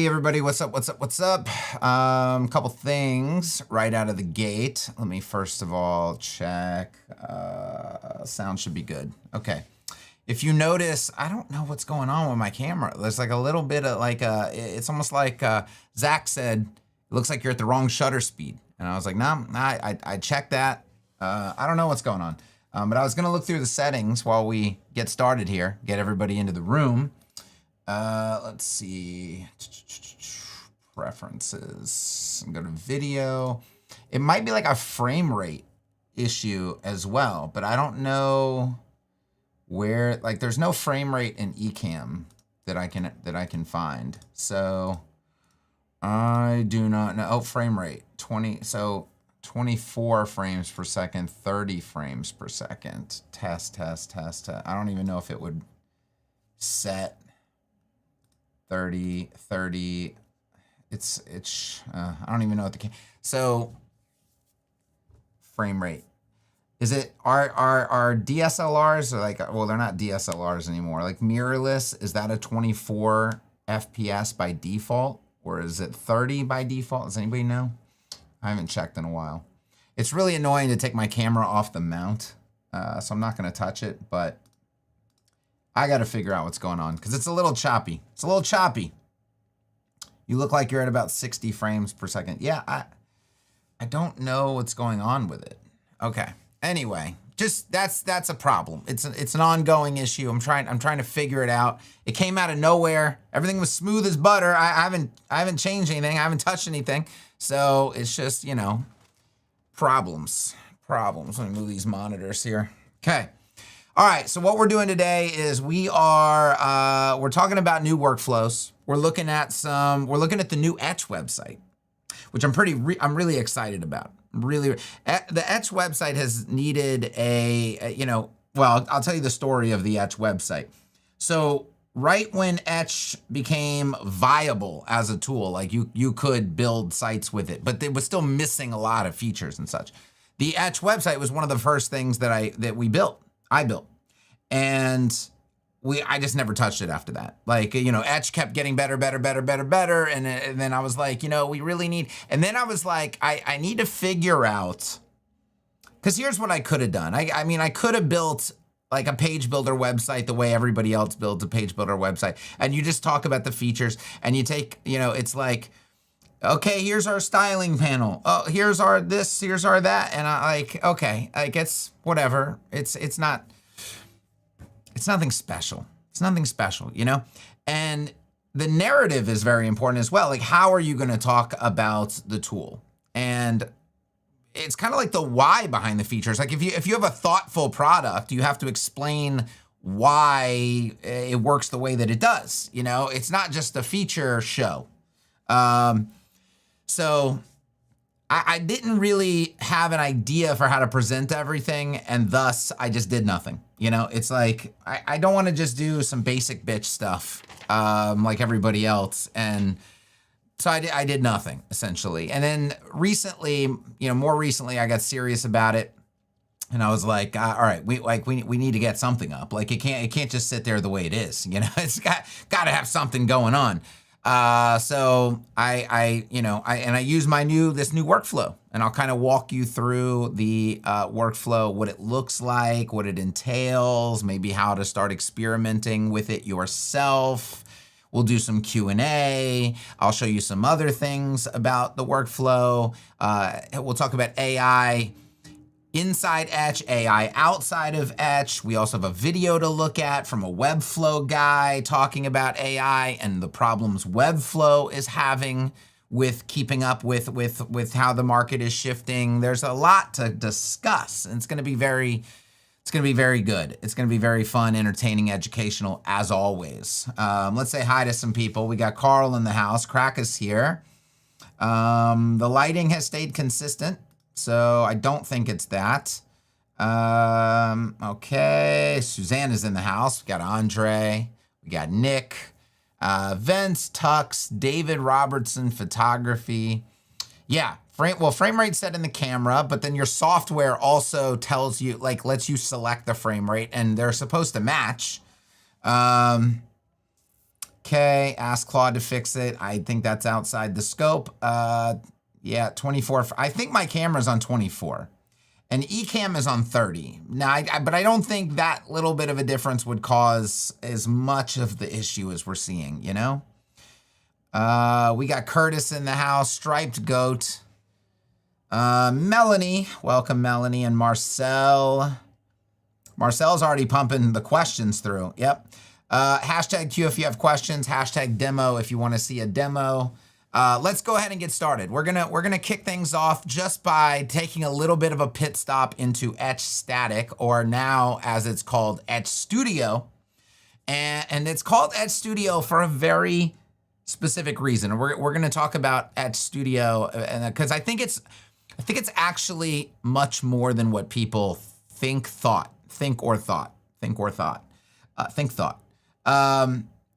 everybody, what's up? Couple things right out of the gate. Let me first of all check. Sound should be good. Okay. If you notice, I don't know what's going on with my camera. There's like a little bit of like it's almost like Zach said, it looks like you're at the wrong shutter speed. And I was like, no, I checked that. I don't know what's going on. But I was gonna look through the settings while we get started here, get everybody into the room. Let's see, preferences, go to video. It might be like a frame rate issue as well, but I don't know where, like there's no frame rate in Ecamm that I can find. So I do not know. Oh, frame rate 24 frames per second, 30 frames per second. Test. I don't even know if it would set 30. It's I don't even know what so frame rate. Is it our DSLRs are like, well, they're not DSLRs anymore. Like mirrorless, is that a 24 FPS by default, or is it 30 by default? Does anybody know? I haven't checked in a while. It's really annoying to take my camera off the mount, so I'm not gonna touch it, but I gotta figure out what's going on because it's a little choppy. You look like you're at about 60 frames per second. Yeah, I don't know what's going on with it. Okay. Anyway, just that's a problem. It's an ongoing issue. I'm trying to figure it out. It came out of nowhere. Everything was smooth as butter. I haven't changed anything. I haven't touched anything. So it's just, you know, problems. Let me move these monitors here. Okay. All right. So what we're doing today is we're talking about new workflows. We're looking at the new Etch website, which I'm really excited about. The Etch website has needed I'll tell you the story of the Etch website. So right when Etch became viable as a tool, like you could build sites with it, but it was still missing a lot of features and such. The Etch website was one of the first things that I built. And I just never touched it after that. Like, Etch kept getting better. And then I was like, we really need, and then I was like, I need to figure out, because here's what I could have done. I could have built like a page builder website the way everybody else builds a page builder website. And you just talk about the features and you take, it's like, okay, here's our styling panel. Oh, here's our this, here's our that. And I like, okay, I guess whatever. It's nothing special. And the narrative is very important as well. Like, how are you going to talk about the tool? And it's kind of like the why behind the features. Like if you have a thoughtful product, you have to explain why it works the way that it does. It's not just a feature show. So I didn't really have an idea for how to present everything, and thus I just did nothing. It's like, I don't want to just do some basic bitch stuff like everybody else. And so I did nothing, essentially. And then more recently, I got serious about it. And I was like, all right, we need to get something up. Like it can't just sit there the way it is. It's got to have something going on. So I use this new workflow, and I'll kind of walk you through the workflow, what it looks like, what it entails, maybe how to start experimenting with it yourself. We'll do some Q&A. I'll show you some other things about the workflow. We'll talk about AI inside Etch, AI outside of Etch. We also have a video to look at from a Webflow guy talking about AI and the problems Webflow is having with keeping up with how the market is shifting. There's a lot to discuss, and it's going to be very good. It's going to be very fun, entertaining, educational, as always. Let's say hi to some people. We got Carl in the house. Crack is here. The lighting has stayed consistent, so I don't think it's that. Okay, Suzanne is in the house. We got Andre. We got Nick. Vince, Tux, David Robertson, photography. Yeah, frame rate set in the camera, but then your software also tells you, like, lets you select the frame rate, and they're supposed to match. Okay, ask Claude to fix it. I think that's outside the scope. Yeah, 24. I think my camera's on 24. And Ecamm is on 30. Now, but I don't think that little bit of a difference would cause as much of the issue as we're seeing, you know? We got Curtis in the house, Striped Goat. Melanie, welcome Melanie, and Marcel. Marcel's already pumping the questions through, yep. Hashtag Q if you have questions, hashtag demo if you want to see a demo. Let's go ahead and get started. We're gonna kick things off just by taking a little bit of a pit stop into Etch Static, or now as it's called Etch Studio, and it's called Etch Studio for a very specific reason. We're gonna talk about Etch Studio, and because I think it's actually much more than what people think thought,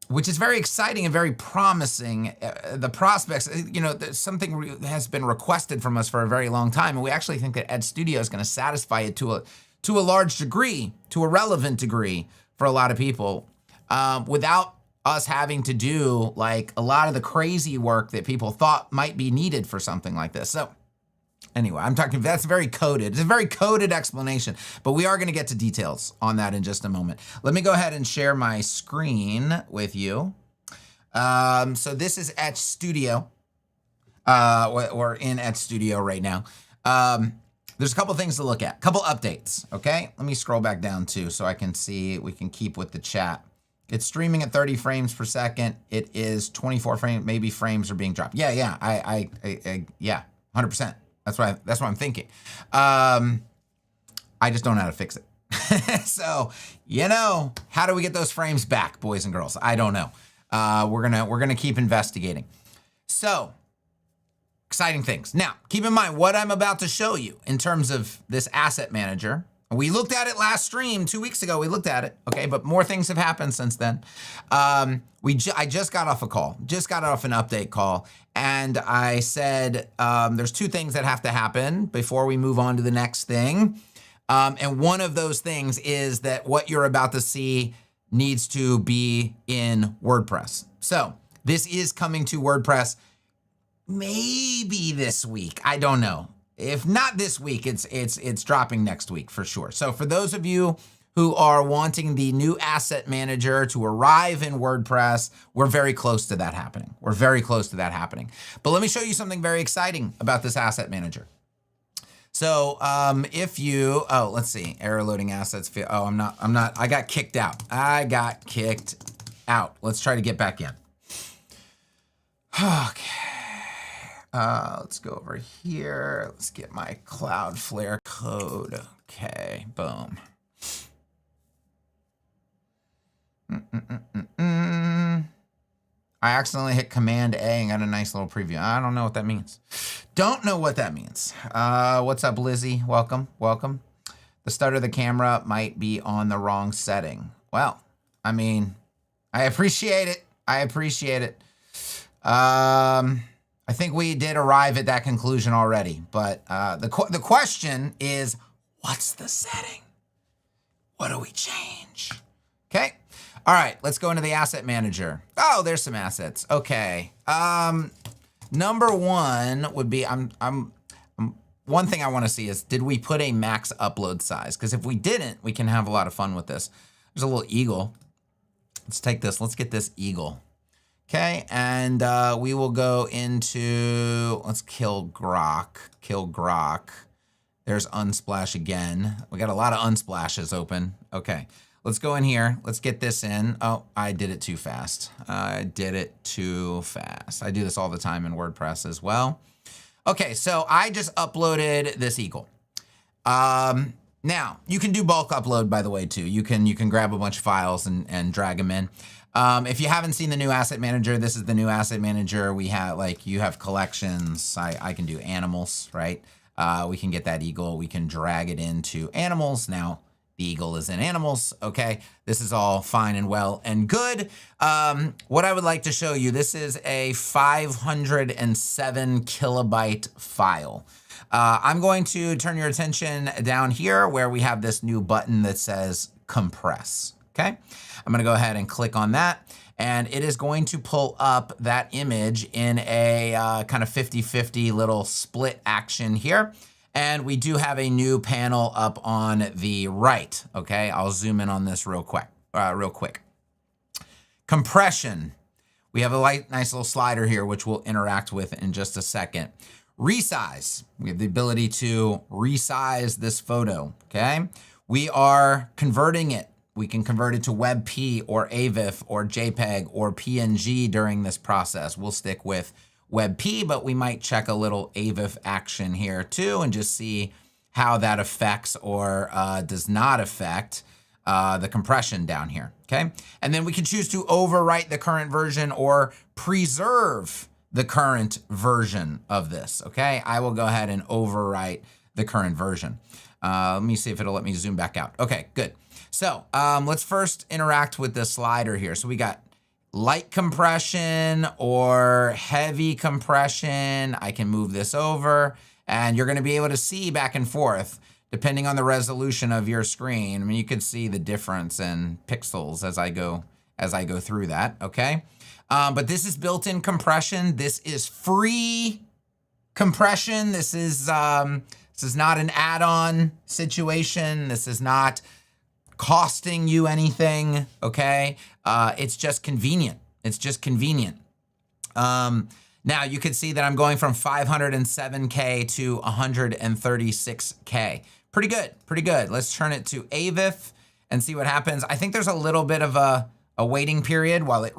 which is very exciting and very promising. The prospects, you know, something has been requested from us for a very long time, and we actually think that Ed Studio is going to satisfy it to a large degree, to a relevant degree for a lot of people, without us having to do like a lot of the crazy work that people thought might be needed for something like this. So anyway, that's very coded. It's a very coded explanation, but we are going to get to details on that in just a moment. Let me go ahead and share my screen with you. So this is Etch Studio. We're in Etch Studio right now. There's a couple things to look at, couple updates, okay? Let me scroll back down too so I can see, we can keep with the chat. It's streaming at 30 frames per second. It is 24 frames, maybe frames are being dropped. Yeah, yeah, 100%. That's what I'm thinking. I just don't know how to fix it. So, you know, how do we get those frames back, boys and girls? I don't know. We're gonna keep investigating. So, exciting things. Now, keep in mind what I'm about to show you in terms of this asset manager. We looked at it last stream 2 weeks ago. We looked at it, okay, but more things have happened since then. I just got off a call, just got off an update call, and I said there's two things that have to happen before we move on to the next thing. And one of those things is that what you're about to see needs to be in WordPress. So this is coming to WordPress maybe this week. I don't know. If not this week, it's dropping next week for sure. So for those of you who are wanting the new asset manager to arrive in WordPress, we're very close to that happening. We're very close to that happening. But let me show you something very exciting about this asset manager. So if you, let's see, error loading assets. Oh, I'm not, I got kicked out. Let's try to get back in. Okay. Let's go over here. Let's get my Cloudflare code. Okay, boom. I accidentally hit Command A and got a nice little preview. I don't know what that means. Don't know what that means. What's up, Lizzie? Welcome, welcome. The start of the camera might be on the wrong setting. Well, I mean, I appreciate it. I think we did arrive at that conclusion already, but the question is, what's the setting? What do we change? Okay. All right, let's go into the asset manager. Oh, there's some assets. Okay. Number one would be, one thing I want to see is, did we put a max upload size? Because if we didn't, we can have a lot of fun with this. There's a little eagle. Let's take this. Let's get this eagle. Okay, and we will go into, let's kill Grok. There's Unsplash again. We got a lot of Unsplashes open. Okay, let's go in here. Let's get this in. Oh, I did it too fast. I do this all the time in WordPress as well. Okay, so I just uploaded this eagle. Now, you can do bulk upload, by the way, too. You can grab a bunch of files and drag them in. If you haven't seen the new asset manager, this is the new asset manager. We have, like, you have collections. I can do animals, right? We can get that eagle. We can drag it into animals. Now, the eagle is in animals, okay? This is all fine and well and good. What I would like to show you, this is a 507 kilobyte file. I'm going to turn your attention down here where we have this new button that says compress, okay? I'm gonna go ahead and click on that. and it is going to pull up that image in a kind of 50-50 little split action here. And we do have a new panel up on the right. Okay, I'll zoom in on this real quick. Compression. We have a nice little slider here, which we'll interact with in just a second. Resize. We have the ability to resize this photo, okay? We are converting it. We can convert it to WebP or AVIF or JPEG or PNG during this process. We'll stick with WebP, but we might check a little AVIF action here too and just see how that affects or does not affect the compression down here, okay? And then we can choose to overwrite the current version or preserve the current version of this, okay? I will go ahead and overwrite the current version. Let me see if it'll let me zoom back out. Okay, good. So let's first interact with the slider here. So we got light compression or heavy compression. I can move this over and you're gonna be able to see back and forth depending on the resolution of your screen. I mean, you can see the difference in pixels as I go through that, okay? But this is built-in compression. This is free compression. This is not an add-on situation. This is not costing you anything, okay? It's just convenient. It's just convenient. Now you can see that I'm going from 507K to 136K. Pretty good, pretty good. Let's turn it to AVIF and see what happens. I think there's a little bit of a waiting period while it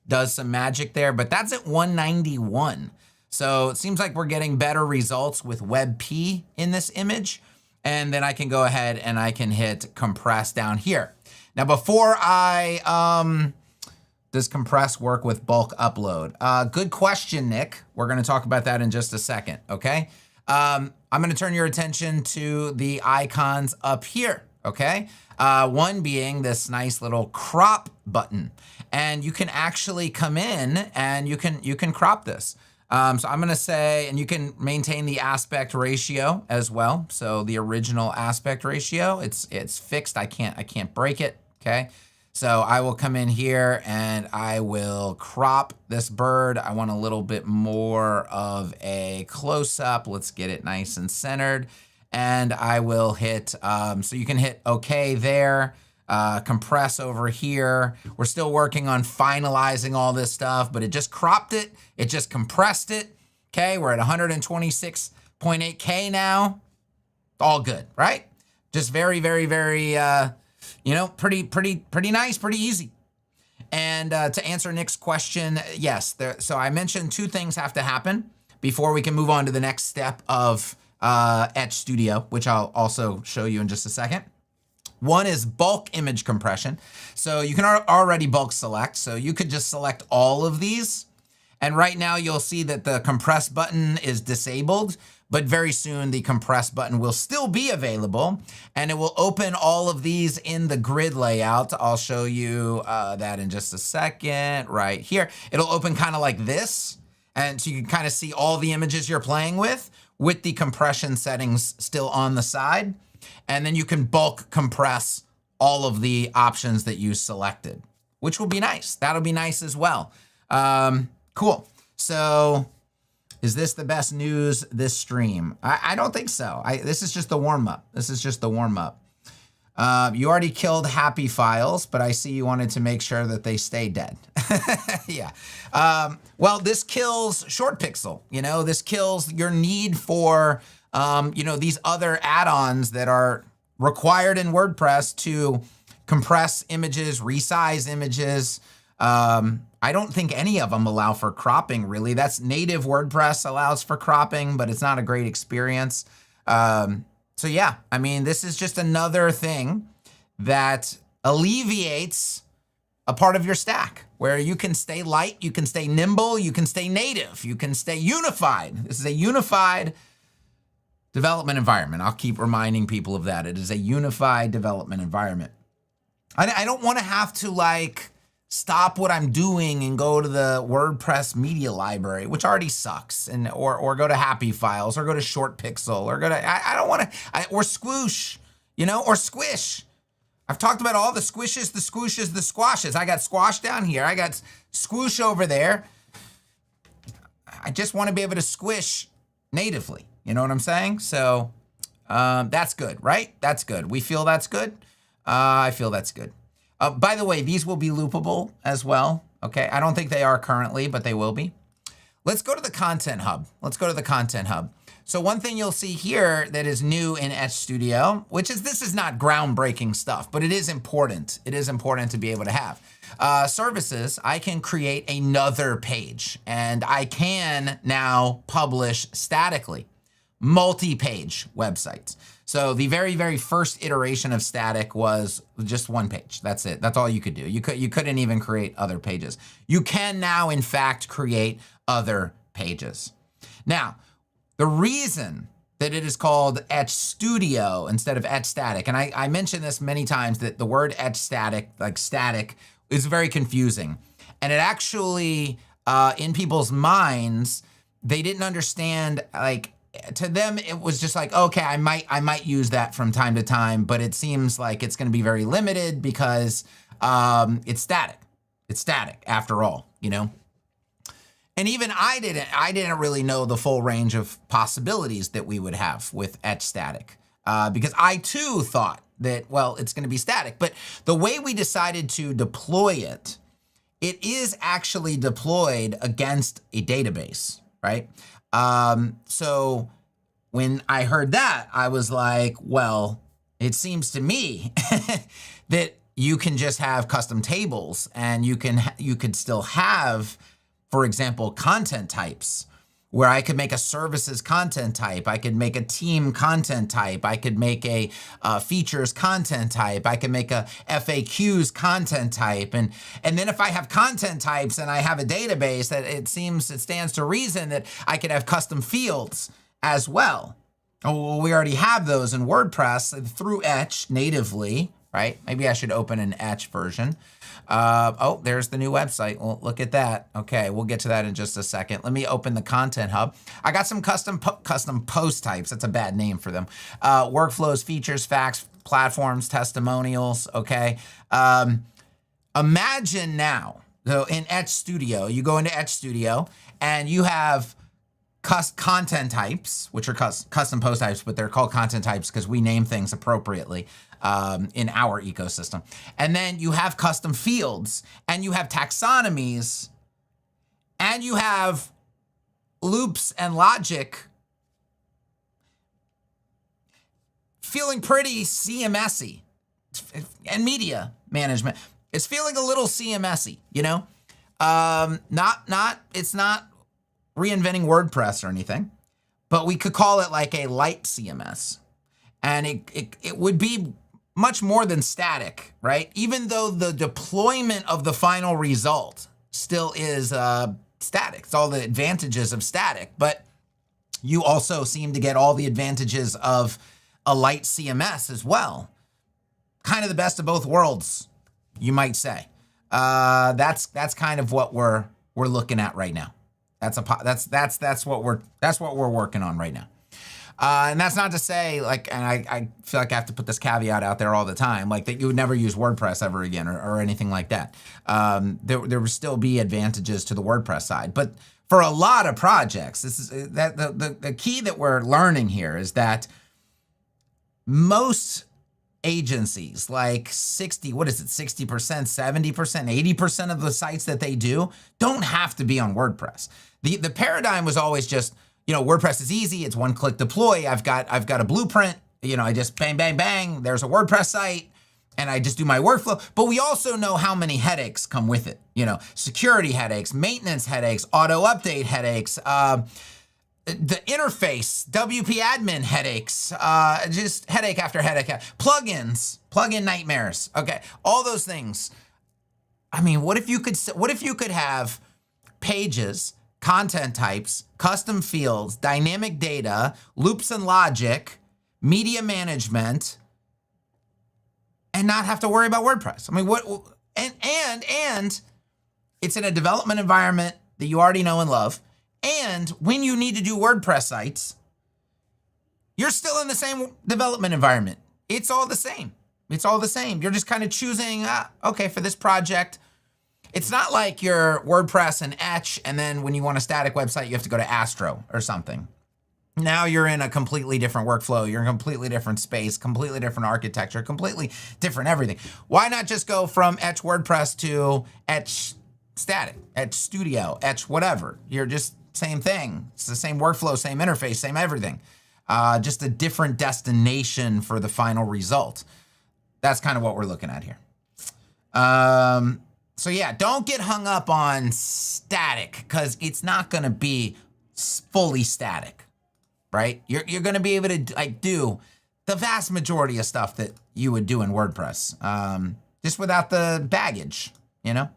does some magic there, but that's at 191. So it seems like we're getting better results with WebP in this image. And then I can go ahead and I can hit compress down here. Now, before does compress work with bulk upload? Good question, Nick. We're gonna talk about that in just a second, okay? I'm gonna turn your attention to the icons up here, okay? One being this nice little crop button. And you can actually come in and you can crop this. So I'm gonna say, and you can maintain the aspect ratio as well. So the original aspect ratio, it's fixed. I can't break it, okay? So I will come in here and I will crop this bird. I want a little bit more of a close-up. Let's get it nice and centered. And I will hit, so you can hit okay there, compress over here. We're still working on finalizing all this stuff, but it just cropped it. It just compressed it. Okay, we're at 126.8K now. All good, right? Just very, very, very, you know, pretty nice, pretty easy. And to answer Nick's question, yes. So I mentioned two things have to happen before we can move on to the next step of Etch Studio, which I'll also show you in just a second. One is bulk image compression. So you can already bulk select. So you could just select all of these. And right now you'll see that the compress button is disabled, but very soon the compress button will still be available and it will open all of these in the grid layout. I'll show you that in just a second right here. It'll open kind of like this. And so you can kind of see all the images you're playing with the compression settings still on the side. And then you can bulk compress all of the options that you selected, which will be nice. That'll be nice as well. Cool. So is this the best news this stream? I don't think so. This is just the warm up. This is just the warm up. You already killed happy files, but I see you wanted to make sure that they stay dead. Yeah. Well, this kills short pixel. You know, this kills your need for, you know, these other add-ons that are required in WordPress to compress images, resize images. I don't think any of them allow for cropping, really. That's native WordPress allows for cropping, but it's not a great experience. So yeah, I mean, this is just another thing that alleviates a part of your stack where you can stay light, you can stay nimble, you can stay native, you can stay unified. This is a unified development environment. I'll keep reminding people of that. It is a unified development environment. I don't want to have to like stop what I'm doing and go to the WordPress media library, which already sucks, and or go to Happy Files, or go to Short Pixel, or go to I don't want to, or Squoosh, you know, or Squish. I've talked about all the squishes, the squooshes, the squashes. I got squash down here. I got squoosh over there. I just want to be able to squish natively. You know what I'm saying? So that's good, right? That's good. We feel that's good. I feel that's good. By the way, these will be loopable as well. Okay, I don't think they are currently, but they will be. Let's go to the Content Hub. So one thing you'll see here that is new in Etch Studio, this is not groundbreaking stuff, but it is important. It is important to be able to have. Services, I can create another page, and I can now publish statically multi-page websites. So the very, very first iteration of static was just one page. That's it. That's all you could do. You couldn't even create other pages. You can now, in fact, create other pages. Now, the reason that it is called Etch Studio instead of Etch Static, and I mentioned this many times, that the word Etch Static, like static, is very confusing. And it actually, in people's minds, they didn't understand, like, to them, it was just like, okay, I might use that from time to time, but it seems like it's going to be very limited because it's static. It's static after all, you know? And even I didn't really know the full range of possibilities that we would have with Etch Static because I too thought that, well, it's going to be static. But the way we decided to deploy it, it is actually deployed against a database, right? So when I heard that, I was like, well, it seems to me that you can just have custom tables, and you could still have, for example, content types, where I could make a services content type, I could make a team content type, I could make a features content type, I could make a FAQs content type, and then if I have content types and I have a database, that it stands to reason that I could have custom fields as well. Oh, well, we already have those in WordPress through Etch natively, right? Maybe I should open an Etch version. Oh, there's the new website. Well, look at that. Okay, we'll get to that in just a second. Let me open the Content Hub. I got some custom post types. That's a bad name for them. Workflows, features, facts, platforms, testimonials. Okay. Imagine now, so in Etch Studio, you go into Etch Studio and you have content types, which are custom post types, but they're called content types because we name things appropriately in our ecosystem. And then you have custom fields, and you have taxonomies, and you have loops and logic, feeling pretty CMS-y, and media management. It's feeling a little CMS-y, you know? It's not reinventing WordPress or anything, but we could call it like a light CMS. And it would be much more than static, right? Even though the deployment of the final result still is static. It's all the advantages of static, but you also seem to get all the advantages of a light CMS as well. Kind of the best of both worlds, you might say. That's kind of what we're looking at right now. That's what we're working on right now. And that's not to say, like, and I feel like I have to put this caveat out there all the time, like that you would never use WordPress ever again or anything like that. There would still be advantages to the WordPress side, but for a lot of projects, this is the key that we're learning here is that most agencies, like 60%, 70%, 80% of the sites that they do don't have to be on WordPress. The paradigm was always just, you know, WordPress is easy. It's one-click deploy. I've got a blueprint. You know, I just bang, bang, bang. There's a WordPress site, and I just do my workflow. But we also know how many headaches come with it. You know, security headaches, maintenance headaches, auto update headaches, the interface, WP admin headaches, just headache after headache, plugin nightmares. Okay, all those things. I mean, what if you could have pages, content types, custom fields, dynamic data, loops and logic, media management, and not have to worry about WordPress? I mean, and it's in a development environment that you already know and love. And when you need to do WordPress sites, you're still in the same development environment. It's all the same. It's all the same. You're just kind of choosing, okay, for this project. It's not like your WordPress and Etch, and then when you want a static website, you have to go to Astro or something. Now you're in a completely different workflow. You're in a completely different space, completely different architecture, completely different everything. Why not just go from Etch WordPress to Etch Static, Etch Studio, Etch whatever? You're just same thing. It's the same workflow, same interface, same everything. Just a different destination for the final result. That's kind of what we're looking at here. So yeah, don't get hung up on static because it's not going to be fully static. Right? You're going to be able to like do the vast majority of stuff that you would do in WordPress, just without the baggage, you know,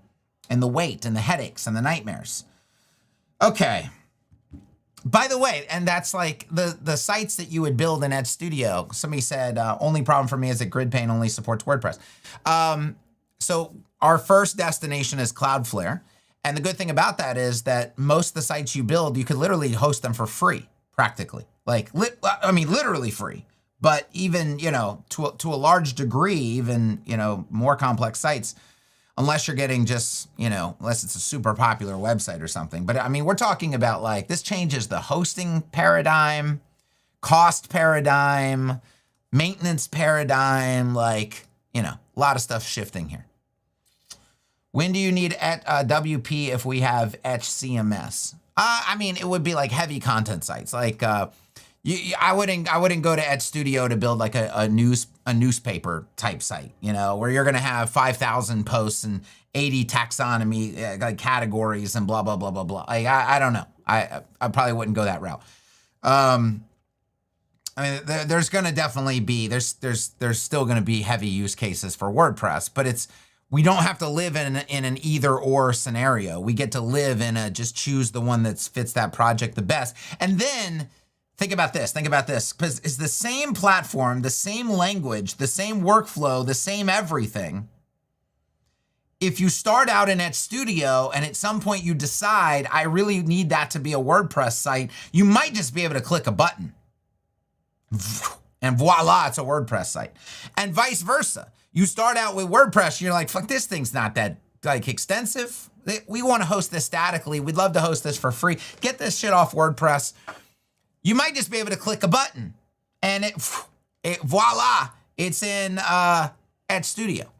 and the weight and the headaches and the nightmares. Okay. By the way, and that's like the sites that you would build in Edge Studio. Somebody said, only problem for me is that GridPane only supports WordPress. So our first destination is Cloudflare. And the good thing about that is that most of the sites you build, you could literally host them for free. Practically, like, literally free, but even, you know, to a large degree, even, you know, more complex sites, unless you're getting just, you know, unless it's a super popular website or something. But I mean, we're talking about like, this changes the hosting paradigm, cost paradigm, maintenance paradigm, like, you know, a lot of stuff shifting here. When do you need WP if we have Etch CMS? I mean, it would be like heavy content sites. Like, I wouldn't go to Edge Studio to build like a newspaper type site, you know, where you're gonna have 5,000 posts and 80 taxonomy like categories and blah blah blah blah blah. Like, I don't know. I probably wouldn't go that route. I mean, there's gonna definitely be there's still gonna be heavy use cases for WordPress, but we don't have to live in an either or scenario. We get to live in a just choose the one that fits that project the best. And then think about this, because it's the same platform, the same language, the same workflow, the same everything. If you start out in Edge Studio and at some point you decide, I really need that to be a WordPress site, you might just be able to click a button. And voila, it's a WordPress site. And vice versa. You start out with WordPress, and you're like, fuck, this thing's not that like extensive. We want to host this statically. We'd love to host this for free. Get this shit off WordPress. You might just be able to click a button and voila, it's in Edge Studio,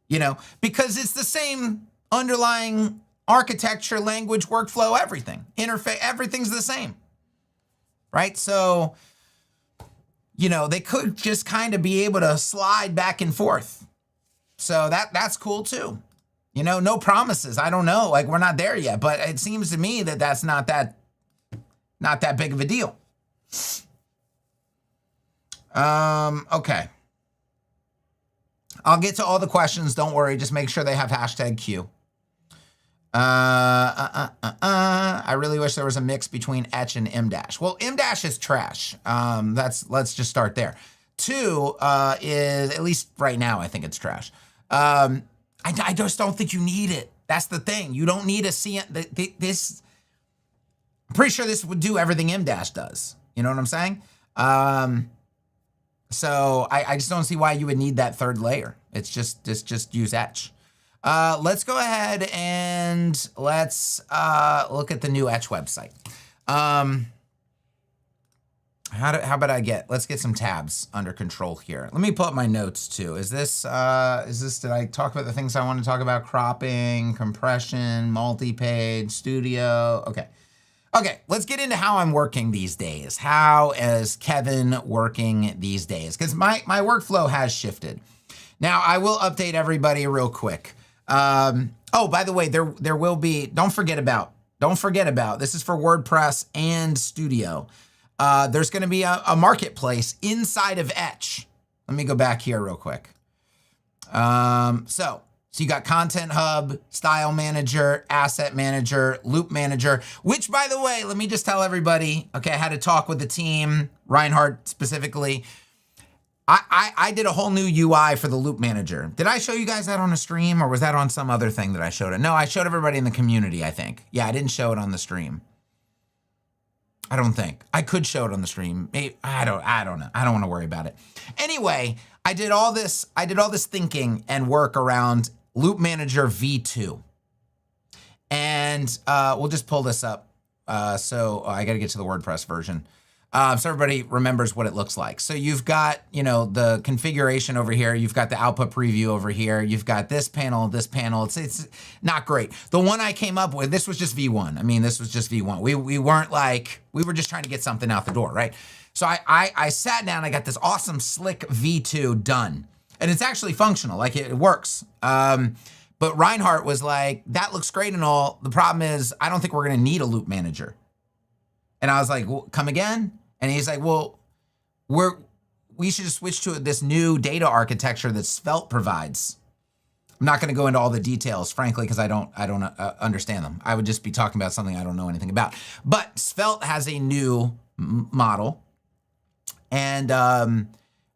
you know, because it's the same underlying architecture, language, workflow, everything. Interface, everything's the same, right? So, you know, they could just kind of be able to slide back and forth. So that's cool too. You know, no promises. I don't know. Like, we're not there yet, but it seems to me that that's not that big of a deal. Okay. I'll get to all the questions. Don't worry. Just make sure they have #Q. I really wish there was a mix between Etch and M-. Well, M- is trash. Let's just start there. 2 is, at least right now, I think it's trash. I just don't think you need it. That's the thing. You don't need a this. I'm pretty sure this would do everything M- does. You know what I'm saying? So I just don't see why you would need that third layer. It's just use Etch. Let's go ahead and let's look at the new Etch website. How about let's get some tabs under control here. Let me pull up my notes too. Did I talk about the things I want to talk about? Cropping, compression, multi-page, studio. Okay, let's get into how I'm working these days. How is Kevin working these days? Because my workflow has shifted. Now, I will update everybody real quick. Oh, by the way, there will be, don't forget about, this is for WordPress and Studio. There's going to be a marketplace inside of Etch. Let me go back here real quick. So you got Content Hub, Style Manager, Asset Manager, Loop Manager, which, by the way, let me just tell everybody, okay, I had to talk with the team, Reinhardt specifically. I did a whole new UI for the Loop Manager. Did I show you guys that on a stream, or was that on some other thing that I showed it? No, I showed everybody in the community, I think. Yeah, I didn't show it on the stream. I don't think. I could show it on the stream. I don't know. I don't want to worry about it. Anyway, I did all this thinking and work around Loop Manager V2. And we'll just pull this up. So I got to get to the WordPress version. So everybody remembers what it looks like. So you've got, the configuration over here. You've got the output preview over here. You've got this panel, this panel. It's not great. The one I came up with, this was just V1. I mean, this was just V1. We weren't like, we were just trying to get something out the door, right? So I sat down, I got this awesome slick V2 done. And it's actually functional, like it works. But Reinhardt was like, that looks great and all. The problem is, I don't think we're gonna need a loop manager. And I was like, well, come again? And he's like, well, we should just switch to this new data architecture that Svelte provides. I'm not going to go into all the details, frankly, because I don't understand them. I would just be talking about something I don't know anything about. But Svelte has a new model, and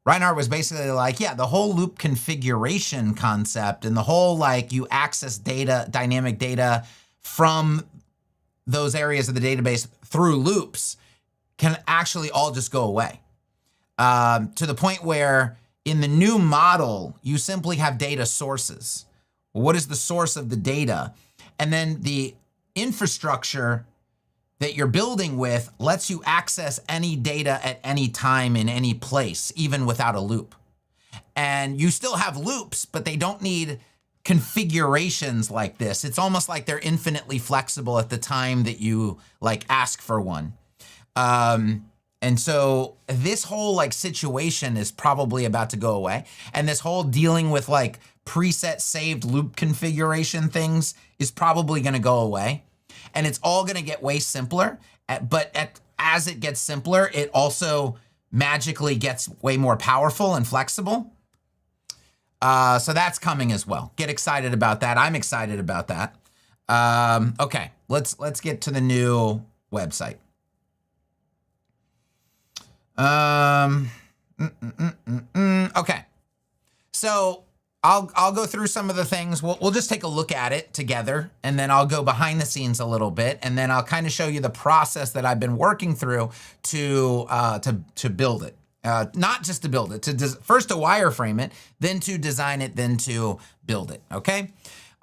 Reinhardt was basically like, yeah, the whole loop configuration concept and the whole you access data, dynamic data from those areas of the database through loops can actually all just go away. To the point where in the new model, you simply have data sources. What is the source of the data? And then the infrastructure that you're building with lets you access any data at any time in any place, even without a loop. And you still have loops, but they don't need configurations like this. It's almost like they're infinitely flexible at the time that you ask for one. And so this whole situation is probably about to go away. And this whole dealing with preset saved loop configuration things is probably going to go away. And it's all going to get way simpler. As it gets simpler, it also magically gets way more powerful and flexible. So that's coming as well. Get excited about that. I'm excited about that. Okay, let's get to the new website. Okay, so I'll go through some of the things. We'll just take a look at it together, and then I'll go behind the scenes a little bit, and then I'll kind of show you the process that I've been working through to build it. Not just to build it, first to wireframe it, then to design it, then to build it. Okay,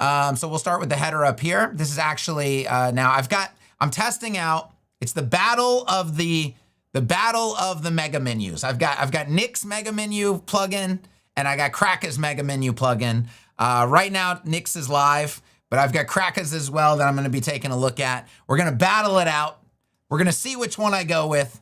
so we'll start with the header up here. This is actually now I'm testing out. It's the battle of the mega menus. I've got Nick's mega menu plugin, and I got Kraka's mega menu plugin. Right now, Nick's is live, but I've got Kraka's as well that I'm going to be taking a look at. We're going to battle it out. We're going to see which one I go with.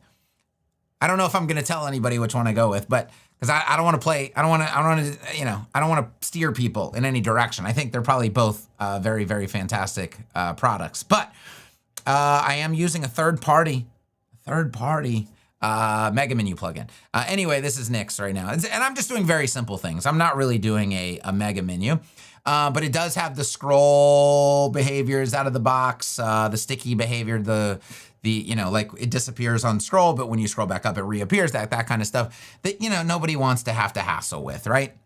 I don't know if I'm going to tell anybody which one I go with, but because I don't want to play, I don't want to steer people in any direction. I think they're probably both very, very fantastic products. But I am using a third party mega menu plugin. Anyway, this is Nick's right now. And I'm just doing very simple things. I'm not really doing a mega menu, but it does have the scroll behaviors out of the box, the sticky behavior, it disappears on scroll, but when you scroll back up, it reappears, that kind of stuff that, nobody wants to have to hassle with, right?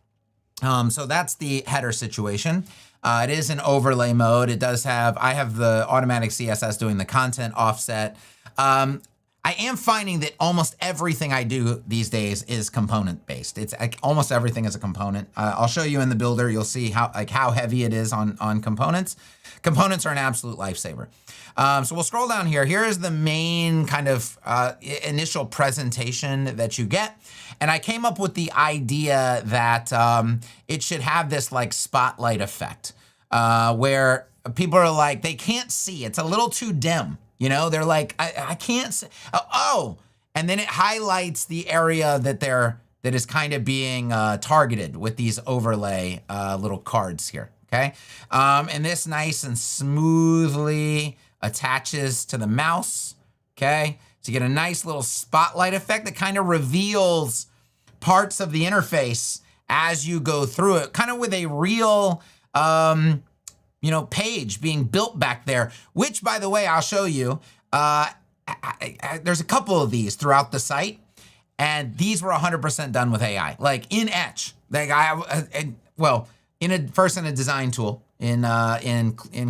So that's the header situation. It is in overlay mode. I have the automatic CSS doing the content offset. I am finding that almost everything I do these days is component based. It's almost everything is a component. I'll show you in the builder. You'll see how heavy it is on components. Components are an absolute lifesaver. So we'll scroll down here. Here is the main kind of initial presentation that you get. And I came up with the idea that it should have this spotlight effect where people are they can't see. It's a little too dim. They're I can't see. Oh, and then it highlights the area that is kind of being targeted with these overlay little cards here. Okay, and this nice and smoothly attaches to the mouse. Okay, so you get a nice little spotlight effect that kind of reveals parts of the interface as you go through it, kind of with a real page being built back there, which, by the way, I'll show you. There's a couple of these throughout the site, and these were 100% done with AI, in Etch. First in a design tool in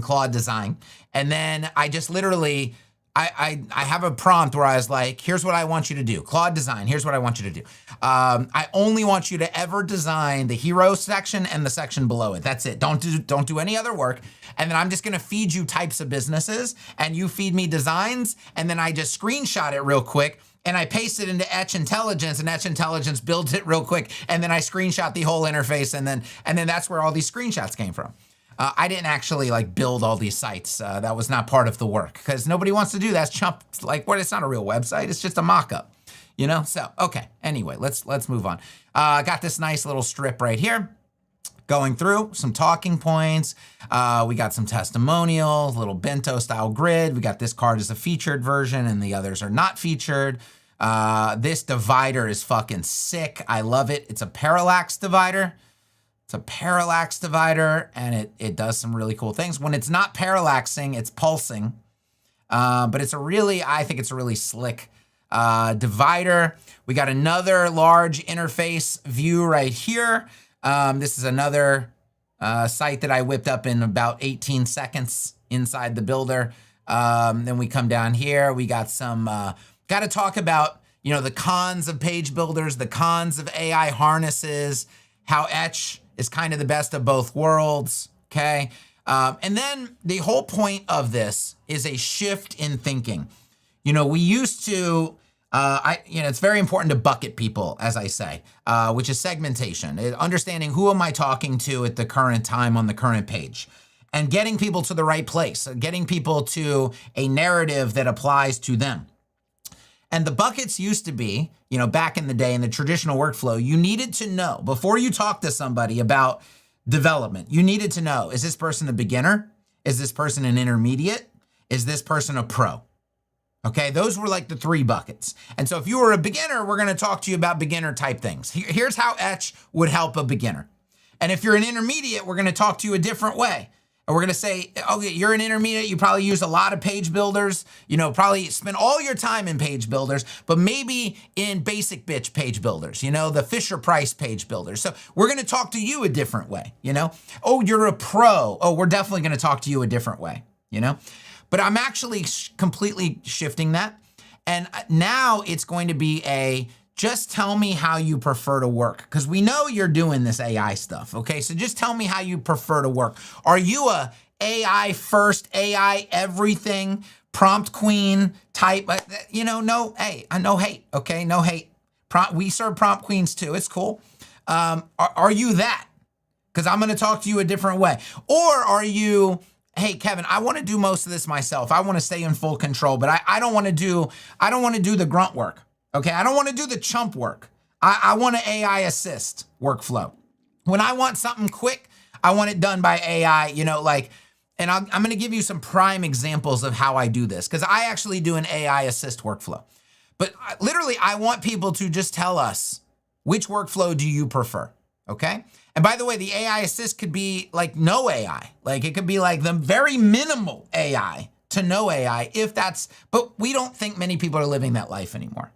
Claude Design, and then I just literally I have a prompt where I was like, here's what I want you to do. Claude Design, here's what I want you to do. I only want you to ever design the hero section and the section below it. That's it. Don't do any other work. And then I'm just gonna feed you types of businesses and you feed me designs, and then I just screenshot it real quick and I paste it into Etch Intelligence, and Etch Intelligence builds it real quick, and then I screenshot the whole interface, and then that's where all these screenshots came from. I didn't actually like build all these sites. That was not part of the work because nobody wants to do that. It's chump, like what? It's not a real website. It's just a mock-up, you know? So, okay. Anyway, let's move on. Got this nice little strip right here. Going through some talking points. We got some testimonials, little bento style grid. We got this card as a featured version and the others are not featured. This divider is fucking sick. I love it. It's a parallax divider. It's a parallax divider, and it does some really cool things. When it's not parallaxing, it's pulsing. But I think it's a really slick divider. We got another large interface view right here. This is another site that I whipped up in about 18 seconds inside the builder. Then we come down here. We got some, got to talk about, you know, the cons of page builders, the cons of AI harnesses, how Etch is kind of the best of both worlds, okay? And then the whole point of this is a shift in thinking. You know, we used to, it's very important to bucket people, as I say, which is segmentation, understanding who am I talking to at the current time on the current page, and getting people to the right place, getting people to a narrative that applies to them. And the buckets used to be, you know, back in the day in the traditional workflow, you needed to know, before you talk to somebody about development, you needed to know, is this person a beginner? Is this person an intermediate? Is this person a pro? Okay, those were like the three buckets. And so if you were a beginner, we're gonna talk to you about beginner type things. Here's how Etch would help a beginner. And if you're an intermediate, we're gonna talk to you a different way. And we're gonna say, okay, you're an intermediate, you probably use a lot of page builders, you know, probably spend all your time in page builders, but maybe in basic bitch page builders, you know, the Fisher Price page builders. So we're gonna talk to you a different way, you know? Oh, you're a pro. Oh, we're definitely gonna talk to you a different way, you know? But I'm actually completely shifting that. And now it's going to be just tell me how you prefer to work. Because we know you're doing this AI stuff, okay? So just tell me how you prefer to work. Are you a AI first, AI everything, prompt queen type? You know, no hate, okay? No hate. We serve prompt queens too, it's cool. Are you that? Because I'm gonna talk to you a different way. Or are you, hey, Kevin, I want to do most of this myself. I want to stay in full control, but I don't want to do the grunt work. Okay, I don't want to do the chump work. I want an AI assist workflow. When I want something quick, I want it done by AI, you know, like, and I'm going to give you some prime examples of how I do this, because I actually do an AI assist workflow. But literally, I want people to just tell us, which workflow do you prefer, okay? And by the way, the AI assist could be like no AI. Like it could be like the very minimal AI to no AI but we don't think many people are living that life anymore.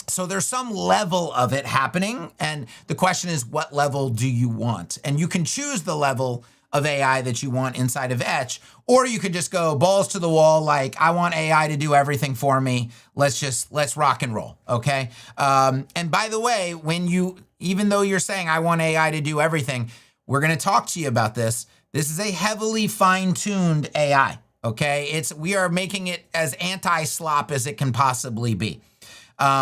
So there's some level of it happening. And the question is, what level do you want? And you can choose the level of AI that you want inside of Etch, or you could just go balls to the wall. Like, I want AI to do everything for me. Let's rock and roll. Okay. And by the way, even though you're saying I want AI to do everything, we're going to talk to you about this. This is a heavily fine-tuned AI. Okay. We are making it as anti-slop as it can possibly be,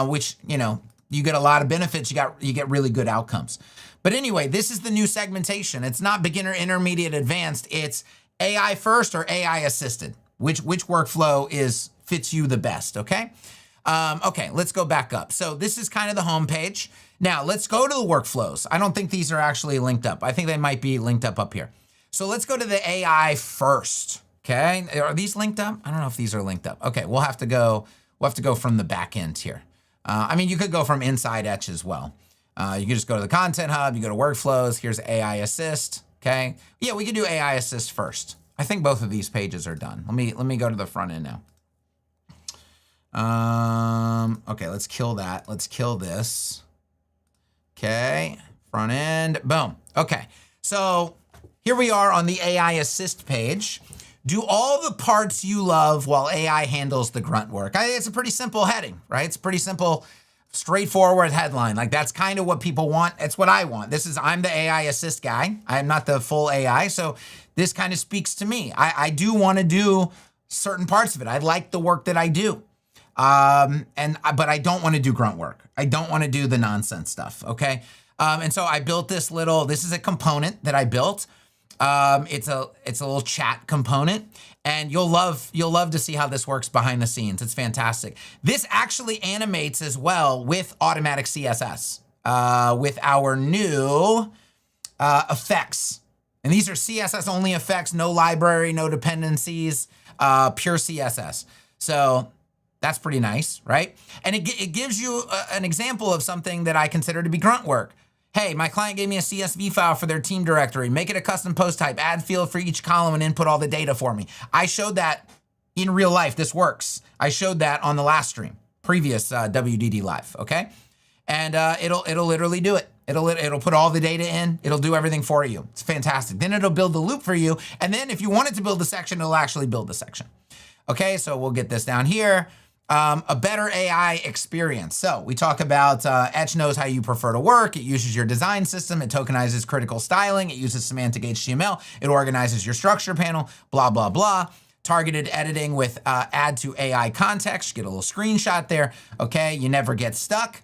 which, you know, you get a lot of benefits. You get really good outcomes. But anyway, this is the new segmentation. It's not beginner, intermediate, advanced. It's AI first or AI assisted. Which workflow fits you the best, okay? Okay, let's go back up. So this is kind of the home page. Now let's go to the workflows. I don't think these are actually linked up. I think they might be linked up here. So let's go to the AI first, okay? Are these linked up? I don't know if these are linked up. Okay, we'll have to go from the back end here. I mean, you could go from inside Etch as well. You can just go to the Content Hub, you go to Workflows, here's AI Assist, okay? Yeah, we can do AI Assist first. I think both of these pages are done. Let me go to the front end now. Okay, let's kill that. Let's kill this. Okay, front end, boom. Okay, so here we are on the AI Assist page. Do all the parts you love while AI handles the grunt work. I think it's a pretty simple heading, right? It's a pretty simple, straightforward headline. Like that's kind of what people want. It's what I want. I'm the AI assist guy. I'm not the full AI. So this kind of speaks to me. I do want to do certain parts of it. I like the work that I do. But I don't want to do grunt work. I don't want to do the nonsense stuff. Okay. And so I built this is a component that I built. It's a little chat component, and you'll love to see how this works behind the scenes. It's fantastic. This actually animates as well with automatic CSS, with our new effects. And these are CSS only effects, no library, no dependencies, pure CSS. So that's pretty nice, right? And it gives you an example of something that I consider to be grunt work. Hey, my client gave me a CSV file for their team directory. Make it a custom post type, add field for each column, and input all the data for me. I showed that in real life. This works. I showed that on the last stream, previous WDD live, okay? And it'll literally do it. It'll put all the data in. It'll do everything for you. It's fantastic. Then it'll build the loop for you. And then if you want it to build a section, it'll actually build the section. Okay, so we'll get this down here. A better AI experience. So we talk about Etch knows how you prefer to work. It uses your design system. It tokenizes critical styling. It uses semantic HTML. It organizes your structure panel, blah, blah, blah. Targeted editing with add to AI context. Get a little screenshot there. Okay, you never get stuck.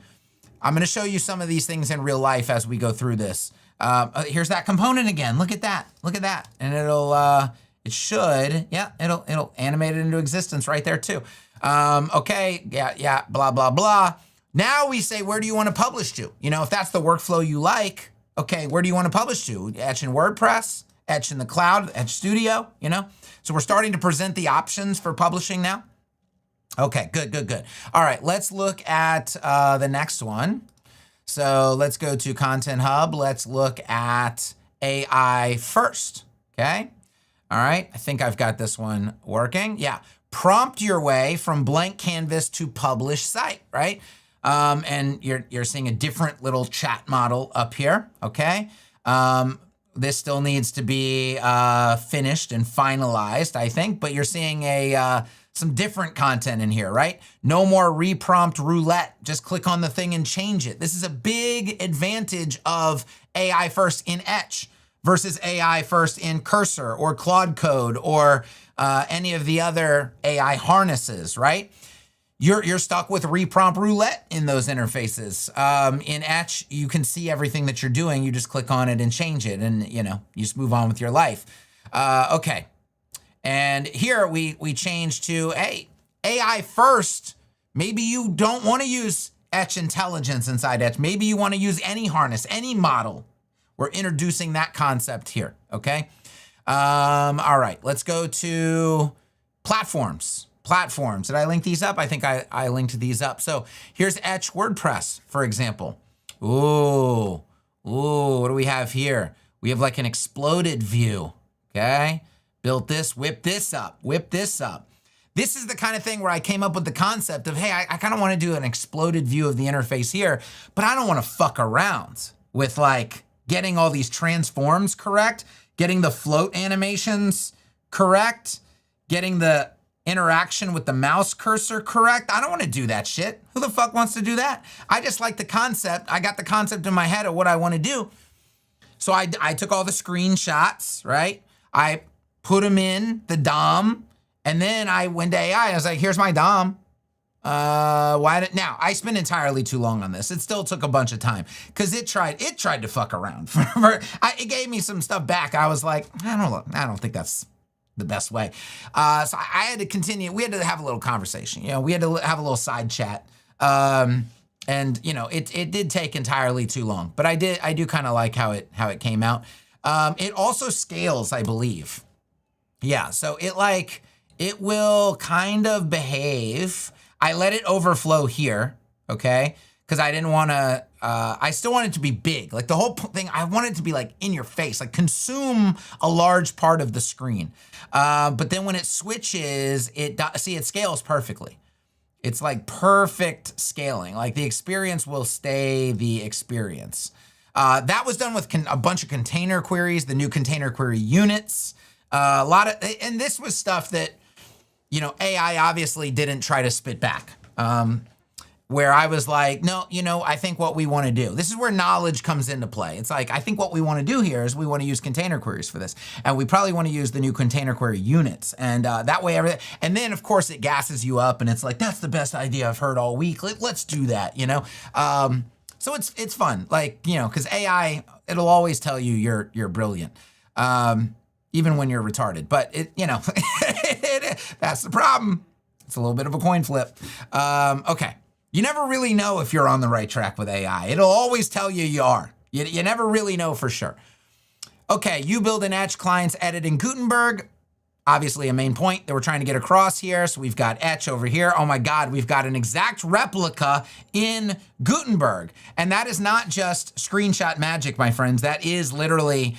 I'm gonna show you some of these things in real life as we go through this. Here's that component again. Look at that. Look at that. And it'll animate it into existence right there too. Okay, yeah, blah, blah, blah. Now we say, where do you want to publish to? You know, if that's the workflow you like, okay, where do you want to publish to? Etch in WordPress, Etch in the cloud, Etch Studio, you know? So we're starting to present the options for publishing now. Okay, good. All right, let's look at the next one. So let's go to Content Hub. Let's look at AI first, okay? All right, I think I've got this one working. Yeah. Prompt your way from blank canvas to published site, right? And you're seeing a different little chat model up here, okay? This still needs to be finished and finalized, I think, but you're seeing some different content in here, right? No more reprompt roulette. Just click on the thing and change it. This is a big advantage of AI first in Etch versus AI first in Cursor or Claude Code or any of the other AI harnesses, right? You're stuck with reprompt roulette in those interfaces. In Etch, you can see everything that you're doing. You just click on it and change it, and you just move on with your life. Okay, and here we change to AI first. Maybe you don't want to use Etch Intelligence inside Etch. Maybe you want to use any harness, any model. We're introducing that concept here, okay? All right, let's go to platforms. Did I link these up? I think I linked these up. So here's Etch WordPress, for example. Ooh, what do we have here? We have like an exploded view, okay? Built this, whip this up. This is the kind of thing where I came up with the concept of, hey, I kind of want to do an exploded view of the interface here, but I don't want to fuck around with like getting all these transforms correct, getting the float animations correct, getting the interaction with the mouse cursor correct. I don't want to do that shit. Who the fuck wants to do that? I just like the concept. I got the concept in my head of what I want to do. So I took all the screenshots, right? I put them in the DOM, and then I went to AI. I was like, here's my DOM. Now I spent entirely too long on this. It still took a bunch of time because it tried to fuck around. It gave me some stuff back. I was like, I don't think that's the best way. So I had to continue. We had to have a little conversation. We had to have a little side chat. And it did take entirely too long, but I do kind of like how it came out. It also scales, I believe. Yeah. So it will kind of behave. I let it overflow here, okay? Because I didn't want to, I still want it to be big. Like the whole thing, I want it to be like in your face, like consume a large part of the screen. But then when it switches, it scales perfectly. It's like perfect scaling. Like the experience will stay the experience. That was done with a bunch of container queries, the new container query units. A lot of, and this was stuff that, you know, AI obviously didn't try to spit back. Where I was like, no, you know, I think what we want to do. This is where knowledge comes into play. It's like, I think what we want to do here is we want to use container queries for this. And we probably want to use the new container query units. And that way, everything. And then, of course, it gasses you up and it's like, that's the best idea I've heard all week. Let's do that, you know? So it's fun. Like, you know, because AI, it'll always tell you you're brilliant. Even when you're retarded. But, it, you know, that's the problem. It's a little bit of a coin flip. Okay. You never really know if you're on the right track with AI. It'll always tell you you are. You never really know for sure. Okay, you build an Etch, clients edit in Gutenberg. Obviously a main point that we're trying to get across here. So we've got Etch over here. Oh my God, we've got an exact replica in Gutenberg. And that is not just screenshot magic, my friends. That is literally,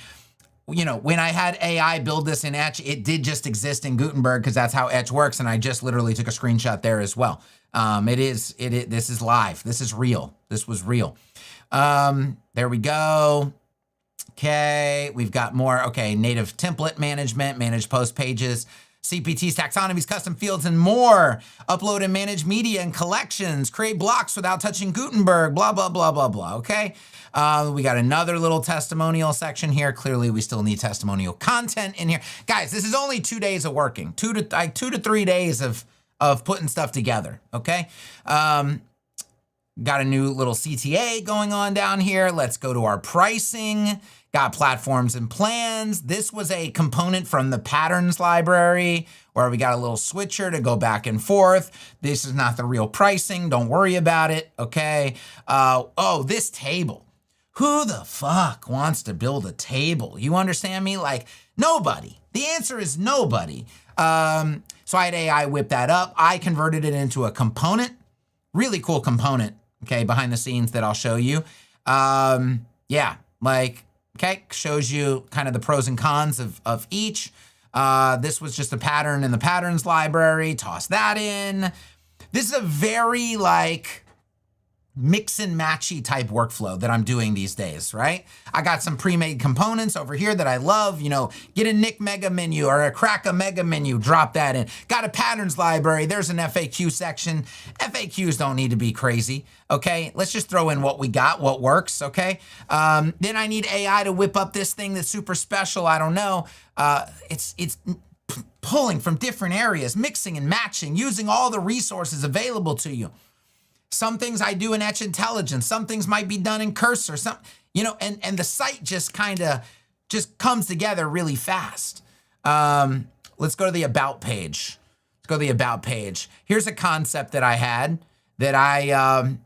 you know, when I had AI build this in Etch, it did just exist in Gutenberg because that's how Etch works. And I just literally took a screenshot there as well. This is live. This is real. This was real. There we go. Okay. We've got more. Okay. Native template management, manage post pages, CPTs, taxonomies, custom fields, and more. Upload and manage media and collections, create blocks without touching Gutenberg, blah, blah, blah, blah, blah. Okay. We got another little testimonial section here. Clearly, we still need testimonial content in here. Guys, this is only 2 days of working, 2 to 3 days of putting stuff together, okay? Got a new little CTA going on down here. Let's go to our pricing. Got platforms and plans. This was a component from the patterns library where we got a little switcher to go back and forth. This is not the real pricing. Don't worry about it, okay? Oh, this table. Who the fuck wants to build a table? You understand me? Like, nobody. The answer is nobody. So I had AI whip that up. I converted it into a component, really cool component, okay, behind the scenes that I'll show you. Yeah, like, okay, shows you kind of the pros and cons of each. This was just a pattern in the patterns library. Toss that in. This is a very like mix and matchy type workflow that I'm doing these days, right? I got some pre-made components over here that I love, you know, get a Nick mega menu or a crack a mega menu, drop that in. Got a patterns library, there's an FAQ section. FAQs don't need to be crazy, okay? Let's just throw in what we got, what works, okay? Then I need AI to whip up this thing that's super special, I don't know. It's pulling from different areas, mixing and matching, using all the resources available to you. Some things I do in Etch Intelligence. Some things might be done in Cursor. Some, you know, and the site just kind of just comes together really fast. Let's go to the About page. Let's go to the About page. Here's a concept that I had that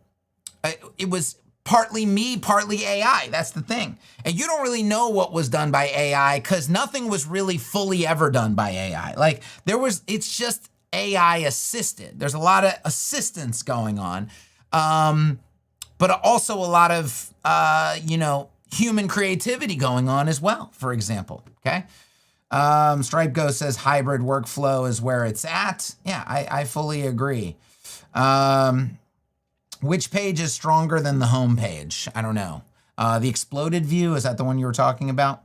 it was partly me, partly AI. That's the thing. And you don't really know what was done by AI because nothing was really fully ever done by AI. Like it's just AI assisted. There's a lot of assistance going on, but also a lot of, you know, human creativity going on as well, for example, okay? Stripe Go says hybrid workflow is where it's at. Yeah, I fully agree. Which page is stronger than the home page? I don't know. The exploded view, is that the one you were talking about?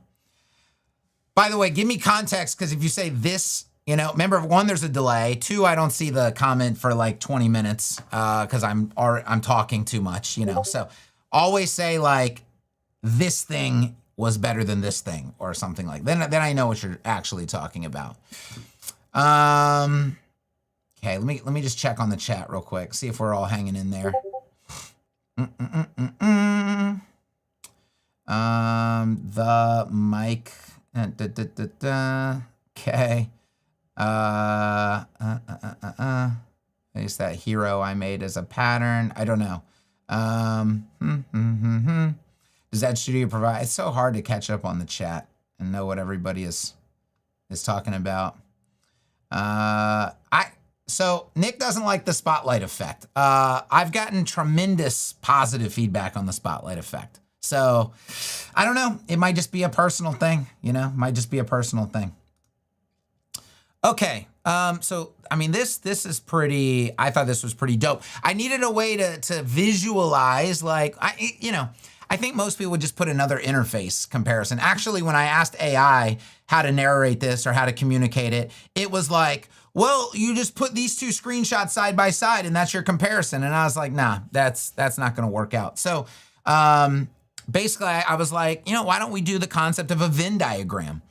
By the way, give me context, because if you say this, you know, remember, 1, there's a delay. 2, I don't see the comment for like 20 minutes because I'm talking too much, you know. So always say like, this thing was better than this thing or something like that. Then I know what you're actually talking about. Okay, let me just check on the chat real quick, see if we're all hanging in there. The mic. Okay. Is that hero I made as a pattern? I don't know. Does that studio provide? It's so hard to catch up on the chat and know what everybody is talking about. So Nick doesn't like the spotlight effect. I've gotten tremendous positive feedback on the spotlight effect. So I don't know. It might just be a personal thing, you know, might just be a personal thing. Okay. So, I mean, this is pretty, I thought this was pretty dope. I needed a way to visualize, like, you know, I think most people would just put another interface comparison. Actually, when I asked AI how to narrate this or how to communicate it, it was like, well, you just put these two screenshots side by side and that's your comparison. And I was like, nah, that's not going to work out. So basically, I was like, why don't we do the concept of a Venn diagram?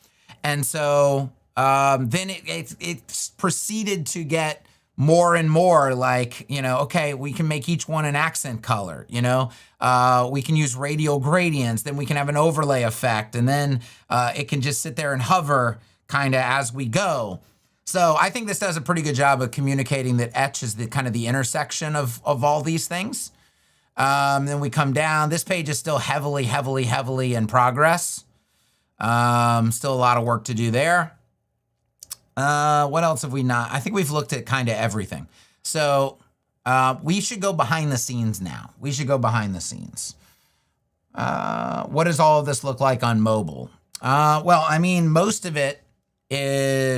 And so then it proceeded to get more and more like, okay, we can make each one an accent color, we can use radial gradients, then we can have an overlay effect, and then it can just sit there and hover kind of as we go. So I think this does a pretty good job of communicating that etch is the kind of the intersection of all these things. Then we come down. This page is still heavily in progress. Still a lot of work to do there. What else have we not? I think we've looked at kind of everything. So we should go behind the scenes now. We should go behind the scenes. What does all of this look like on mobile? Well, I mean, most of it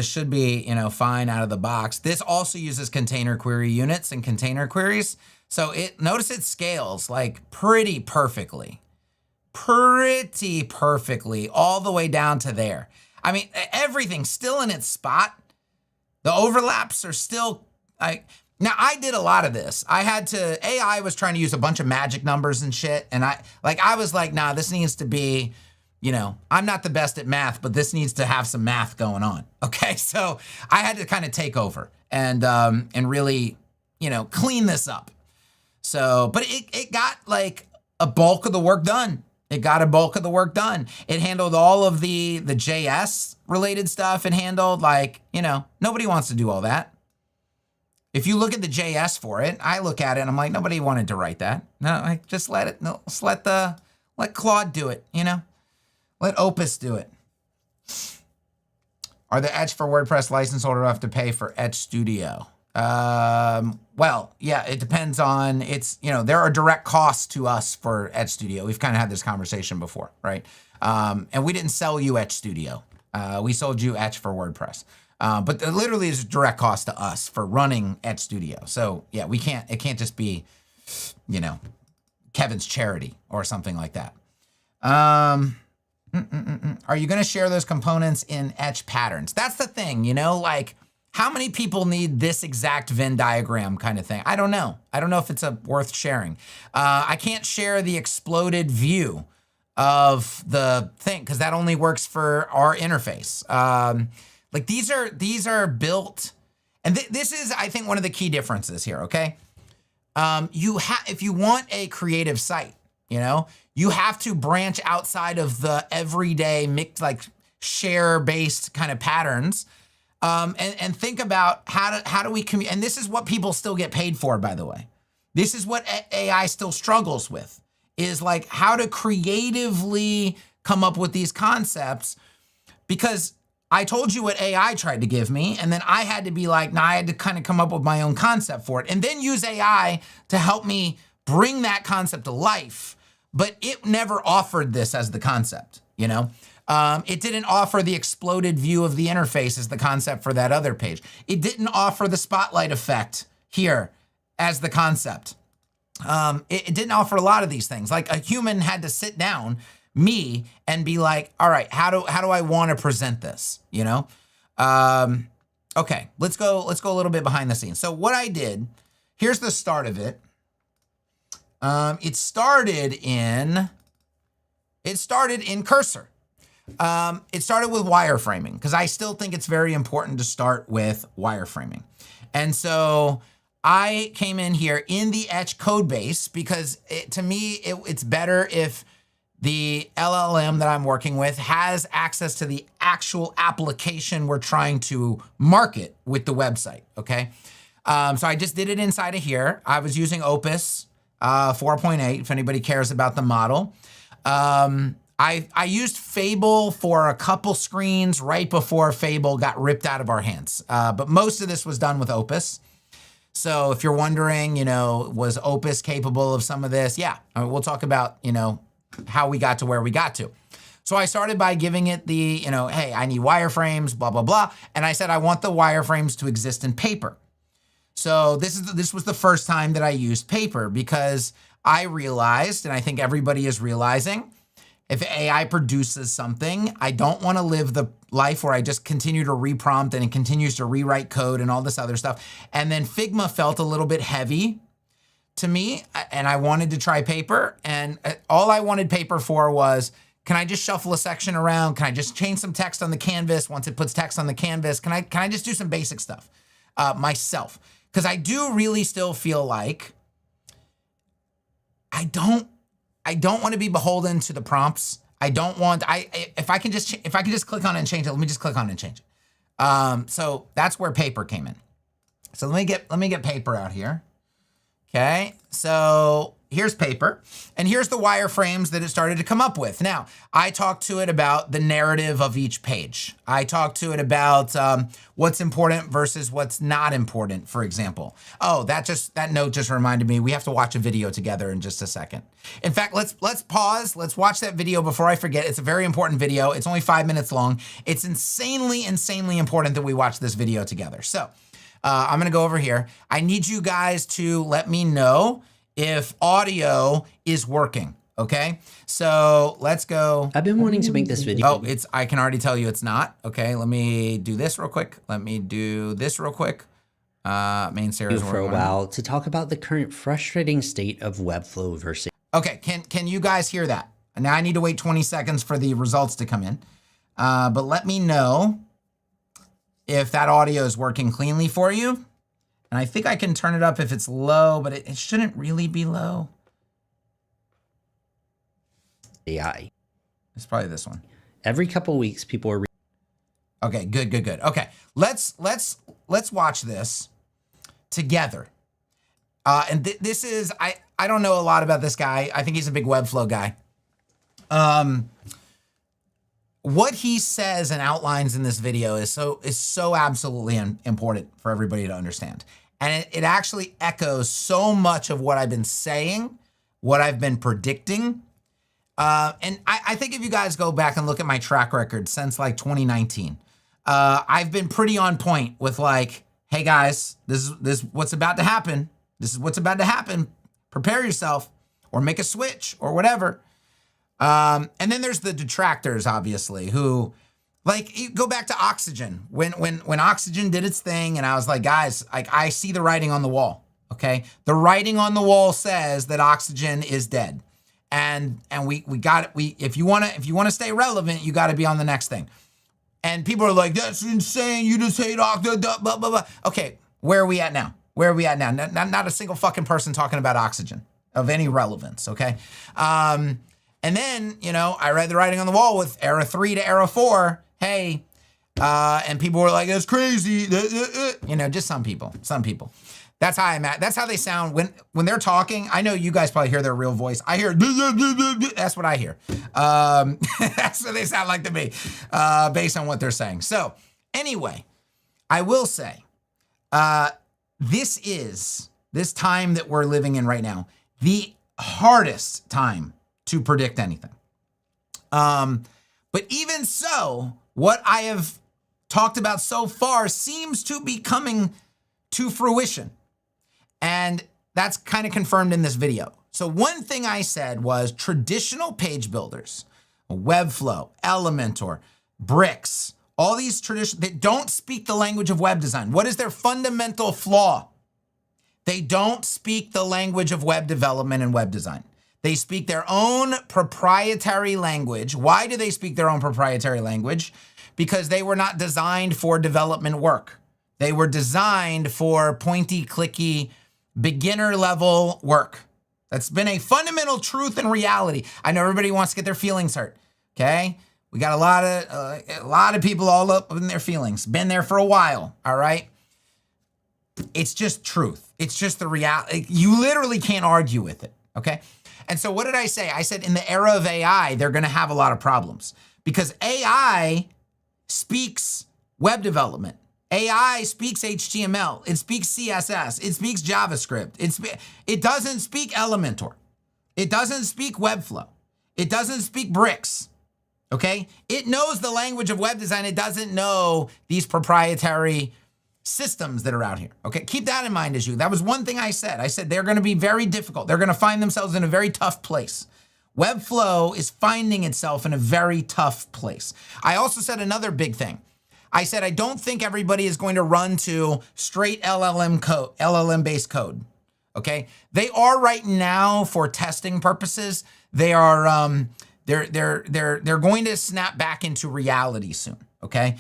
should be, fine out of the box. This also uses container query units and container queries. So notice it scales like pretty perfectly all the way down to there. I mean, everything's still in its spot. The overlaps are still now I did a lot of this. AI was trying to use a bunch of magic numbers and shit. And I was like, nah, this needs to be, I'm not the best at math, but this needs to have some math going on. Okay. So I had to kind of take over and really, clean this up. So, but it got like a bulk of the work done. It handled all of the JS related stuff. It handled nobody wants to do all that. If you look at the JS for it, I look at it and I'm like, nobody wanted to write that. No, just let Claude do it, Let Opus do it. Are the Etch for WordPress license holder have to pay for Etch Studio? Well, yeah, it depends on there are direct costs to us for Etch Studio. We've kind of had this conversation before, right? And we didn't sell you Etch Studio. We sold you Etch for WordPress. But there literally is a direct cost to us for running Etch Studio. So yeah, it can't just be, Kevin's charity or something like that. Are you going to share those components in Etch patterns? That's the thing, how many people need this exact Venn diagram kind of thing? I don't know. I don't know if it's worth sharing. I can't share the exploded view of the thing because that only works for our interface. These are built, and this is, I think, one of the key differences here. Okay, if you want a creative site, you have to branch outside of the everyday mixed, share-based kind of patterns. And think about how do we communicate, and this is what people still get paid for, by the way. This is what AI still struggles with, is how to creatively come up with these concepts, because I told you what AI tried to give me, and then I had to be I had to kind of come up with my own concept for it, and then use AI to help me bring that concept to life, but it never offered this as the concept, It didn't offer the exploded view of the interface as the concept for that other page. It didn't offer the spotlight effect here as the concept. It didn't offer a lot of these things. A human had to sit down, me, and be like, all right, how do I want to present this? Okay, let's go a little bit behind the scenes. So what I did, here's the start of it. It started in Cursor. It started with wireframing because I still think it's very important to start with wireframing. And so I came in here in the Etch code base because to me, it's better if the LLM that I'm working with has access to the actual application we're trying to market with the website, okay? So I just did it inside of here. I was using Opus 4.8, if anybody cares about the model. I used Fable for a couple screens right before Fable got ripped out of our hands. But most of this was done with Opus. So if you're wondering, was Opus capable of some of this? Yeah, we'll talk about, how we got to where we got to. So I started by giving it the, hey, I need wireframes, blah, blah, blah. And I said, I want the wireframes to exist in paper. So this was the first time that I used paper because I realized, and I think everybody is realizing, if AI produces something, I don't want to live the life where I just continue to reprompt and it continues to rewrite code and all this other stuff. And then Figma felt a little bit heavy to me, and I wanted to try paper. And all I wanted paper for was, can I just shuffle a section around? Can I just change some text on the canvas once it puts text on the canvas? Can I just do some basic stuff myself? Because I do really still feel like I don't want to be beholden to the prompts. I don't want, if I can just click on it and change it, let me just click on it and change it. So that's where paper came in. So let me get paper out here. Okay, so here's paper, and here's the wireframes that it started to come up with. Now, I talked to it about the narrative of each page. I talked to it about what's important versus what's not important, for example. Oh, that note just reminded me, we have to watch a video together in just a second. In fact, let's pause. Let's watch that video before I forget. It's a very important video. It's only 5 minutes long. It's insanely important that we watch this video together. So I'm gonna go over here. I need you guys to let me know if audio is working, okay? So let's go. I've been wanting to make this video. Oh, I can already tell you it's not. Okay, let me do this real quick. Main Sarah's for a while to talk about the current frustrating state of Webflow versus. Okay, can you guys hear that? Now I need to wait 20 seconds for the results to come in. But let me know if that audio is working cleanly for you. And I think I can turn it up if it's low, but it shouldn't really be low. AI. It's probably this one. Every couple of weeks, people are. Okay, good. Okay, let's watch this together. And this is, I don't know a lot about this guy. I think he's a big Webflow guy. What he says and outlines in this video is so absolutely important for everybody to understand. And it actually echoes so much of what I've been saying, what I've been predicting. And I think if you guys go back and look at my track record since like 2019, I've been pretty on point with like, hey guys, this is what's about to happen. This is what's about to happen. Prepare yourself or make a switch or whatever. And then there's the detractors, obviously, who like go back to Oxygen. When Oxygen did its thing, and I was like, guys, I see the writing on the wall. Okay, the writing on the wall says that Oxygen is dead, and we got it. If you wanna stay relevant, you got to be on the next thing. And people are like, that's insane. You just hate Oxygen. Blah blah blah. Okay, where are we at now? Not a single fucking person talking about Oxygen of any relevance. Okay. And then, I read the writing on the wall with Era 3 to Era 4. Hey, and people were like, that's crazy. Just some people. That's how I'm at. That's how they sound when they're talking. I know you guys probably hear their real voice. I hear, that's what I hear. That's what they sound like to me, based on what they're saying. So anyway, I will say, this time that we're living in right now, the hardest time to predict anything. But even so, what I have talked about so far seems to be coming to fruition. And that's kind of confirmed in this video. So one thing I said was traditional page builders, Webflow, Elementor, Bricks, all these traditional, they don't speak the language of web design. What is their fundamental flaw? They don't speak the language of web development and web design. They speak their own proprietary language. Why do they speak their own proprietary language? Because they were not designed for development work. They were designed for pointy, clicky, beginner level work. That's been a fundamental truth and reality. I know everybody wants to get their feelings hurt, okay? We got a lot of people all up in their feelings. Been there for a while, all right? It's just truth. It's just the reality. You literally can't argue with it, okay? And so what did I say? I said in the era of AI, they're gonna have a lot of problems because AI speaks web development. AI speaks HTML, it speaks CSS, it speaks JavaScript, it doesn't speak Elementor, it doesn't speak Webflow, it doesn't speak Bricks, okay? It knows the language of web design, it doesn't know these proprietary systems that are out here. Okay, keep that in mind that was one thing I said. I said they're going to be very difficult. They're going to find themselves in a very tough place. Webflow is finding itself in a very tough place. I also said another big thing. I said I don't think everybody is going to run to straight LLM-based code. Okay, they are right now for testing purposes. They are they're going to snap back into reality soon. Okay.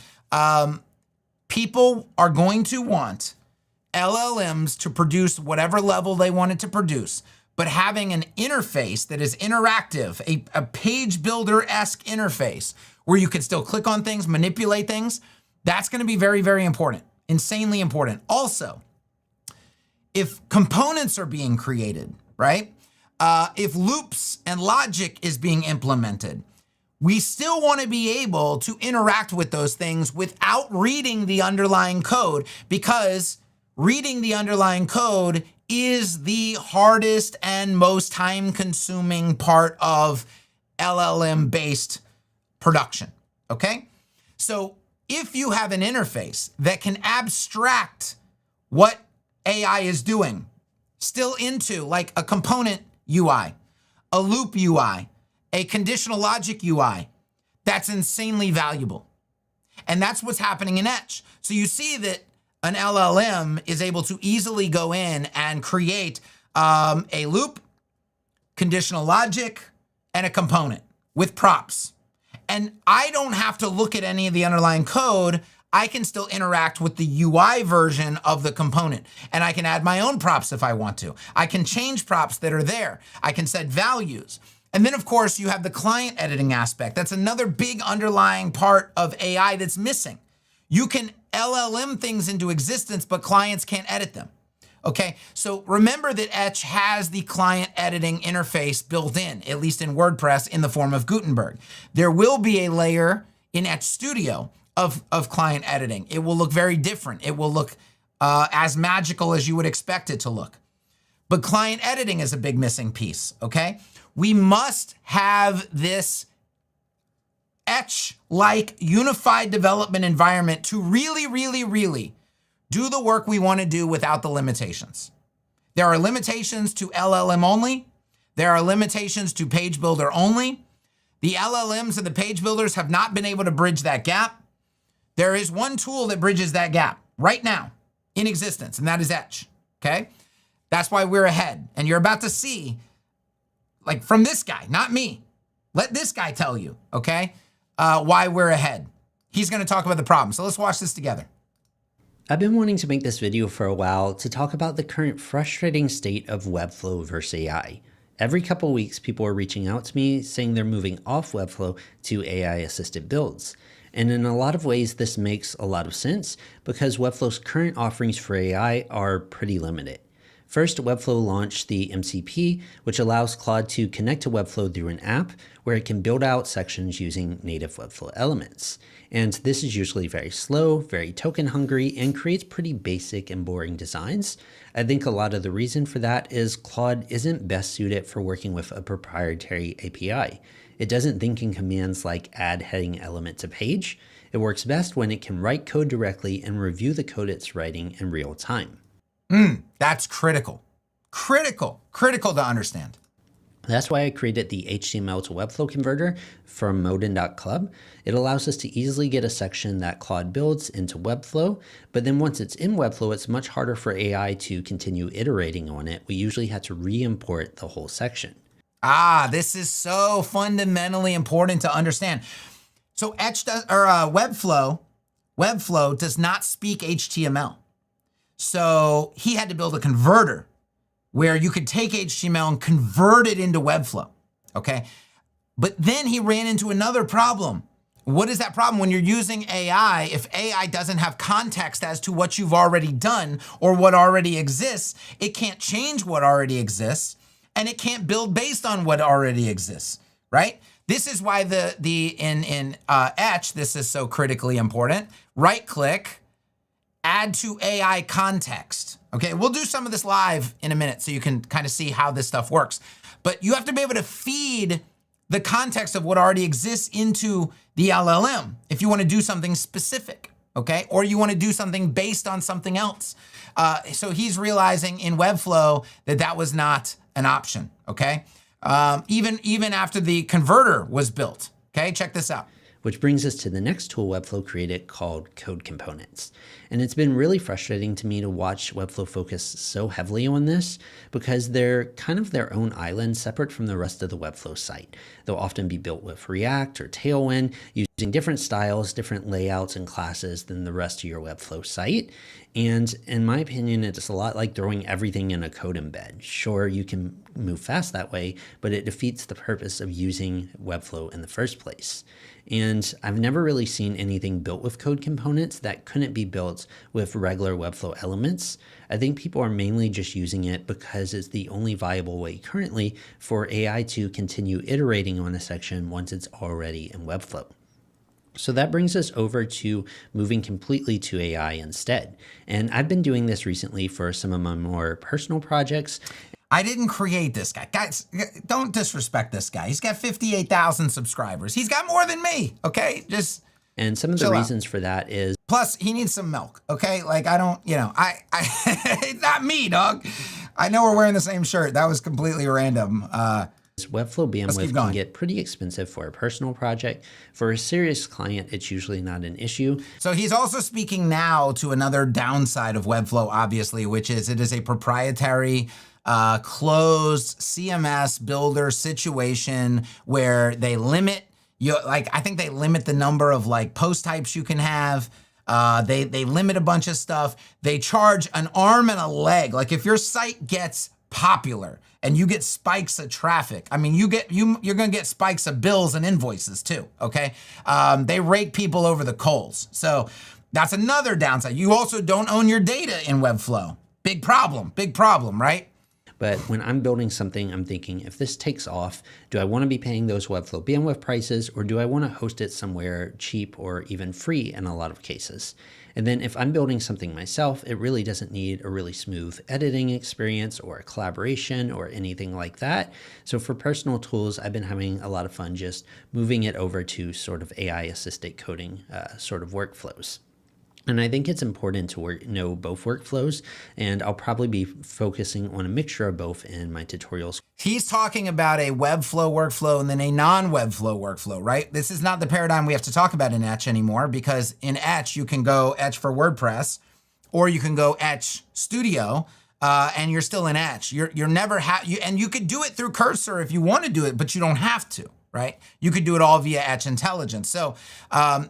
People are going to want LLMs to produce whatever level they want it to produce, but having an interface that is interactive, a page builder-esque interface where you can still click on things, manipulate things, that's going to be very, very important, insanely important. Also, if components are being created, right? If loops and logic is being implemented, we still want to be able to interact with those things without reading the underlying code, because reading the underlying code is the hardest and most time-consuming part of LLM-based production, okay? So if you have an interface that can abstract what AI is doing still into like a component UI, a loop UI, a conditional logic UI, that's insanely valuable. And that's what's happening in Etch. So you see that an LLM is able to easily go in and create a loop, conditional logic, and a component with props. And I don't have to look at any of the underlying code. I can still interact with the UI version of the component, and I can add my own props if I want to. I can change props that are there. I can set values. And then, of course, you have the client editing aspect. That's another big underlying part of AI that's missing. You can LLM things into existence, but clients can't edit them. Okay, so remember that Etch has the client editing interface built in, at least in WordPress, in the form of Gutenberg. There will be a layer in Etch Studio of client editing. It will look very different. It will look as magical as you would expect it to look. But client editing is a big missing piece, okay? We must have this Etch-like unified development environment to really, really, really do the work we want to do without the limitations. There are limitations to LLM only. There are limitations to page builder only. The LLMs and the page builders have not been able to bridge that gap. There is one tool that bridges that gap right now in existence, and that is Etch, okay? That's why we're ahead. And you're about to see, like from this guy, not me. Let this guy tell you, okay, why we're ahead. He's going to talk about the problem. So let's watch this together. I've been wanting to make this video for a while to talk about the current frustrating state of Webflow versus AI. Every couple weeks, people are reaching out to me saying they're moving off Webflow to AI-assisted builds. And in a lot of ways, this makes a lot of sense because Webflow's current offerings for AI are pretty limited. First, Webflow launched the MCP, which allows Claude to connect to Webflow through an app where it can build out sections using native Webflow elements. And this is usually very slow, very token hungry, and creates pretty basic and boring designs. I think a lot of the reason for that is Claude isn't best suited for working with a proprietary API. It doesn't think in commands like add heading element to page. It works best when it can write code directly and review the code it's writing in real time. That's critical. Critical to understand. That's why I created the HTML to Webflow converter from modin.club. It allows us to easily get a section that Claude builds into Webflow, but then once it's in Webflow, it's much harder for AI to continue iterating on it. We usually have to re-import the whole section. This is so fundamentally important to understand. So Webflow does not speak HTML. So he had to build a converter where you could take HTML and convert it into Webflow, okay? But then he ran into another problem. What is that problem? When you're using AI, if AI doesn't have context as to what you've already done or what already exists, it can't change what already exists, and it can't build based on what already exists, right? This is why in Etch, this is so critically important. Right-click, add to AI context. Okay, we'll do some of this live in a minute so you can kind of see how this stuff works. But you have to be able to feed the context of what already exists into the LLM if you want to do something specific. okay? Or you want to do something based on something else. So he's realizing in Webflow that that was not an option, okay? Even after the converter was built, okay? Check this out. Which brings us to the next tool Webflow created called Code Components. And it's been really frustrating to me to watch Webflow focus so heavily on this because they're kind of their own island separate from the rest of the Webflow site. They'll often be built with React or Tailwind using different styles, different layouts and classes than the rest of your Webflow site. And in my opinion, it's a lot like throwing everything in a code embed. Sure, you can move fast that way, but it defeats the purpose of using Webflow in the first place. And I've never really seen anything built with code components that couldn't be built with regular Webflow elements. I think people are mainly just using it because it's the only viable way currently for AI to continue iterating on a section once it's already in Webflow. So that brings us over to moving completely to AI instead. And I've been doing this recently for some of my more personal projects. I didn't create this guy. Guys, don't disrespect this guy. He's got 58,000 subscribers. He's got more than me, okay? Just And some of the reasons for that is... Plus, he needs some milk, okay? Like, I don't, it's not me, dog. I know we're wearing the same shirt. That was completely random. Webflow bandwidth can get pretty expensive for a personal project. For a serious client, it's usually not an issue. So he's also speaking now to another downside of Webflow, obviously, which is it is a proprietary closed CMS builder situation where they limit I think they limit the number of like post types you can have. They limit a bunch of stuff. They charge an arm and a leg. Like if your site gets popular and you get spikes of traffic, I mean, you're gonna get spikes of bills and invoices too, okay? They rake people over the coals. So that's another downside. You also don't own your data in Webflow. Big problem, right? But when I'm building something, I'm thinking, if this takes off, do I want to be paying those Webflow bandwidth prices, or do I want to host it somewhere cheap or even free in a lot of cases? And then if I'm building something myself, it really doesn't need a really smooth editing experience or a collaboration or anything like that. So for personal tools, I've been having a lot of fun just moving it over to sort of AI-assisted coding sort of workflows. And I think it's important to know both workflows, and I'll probably be focusing on a mixture of both in my tutorials. He's talking about a Webflow workflow and then a non-Webflow workflow, right? This is not the paradigm we have to talk about in Etch anymore, because in Etch, you can go Etch for WordPress, or you can go Etch Studio, and you're still in Etch. You're never and you could do it through Cursor if you want to do it, but you don't have to. Right? You could do it all via Etch Intelligence. So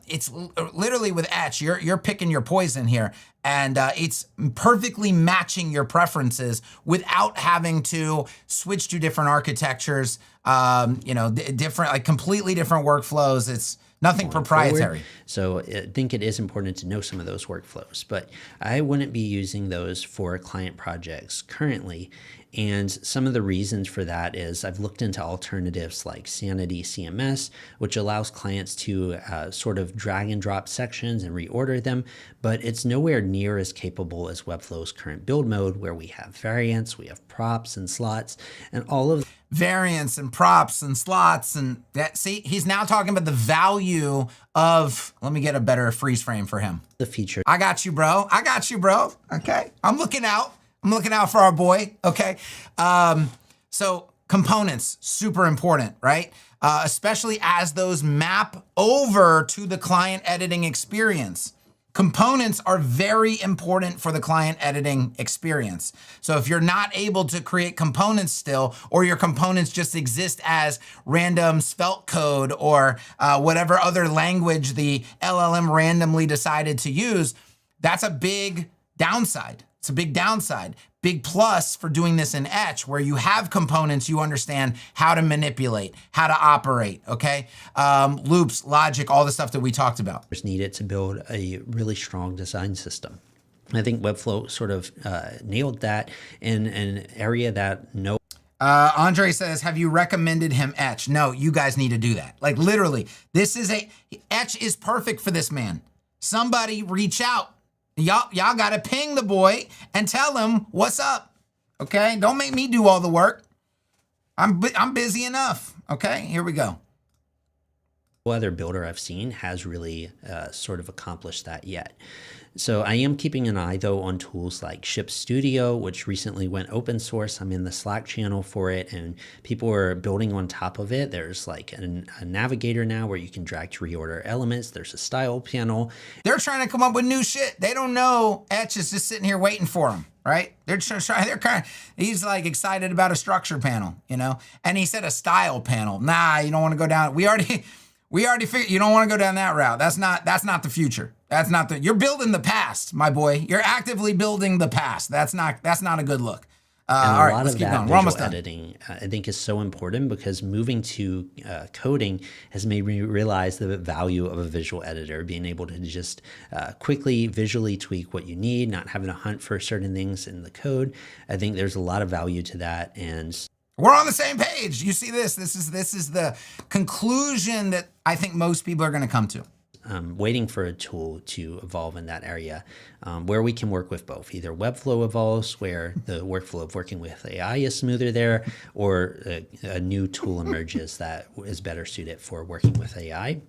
it's literally with Etch, you're picking your poison here, and it's perfectly matching your preferences without having to switch to different architectures, different, like completely different workflows. It's nothing proprietary. So I think it is important to know some of those workflows, but I wouldn't be using those for client projects currently. And some of the reasons for that is I've looked into alternatives like Sanity CMS, which allows clients to sort of drag and drop sections and reorder them, but it's nowhere near as capable as Webflow's current build mode, where we have variants, we have props and slots, and all of variants and props and slots and that. See, he's now talking about the value of, let me get a better freeze frame for him. The feature. I got you, bro. Okay. I'm looking out for our boy. Okay. So components, super important, right? Especially as those map over to the client editing experience. Components are very important for the client editing experience. So if you're not able to create components still, or your components just exist as random svelte code or whatever other language the LLM randomly decided to use, that's a big downside. It's a big downside. Big plus for doing this in Etch, where you have components, you understand how to manipulate, how to operate, okay? Loops, logic, all the stuff that we talked about. Needed to build a really strong design system. I think Webflow sort of nailed that in an area that no. Andre says, have you recommended him Etch? No, you guys need to do that. Like literally, Etch is perfect for this man. Somebody reach out. Y'all gotta ping the boy and tell him what's up, okay? Don't make me do all the work. I'm busy enough, okay? Here we go. other builder I've seen has really sort of accomplished that yet. So I am keeping an eye though on tools like Ship Studio, which recently went open source. I'm in the Slack channel for it and people are building on top of it. There's like a navigator now where you can drag to reorder elements. There's a style panel. They're trying to come up with new shit. They don't know Etch is just sitting here waiting for them, right? He's like excited about a structure panel, you know? And he said a style panel. Nah, you don't want to go down. We already figured you don't want to go down that route. That's not the future. You're building the past, my boy. You're actively building the past. That's not a good look. All right, let's keep going. We're almost done. Editing, I think, is so important because moving to coding has made me realize the value of a visual editor, being able to just quickly visually tweak what you need, not having to hunt for certain things in the code. I think there's a lot of value to that. And we're on the same page. You see this? This is the conclusion that I think most people are going to come to. Waiting for a tool to evolve in that area where we can work with both. Either Webflow evolves, where the workflow of working with AI is smoother there, or a new tool emerges that is better suited for working with AI.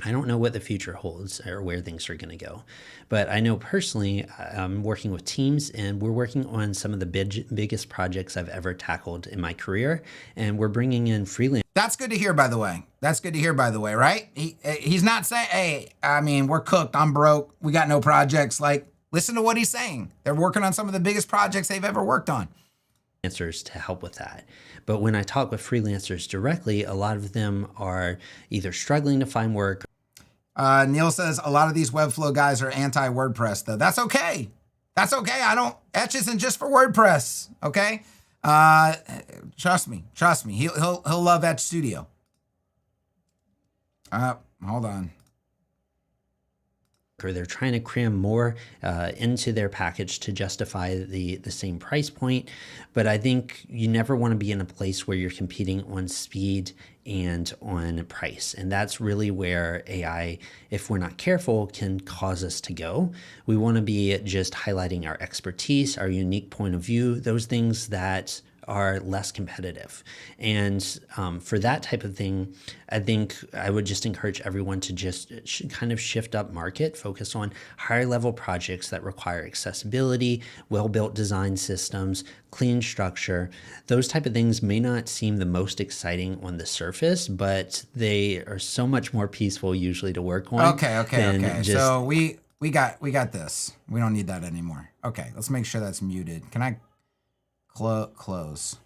I don't know what the future holds or where things are going to go, but I know personally I'm working with teams and we're working on some of the biggest projects I've ever tackled in my career, and we're bringing in freelance. That's good to hear, by the way. Right? He's not saying, hey, I mean, we're cooked. I'm broke. We got no projects. Like, listen to what he's saying. They're working on some of the biggest projects they've ever worked on. Freelancers to help with that. But when I talk with freelancers directly, a lot of them are either struggling to find work. Neil says a lot of these Webflow guys are anti-WordPress, though. That's okay. Etch isn't just for WordPress, okay? Trust me. He'll love Etch Studio. Hold on. Or they're trying to cram more into their package to justify the same price point. But I think you never want to be in a place where you're competing on speed and on price. And that's really where AI, if we're not careful, can cause us to go. We want to be just highlighting our expertise, our unique point of view, those things that are less competitive. And for that type of thing, I think I would just encourage everyone to just kind of shift up market, focus on higher level projects that require accessibility, well-built design systems, clean structure. Those type of things may not seem the most exciting on the surface, but they are so much more peaceful usually to work on. Okay. So we got this. We don't need that anymore. Okay, let's make sure that's muted. Can I close?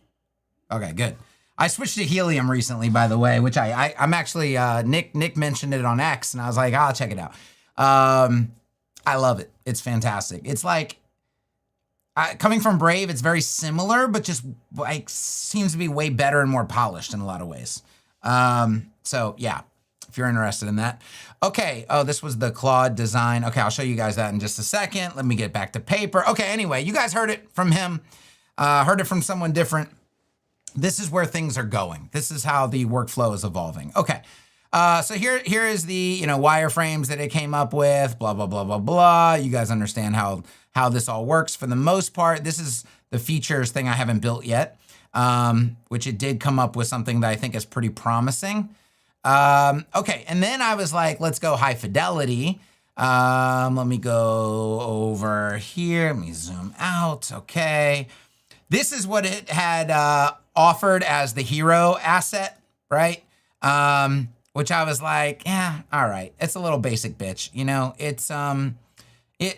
Okay, good. I switched to Helium recently, by the way, which I'm actually, Nick mentioned it on X, and I was like, I'll check it out. I love it. It's fantastic. It's like, coming from Brave, it's very similar, but just like seems to be way better and more polished in a lot of ways. So yeah, if you're interested in that. Okay, oh, this was the Claude design. Okay, I'll show you guys that in just a second. Let me get back to paper. Okay, anyway, you guys heard it from him. Heard it from someone different. This is where things are going. This is how the workflow is evolving. Okay, so here is the wireframes that it came up with. Blah blah blah blah blah. You guys understand how this all works for the most part. This is the features thing I haven't built yet, which it did come up with something that I think is pretty promising. Okay, and then I was like, let's go high fidelity. Let me go over here. Let me zoom out. Okay. This is what it had offered as the hero asset, right? Which I was like, yeah, all right. It's a little basic, bitch. It's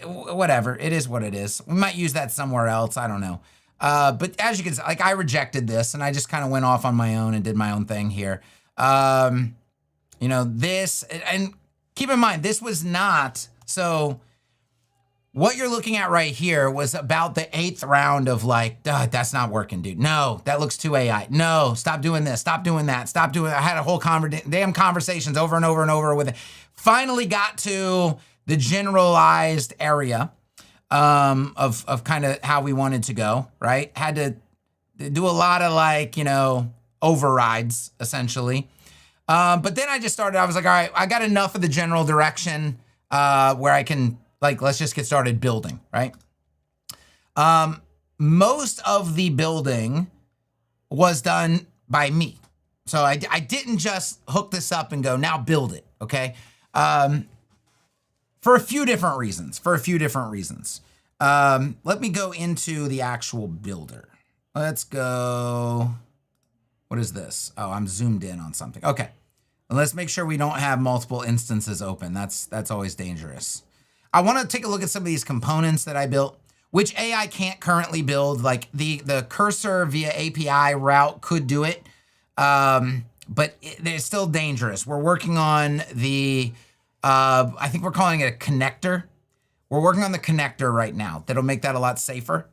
whatever. It is what it is. We might use that somewhere else. I don't know. But as you can see, like I rejected this and I just kind of went off on my own and did my own thing here. This, and keep in mind, this was not, so what you're looking at right here was about the 8th round of like, that's not working, dude. No, that looks too AI. No, stop doing this. Stop doing that. Stop doing, I had a whole damn conversations over and over and over with it. Finally got to the generalized area of kind of how we wanted to go, right? Had to do a lot of like, overrides essentially. But then I was like, all right, I got enough of the general direction where I can, like, let's just get started building, right? Most of the building was done by me. So I didn't just hook this up and go, now build it, okay? For a few different reasons, let me go into the actual builder. Let's go, what is this? Oh, I'm zoomed in on something. Okay, and let's make sure we don't have multiple instances open. That's always dangerous. I wanna take a look at some of these components that I built, which AI can't currently build. Like the cursor via API route could do it, but they're still dangerous. We're working on the, I think we're calling it a connector. We're working on the connector right now. That'll make that a lot safer.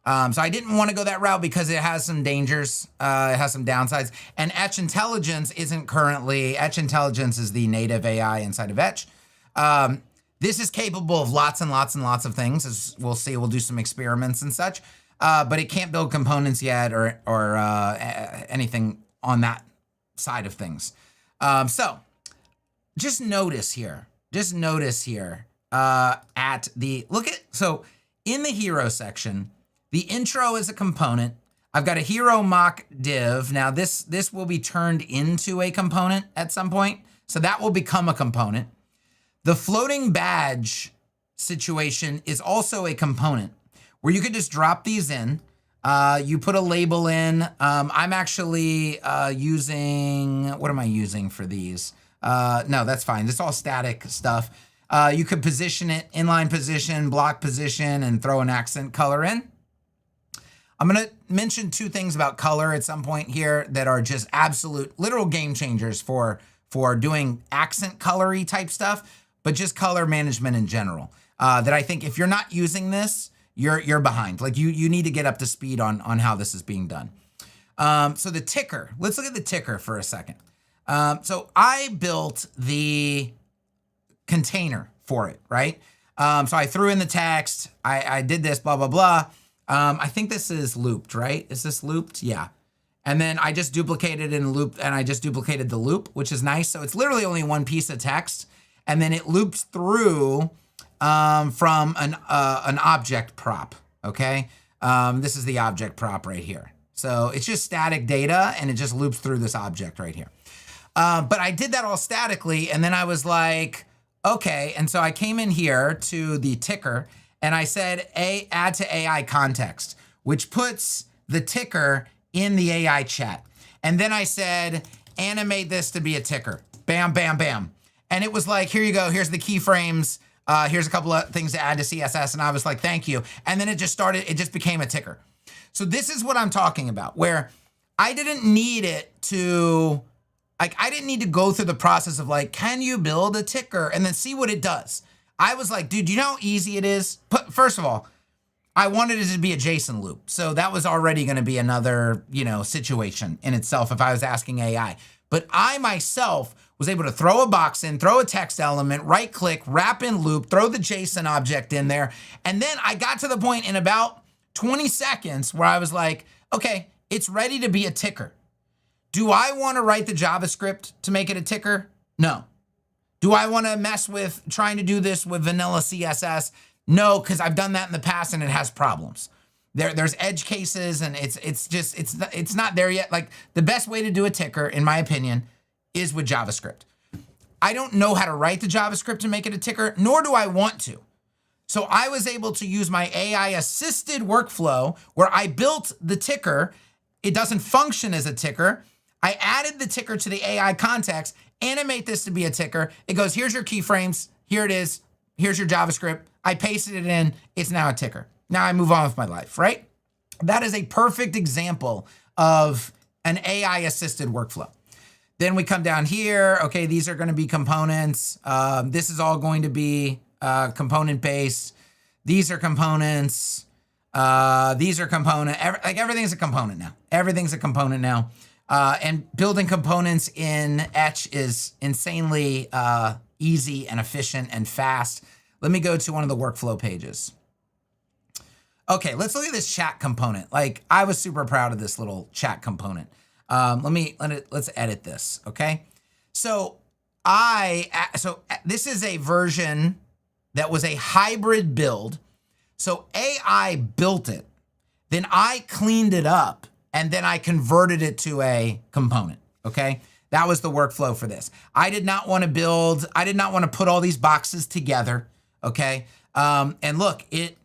So I didn't want to go that route because it has some dangers, it has some downsides. And Etch Intelligence isn't currently, Etch Intelligence is the native AI inside of Etch. This is capable of lots and lots and lots of things, as we'll see. We'll do some experiments and such, but it can't build components yet or anything on that side of things. So just notice here at the, so in the hero section, the intro is a component. I've got a hero mock div. Now this will be turned into a component at some point. So that will become a component. The floating badge situation is also a component where you could just drop these in. You put a label in. I'm actually using, what am I using for these? No, that's fine. It's all static stuff. You could position it, inline position, block position, and throw an accent color in. I'm gonna mention two things about color at some point here that are just absolute, literal game changers for doing accent colory type stuff, but just color management in general. That I think if you're not using this, you're behind. Like you need to get up to speed on how this is being done. So the ticker, let's look at the ticker for a second. So I built the container for it, right? So I threw in the text, I did this, blah, blah, blah. I think this is looped, right? Is this looped? Yeah. And then I just duplicated and looped, and I just duplicated the loop, which is nice. So it's literally only one piece of text, and then it loops through from an object prop, okay? This is the object prop right here. So it's just static data, and it just loops through this object right here. But I did that all statically, and then I was like, okay. And so I came in here to the ticker, and I said, add to AI context, which puts the ticker in the AI chat. And then I said, animate this to be a ticker. Bam, bam, bam. And it was like, here you go. Here's the keyframes. Here's a couple of things to add to CSS. And I was like, thank you. And then it just became a ticker. So this is what I'm talking about, where I didn't need it to, I didn't need to go through the process of like, can you build a ticker and then see what it does? I was like, dude, you know how easy it is? First of all, I wanted it to be a JSON loop. So that was already going to be another, situation in itself if I was asking AI. But I myself was able to throw a box in, throw a text element, right click, wrap in loop, throw the JSON object in there. And then I got to the point in about 20 seconds where I was like, okay, it's ready to be a ticker. Do I want to write the JavaScript to make it a ticker? No. Do I want to mess with trying to do this with vanilla CSS? No, because I've done that in the past and it has problems. There's edge cases and it's not there yet. Like the best way to do a ticker, in my opinion, is with JavaScript. I don't know how to write the JavaScript to make it a ticker, nor do I want to. So I was able to use my AI assisted workflow where I built the ticker. It doesn't function as a ticker. I added the ticker to the AI context, animate this to be a ticker. It goes, here's your keyframes. Here it is. Here's your JavaScript. I pasted it in. It's now a ticker. Now I move on with my life, right? That is a perfect example of an AI assisted workflow. Then we come down here. Okay, these are going to be components. This is all going to be component based. These are components. These are component. Everything's a component now. Everything's a component now. And building components in Etch is insanely easy and efficient and fast. Let me go to one of the workflow pages. Okay, let's look at this chat component. Like I was super proud of this little chat component. Let's edit this. Okay, so this is a version that was a hybrid build. So AI built it, then I cleaned it up, and then I converted it to a component. okay? That was the workflow for this. I did not want to put all these boxes together, okay? And look, it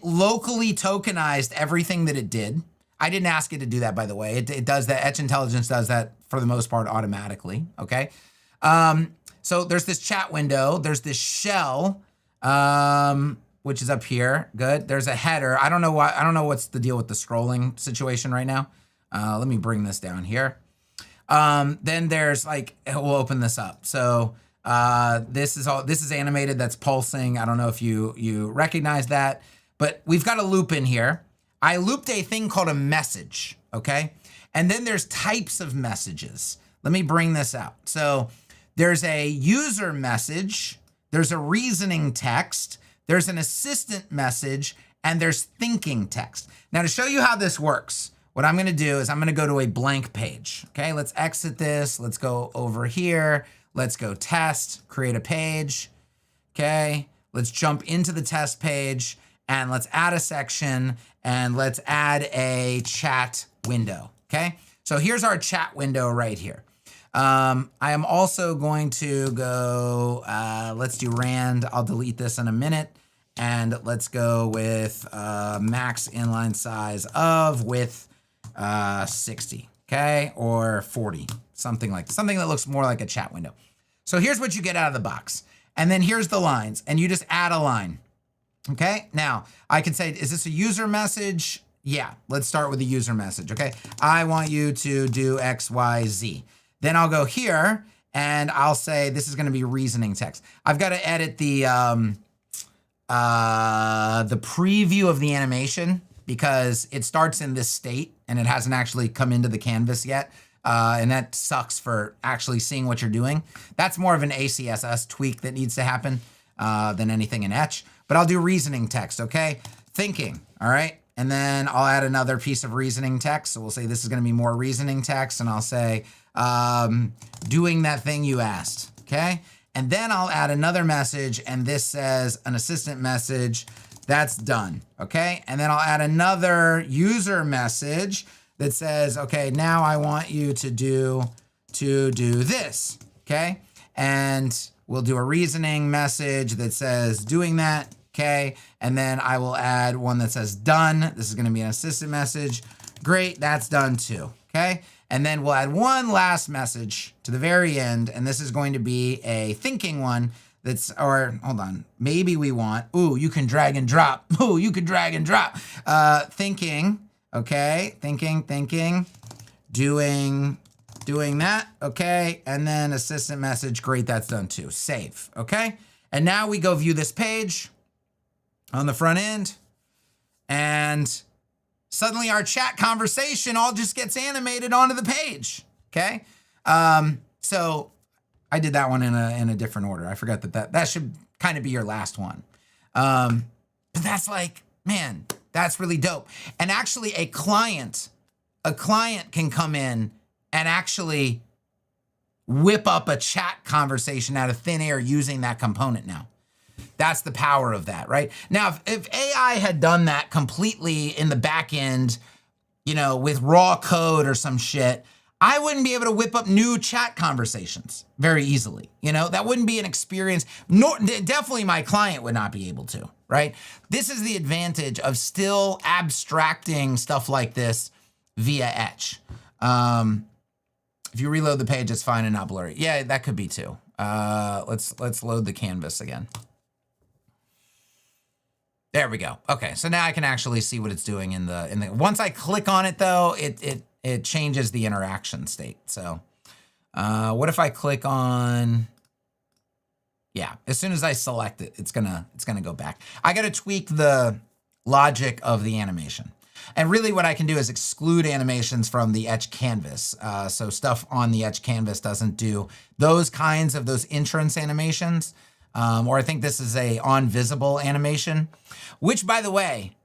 locally tokenized everything that it did. I didn't ask it to do that, by the way. It does that. Etch Intelligence does that for the most part automatically, okay? So there's this chat window. There's this shell, which is up here. Good. There's a header. I don't know what's the deal with the scrolling situation right now. Let me bring this down here. Then there's we'll open this up. So this is animated. That's pulsing. I don't know if you recognize that, but we've got a loop in here. I looped a thing called a message, okay? And then there's types of messages. Let me bring this out. So there's a user message, there's a reasoning text, there's an assistant message, and there's thinking text. Now to show you how this works, what I'm gonna do is I'm gonna go to a blank page, okay? Let's exit this, let's go over here, let's go test, create a page, okay? Let's jump into the test page, and let's add a section, and let's add a chat window, okay? So here's our chat window right here. I am also going to go, let's do rand. I'll delete this in a minute. And let's go with max inline size of width 60, okay? Or 40, something that looks more like a chat window. So here's what you get out of the box. And then here's the lines, and you just add a line. Okay, now I can say, is this a user message? Yeah, let's start with a user message, okay? I want you to do X, Y, Z. Then I'll go here and I'll say, this is gonna be reasoning text. I've gotta edit the preview of the animation because it starts in this state and it hasn't actually come into the canvas yet. And that sucks for actually seeing what you're doing. That's more of an ACSS tweak that needs to happen than anything in Etch. But I'll do reasoning text, okay? Thinking, all right? And then I'll add another piece of reasoning text. So we'll say this is gonna be more reasoning text, and I'll say, doing that thing you asked, okay? And then I'll add another message, and this says an assistant message. That's done, okay? And then I'll add another user message that says, okay, now I want you to do this, okay? And we'll do a reasoning message that says doing that, okay? And then I will add one that says done. This is gonna be an assistant message. Great, that's done too, okay? And then we'll add one last message to the very end, and this is going to be a thinking one that's, or hold on, maybe we want, ooh, you can drag and drop. Ooh, you can drag and drop. Thinking, okay, thinking, doing that, okay? And then assistant message, great, that's done too. Save, okay? And now we go view this page on the front end, and suddenly our chat conversation all just gets animated onto the page, okay? So I did that one in a different order. I forgot that should kind of be your last one. But that's like, man, that's really dope. And actually a client can come in and actually whip up a chat conversation out of thin air using that component now. That's the power of that, right? Now, if AI had done that completely in the back end, you know, with raw code or some shit, I wouldn't be able to whip up new chat conversations very easily. You know, that wouldn't be an experience, nor definitely my client would not be able to, right? This is the advantage of still abstracting stuff like this via Etch. If you reload the page, it's fine and not blurry. Yeah, that could be too. Let's load the canvas again. There we go. Okay, so now I can actually see what it's doing in the. Once I click on it though, it changes the interaction state. So, what if I click on? Yeah, as soon as I select it, it's gonna go back. I gotta tweak the logic of the animation. And really what I can do is exclude animations from the Etch canvas. So stuff on the Etch canvas doesn't do those kinds of those entrance animations. Or I think this is a on visible animation, which by the way,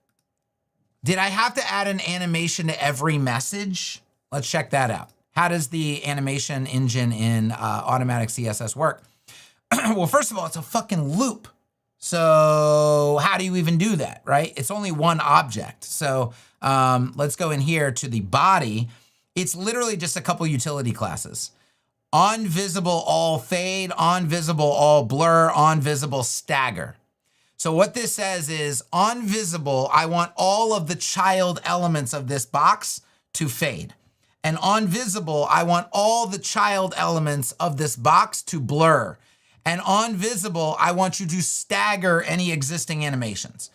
did I have to add an animation to every message? Let's check that out. How does the animation engine in automatic CSS work? Well, first of all, it's a fucking loop. So how do you even do that, right? It's only one object. So let's go in here to the body, It's literally just a couple utility classes. On visible all fade, on visible all blur, on visible stagger. So what this says is on visible, I want all of the child elements of this box to fade. And on visible, I want all the child elements of this box to blur. And on visible, I want you to stagger any existing animations.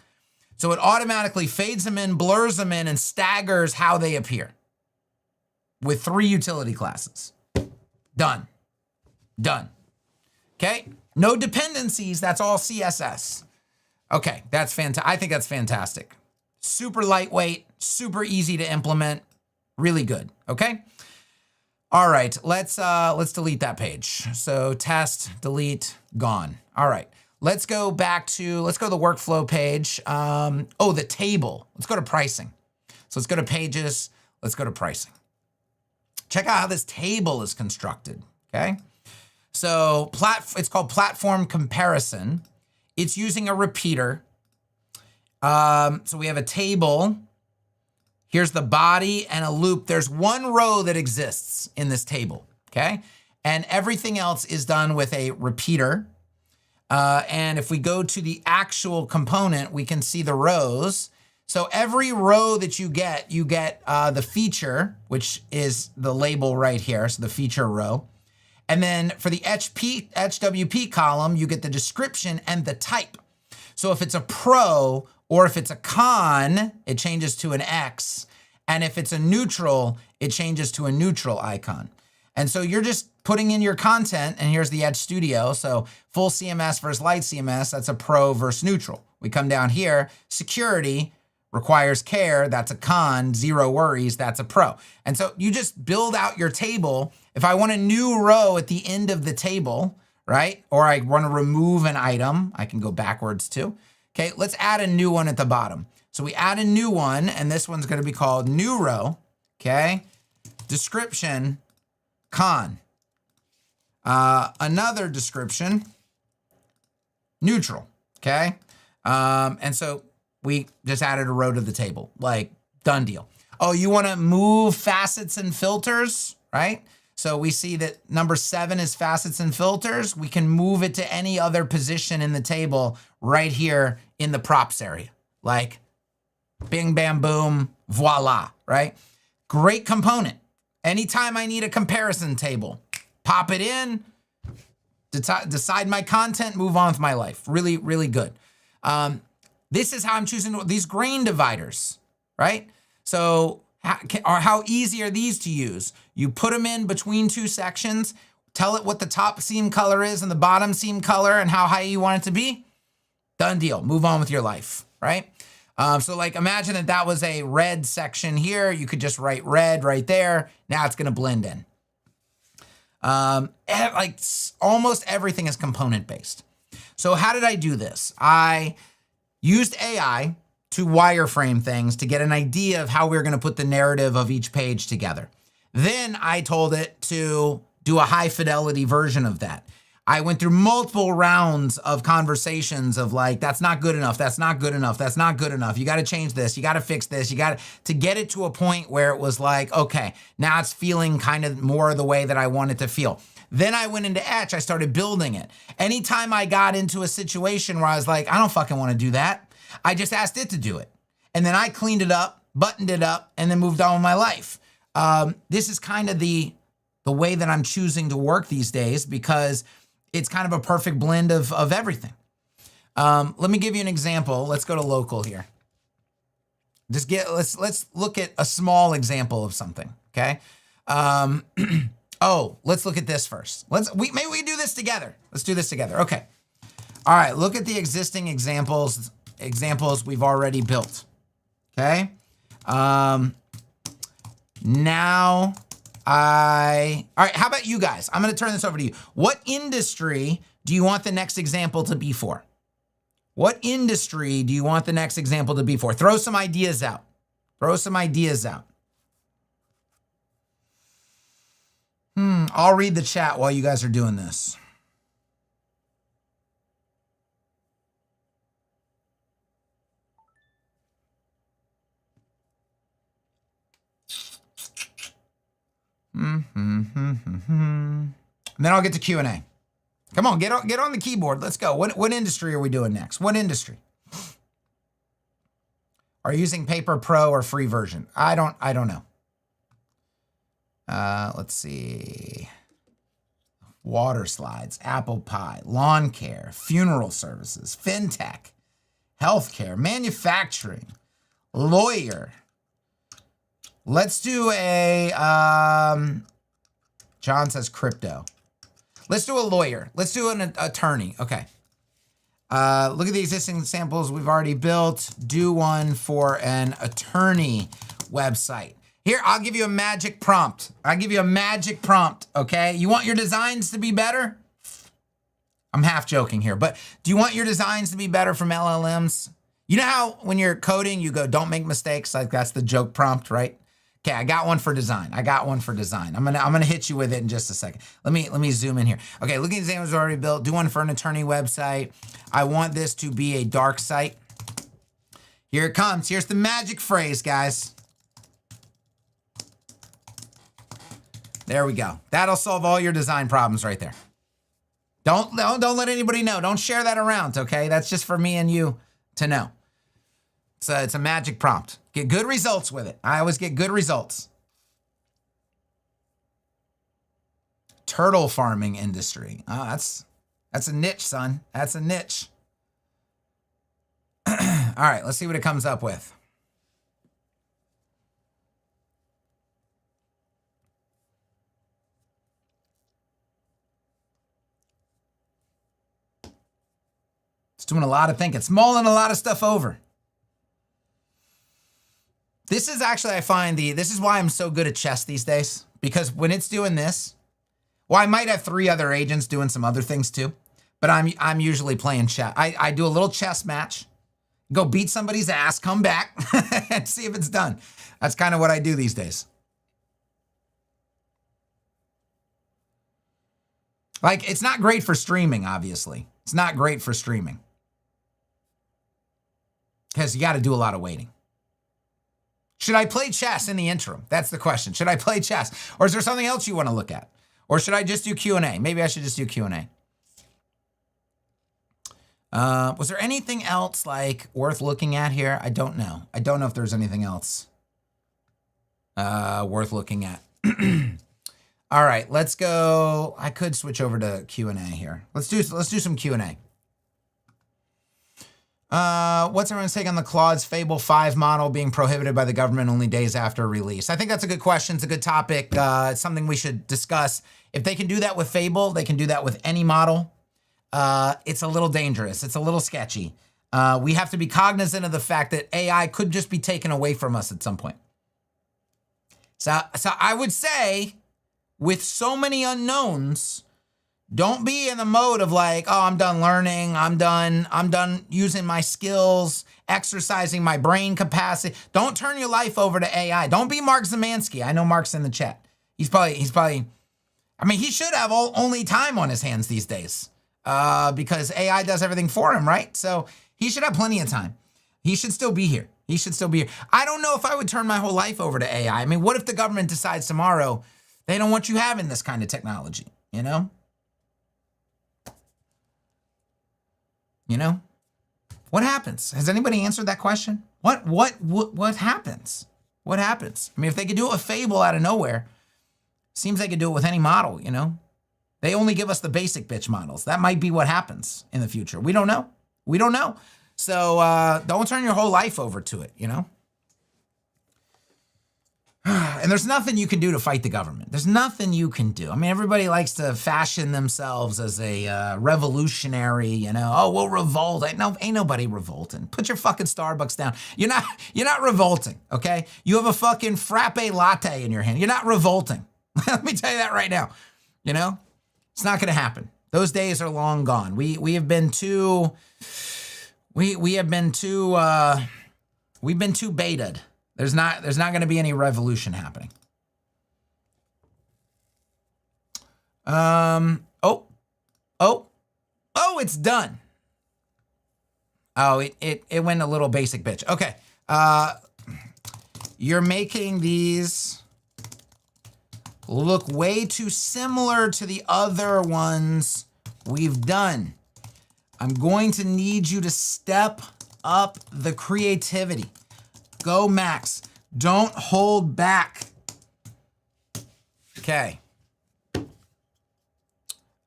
So it automatically fades them in, blurs them in, and staggers how they appear with 3 utility classes. Done. Done. Okay? No dependencies. That's all CSS. Okay, that's fantastic. I think that's fantastic. Super lightweight, super easy to implement, really good. Okay? All right, let's delete that page. So test, delete, gone. All right. Let's go back to the workflow page. The table. Let's go to pricing. So let's go to pages. Let's go to pricing. Check out how this table is constructed, okay? So it's called platform comparison. It's using a repeater. So we have a table. Here's the body and a loop. There's one row that exists in this table, okay? And everything else is done with a repeater. And if we go to the actual component, we can see the rows. So every row that you get the feature, which is the label right here, so the feature row. And then for the HWP column, you get the description and the type. So if it's a pro or if it's a con, it changes to an X. And if it's a neutral, it changes to a neutral icon. And so you're just putting in your content, and here's the Edge Studio. So full CMS versus light CMS, that's a pro versus neutral. We come down here, security requires care, that's a con, 0 worries, that's a pro. And so you just build out your table. If I want a new row at the end of the table, right? Or I want to remove an item, I can go backwards too. Okay, let's add a new one at the bottom. So we add a new one, and this one's going to be called new row, okay? Description, con. Another description, neutral, okay? And so we just added a row to the table, like done deal. Oh, you want to move facets and filters, right? So we see that number 7 is facets and filters. We can move it to any other position in the table right here in the props area, like bing, bam, boom, voila, right? Great component. Anytime I need a comparison table, pop it in, decide my content, move on with my life. Really, really good. This is how I'm choosing these grain dividers, right? So how easy are these to use? You put them in between 2 sections, tell it what the top seam color is and the bottom seam color and how high you want it to be. Done deal. Move on with your life, right? So like imagine that was a red section here. You could just write red right there. Now it's going to blend in. Like almost everything is component based. So how did I do this? I used AI to wireframe things to get an idea of how we were going to put the narrative of each page together. Then I told it to do a high fidelity version of that. I went through multiple rounds of conversations of like, that's not good enough. That's not good enough. That's not good enough. You got to change this. You got to fix this. To get it to a point where it was like, okay, now it's feeling kind of more the way that I want it to feel. Then I went into Etch. I started building it. Anytime I got into a situation where I was like, I don't fucking want to do that, I just asked it to do it. And then I cleaned it up, buttoned it up, and then moved on with my life. This is kind of the way that I'm choosing to work these days because it's kind of a perfect blend of everything. Let me give you an example. Let's go to local here. Let's look at a small example of something, okay? Let's look at this first. Maybe we do this together. Let's do this together. Okay. All right, look at the existing examples we've already built. Okay? All right, how about you guys? I'm going to turn this over to you. What industry do you want the next example to be for? What industry do you want the next example to be for? Throw some ideas out. I'll read the chat while you guys are doing this. And then I'll get to Q&A. Come on, get on the keyboard. Let's go. What industry are we doing next? What industry? Are you using Paper Pro or free version? I don't know. Let's see. Water slides, apple pie, lawn care, funeral services, fintech, healthcare, manufacturing, lawyer. Let's do a, John says crypto. Let's do a lawyer. Let's do an attorney. Okay. Look at the existing samples we've already built. Do one for an attorney website. Here, I'll give you a magic prompt. Okay? You want your designs to be better? I'm half joking here, but do you want your designs to be better from LLMs? You know how when you're coding, you go, don't make mistakes? Like that's the joke prompt, right? Okay, I got one for design. I'm gonna hit you with it in just a second. Let me zoom in here. Okay, look at the examples already built. Do one for an attorney website. I want this to be a dark site. Here it comes. Here's the magic phrase, guys. There we go. That'll solve all your design problems right there. Don't let anybody know. Don't share that around, okay? That's just for me and you to know. It's a magic prompt. Get good results with it. I always get good results. Turtle farming industry. Oh, that's a niche, son. That's a niche. All right, let's see what it comes up with. It's doing a lot of thinking. It's mulling a lot of stuff over. This is actually, I find this is why I'm so good at chess these days. Because when it's doing this, well, I might have 3 other agents doing some other things too, but I'm usually playing chess. I do a little chess match, go beat somebody's ass, come back, and see if it's done. That's kind of what I do these days. Like, it's not great for streaming, obviously. It's not great for streaming. Because you got to do a lot of waiting. Should I play chess in the interim? That's the question. Should I play chess? Or is there something else you want to look at? Or should I just do Q&A? Maybe I should just do Q&A. Was there anything else like worth looking at here? I don't know. I don't know if there's anything else worth looking at. All right, let's go. I could switch over to Q&A here. Let's do some Q&A. What's everyone's take on the Claude's Fable 5 model being prohibited by the government only days after release? I think that's a good question. It's a good topic. It's something we should discuss. If they can do that with Fable, they can do that with any model. It's a little dangerous. It's a little sketchy. We have to be cognizant of the fact that AI could just be taken away from us at some point. So I would say, with so many unknowns, don't be in the mode of like, oh, I'm done learning. I'm done using my skills, exercising my brain capacity. Don't turn your life over to AI. Don't be Mark Zemansky. I know Mark's in the chat. He's probably, I mean, he should have only time on his hands these days because AI does everything for him, right? So he should have plenty of time. He should still be here. I don't know if I would turn my whole life over to AI. I mean, what if the government decides tomorrow they don't want you having this kind of technology, you know? You know, what happens? Has anybody answered that question? What happens? What happens? I mean, if they could do it with Fable out of nowhere, seems they could do it with any model, you know? They only give us the basic bitch models. That might be what happens in the future. We don't know. So don't turn your whole life over to it, you know? And there's nothing you can do to fight the government. There's nothing you can do. I mean, everybody likes to fashion themselves as a revolutionary, you know, oh, we'll revolt. Ain't nobody revolting. Put your fucking Starbucks down. You're not revolting, okay? You have a fucking frappe latte in your hand. You're not revolting. Let me tell you that right now. You know? It's not going to happen. Those days are long gone. We have been too we've been too baited. There's not going to be any revolution happening. Oh, it's done. Oh, it went a little basic bitch. Okay. You're making these look way too similar to the other ones we've done. I'm going to need you to step up the creativity. Go, Max. Don't hold back. Okay.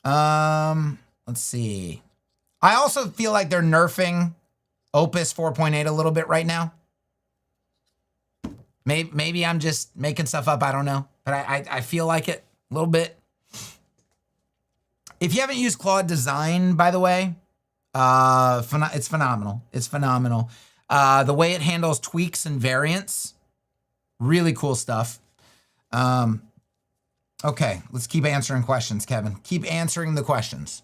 Let's see. I also feel like they're nerfing Opus 4.8 a little bit right now. Maybe I'm just making stuff up. I don't know. But I feel like it a little bit. If you haven't used Claude Design, by the way, it's phenomenal. It's phenomenal. The way it handles tweaks and variants, really cool stuff. Okay, let's keep answering questions, Kevin. Keep answering the questions.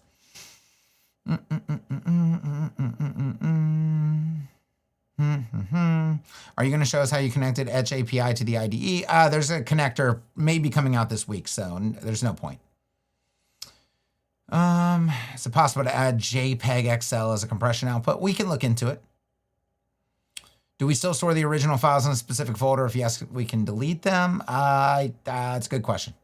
Are you going to show us how you connected Etch API to the IDE? There's a connector maybe coming out this week, so there's no point. Is it possible to add JPEG XL as a compression output? We can look into it. Do we still store the original files in a specific folder? If yes, we can delete them. That's a good question.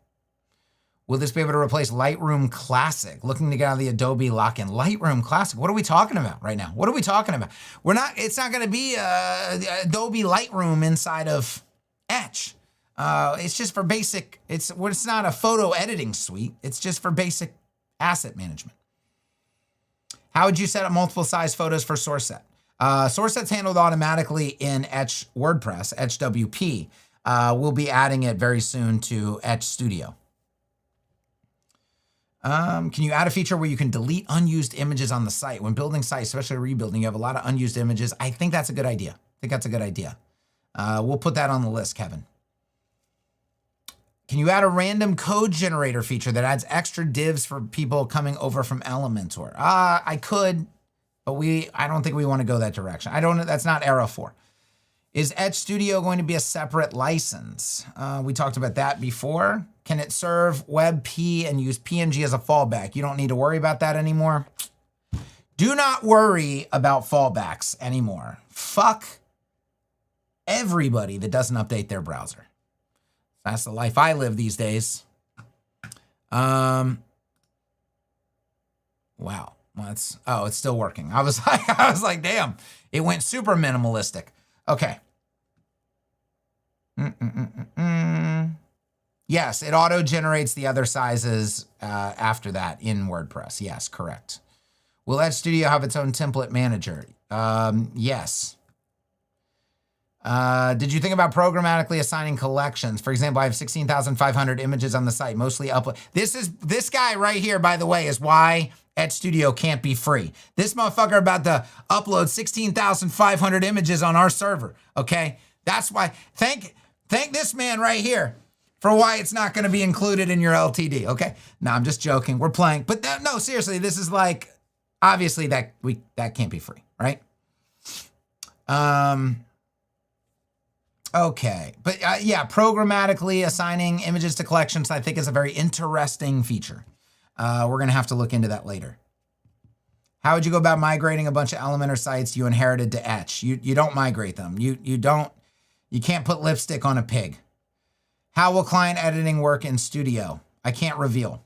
Will this be able to replace Lightroom Classic? Looking to get out of the Adobe lock-in. Lightroom Classic, what are we talking about right now? What are we talking about? It's not gonna be Adobe Lightroom inside of Etch. It's just for basic, it's not a photo editing suite. It's just for basic asset management. How would you set up multiple size photos for source set? Source set's handled automatically in Etch WordPress, Etch WP. We'll be adding it very soon to Etch Studio. Can you add a feature where you can delete unused images on the site? When building sites, especially rebuilding, you have a lot of unused images. I think that's a good idea. We'll put that on the list, Kevin. Can you add a random code generator feature that adds extra divs for people coming over from Elementor? I could, but I don't think we want to go that direction. That's not Era 4. Is Etch Studio going to be a separate license? We talked about that before. Can it serve WebP and use PNG as a fallback? You don't need to worry about that anymore. Do not worry about fallbacks anymore. Fuck everybody that doesn't update their browser. That's the life I live these days. Wow. It's still working. I was like, damn, it went super minimalistic. Okay. Yes, it auto-generates the other sizes after that in WordPress. Yes, correct. Will Etch Studio have its own template manager? Yes. Did you think about programmatically assigning collections? For example, I have 16,500 images on the site, mostly upload. This guy right here, by the way, is why Etch Studio can't be free. This motherfucker about to upload 16,500 images on our server, okay? That's why, thank this man right here for why it's not gonna be included in your LTD, okay? No, I'm just joking, we're playing. But no, seriously, this is like, obviously that can't be free, right? Okay, but yeah, programmatically assigning images to collections, I think is a very interesting feature. We're gonna have to look into that later. How would you go about migrating a bunch of Elementor sites you inherited to Etch? You don't migrate them. You can't put lipstick on a pig. How will client editing work in Studio? I can't reveal.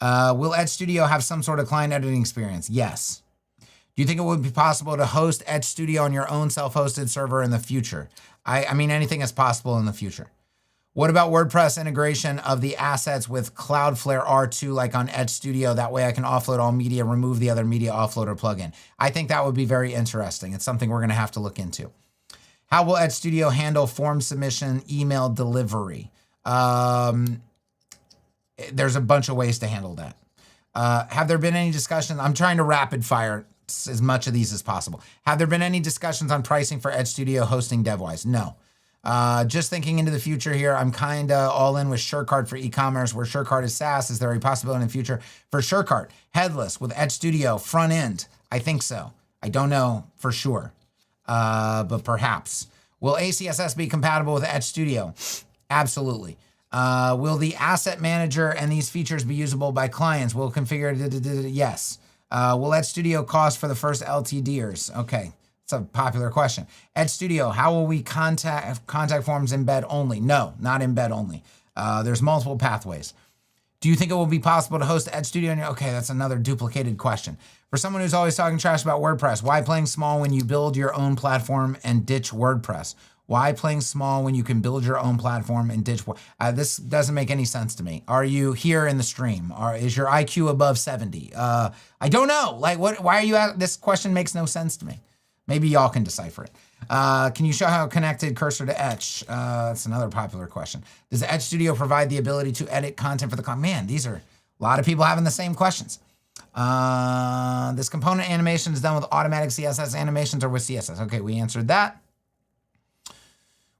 Will Etch Studio have some sort of client editing experience? Yes. Do you think it would be possible to host Etch Studio on your own self-hosted server in the future? I mean, anything is possible in the future. What about WordPress integration of the assets with Cloudflare R2 like on Etch Studio? That way I can offload all media, remove the other media offloader plugin. I think that would be very interesting. It's something we're gonna have to look into. How will Etch Studio handle form submission, email delivery? There's a bunch of ways to handle that. Have there been any discussions? I'm trying to rapid fire as much of these as possible. Have there been any discussions on pricing for Etch Studio hosting DevWise? No. Just thinking into the future here, I'm kind of all in with SureCart for e-commerce, where SureCart is SaaS. Is there a possibility in the future for SureCart headless with Etch Studio front end? I think so. I don't know for sure, but perhaps. Will ACSS be compatible with Etch Studio? Absolutely. Will the asset manager and these features be usable by clients? Will configure, yes. Will Etch Studio cost for the first LTDers? Okay, it's a popular question. Etch Studio, how will we contact forms embed only? No, not embed only. There's multiple pathways. Do you think it will be possible to host Ed Studio? Okay, that's another duplicated question. For someone who's always talking trash about WordPress, why playing small when you build your own platform and ditch WordPress? Why playing small when you can build your own platform and ditch? This doesn't make any sense to me. Are you here in the stream? Is your IQ above 70? I don't know. Like, what? Why are you at this question? Makes no sense to me. Maybe y'all can decipher it. Can you show how connected cursor to Etch? That's another popular question. Does the Etch Studio provide the ability to edit content for the client? Man, these are a lot of people having the same questions. This component animation is done with automatic CSS animations or with CSS. Okay, we answered that.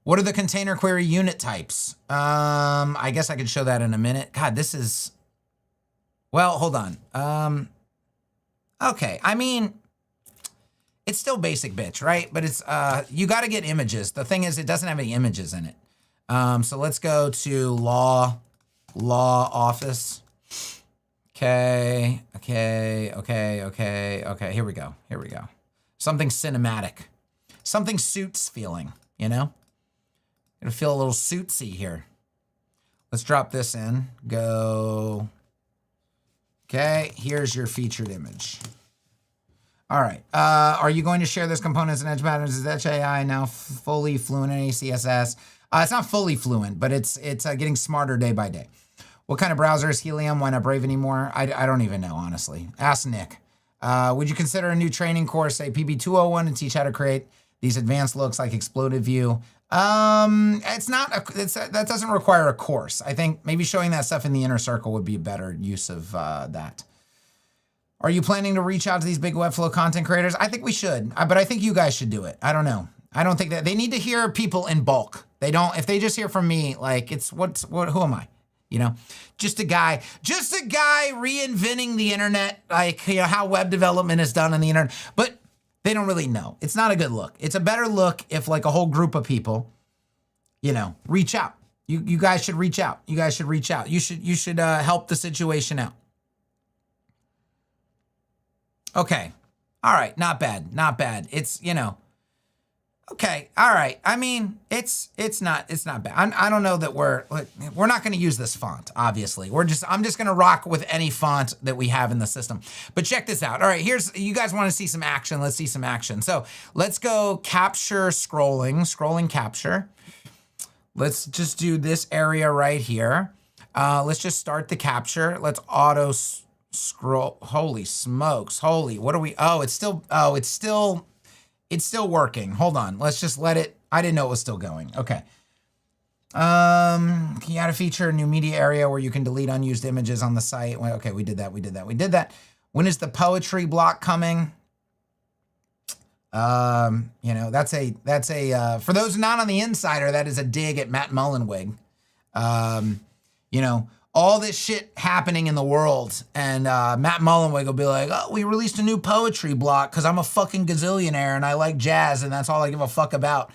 What are the container query unit types? I guess I could show that in a minute. God, this is, well, hold on. Okay, I mean, it's still basic bitch, right? But it's, you got to get images. The thing is, it doesn't have any images in it. So let's go to law office. Okay. Here we go. Something cinematic, something Suits feeling, you know? It'll feel a little Suitsy here. Let's drop this in. Go. Okay, here's your featured image. All right. Are you going to share this components and edge patterns? Is Etch AI now fully fluent in CSS? It's not fully fluent, but it's getting smarter day by day. What kind of browser is Helium? Why not Brave anymore? I don't even know, honestly. Ask Nick. Would you consider a new training course, say PB201, and teach how to create these advanced looks like exploded view? That doesn't require a course. I think maybe showing that stuff in the inner circle would be a better use of that. Are you planning to reach out to these big Webflow content creators? I think we should, but I think you guys should do it. I don't know. I don't think that they need to hear people in bulk. They don't, if they just hear from me, like who am I? You know, just a guy reinventing the internet, like, you know, how web development is done on the internet, but they don't really know. It's not a good look. It's a better look if like a whole group of people, you know, reach out. You guys should reach out. You should help the situation out. Okay. All right. Not bad. It's, you know, okay. All right. I mean, it's not bad. I don't know that we're not going to use this font, obviously. I'm just going to rock with any font that we have in the system. But check this out. All right, you guys want to see some action. Let's see some action. So let's go capture scrolling capture. Let's just do this area right here. Let's just start the capture. Let's auto scroll. Holy smokes. What are we? It's still working. Hold on. Let's just let it. I didn't know it was still going. Okay. Can you add a feature, new media area where you can delete unused images on the site? Well, okay, we did that. When is the poetry block coming? You know, that's a for those not on the insider, that is a dig at Matt Mullenweg. You know, all this shit happening in the world, and Matt Mullenweg will be like, oh, we released a new poetry block because I'm a fucking gazillionaire and I like jazz and that's all I give a fuck about.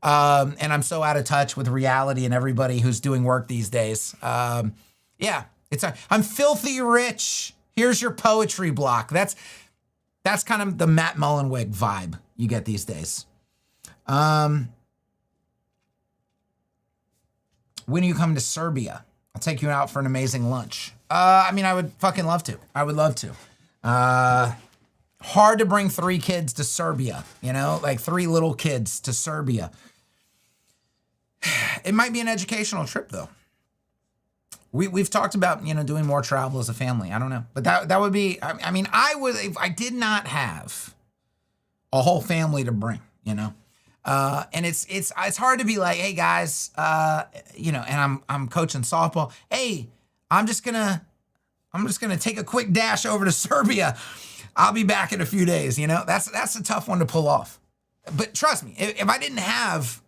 And I'm so out of touch with reality and everybody who's doing work these days. Yeah, I'm filthy rich. Here's your poetry block. That's kind of the Matt Mullenweg vibe you get these days. When are you coming to Serbia? I'll take you out for an amazing lunch. I mean, I would fucking love to. I would love to. Hard to bring 3 kids to Serbia, you know, like 3 little kids to Serbia. It might be an educational trip though. We've talked about, you know, doing more travel as a family. I don't know, but that would be, I mean, I would, if I did not have a whole family to bring, you know, and it's hard to be like, hey guys, you know, and I'm coaching softball. Hey, I'm just gonna take a quick dash over to Serbia. I'll be back in a few days. You know, that's a tough one to pull off. But trust me, if I didn't have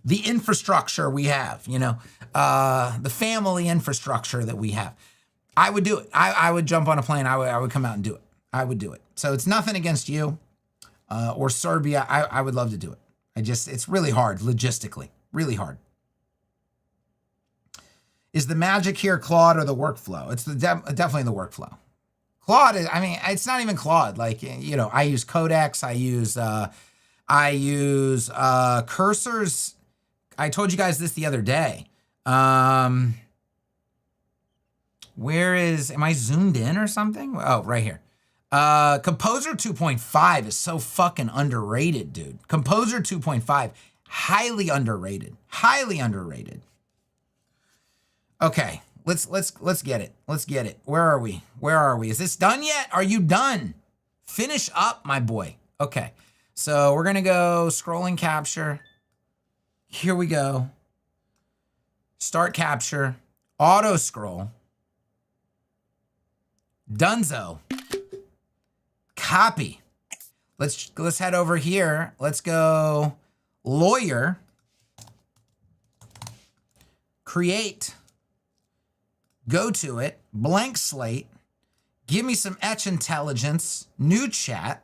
the infrastructure we have, you know, the family infrastructure that we have, I would do it. I would jump on a plane. I would come out and do it. I would do it. So it's nothing against you or Serbia. I would love to do it. It's really hard logistically, really hard. Is the magic here Claude or the workflow? It's definitely the workflow. Claude is, I mean, it's not even Claude. Like, you know, I use Codex. I use cursors. I told you guys this the other day. Where is, am I zoomed in or something? Oh, right here. Composer 2.5 is so fucking underrated, dude. Composer 2.5, highly underrated. Highly underrated. Okay, let's get it. Let's get it. Where are we? Where are we? Is this done yet? Are you done? Finish up, my boy. Okay, so we're gonna go scrolling capture. Here we go. Start capture, auto scroll. Dunzo. Copy. Let's head over here. Let's go lawyer. Create. Go to it. Blank slate. Give me some etch intelligence. New chat.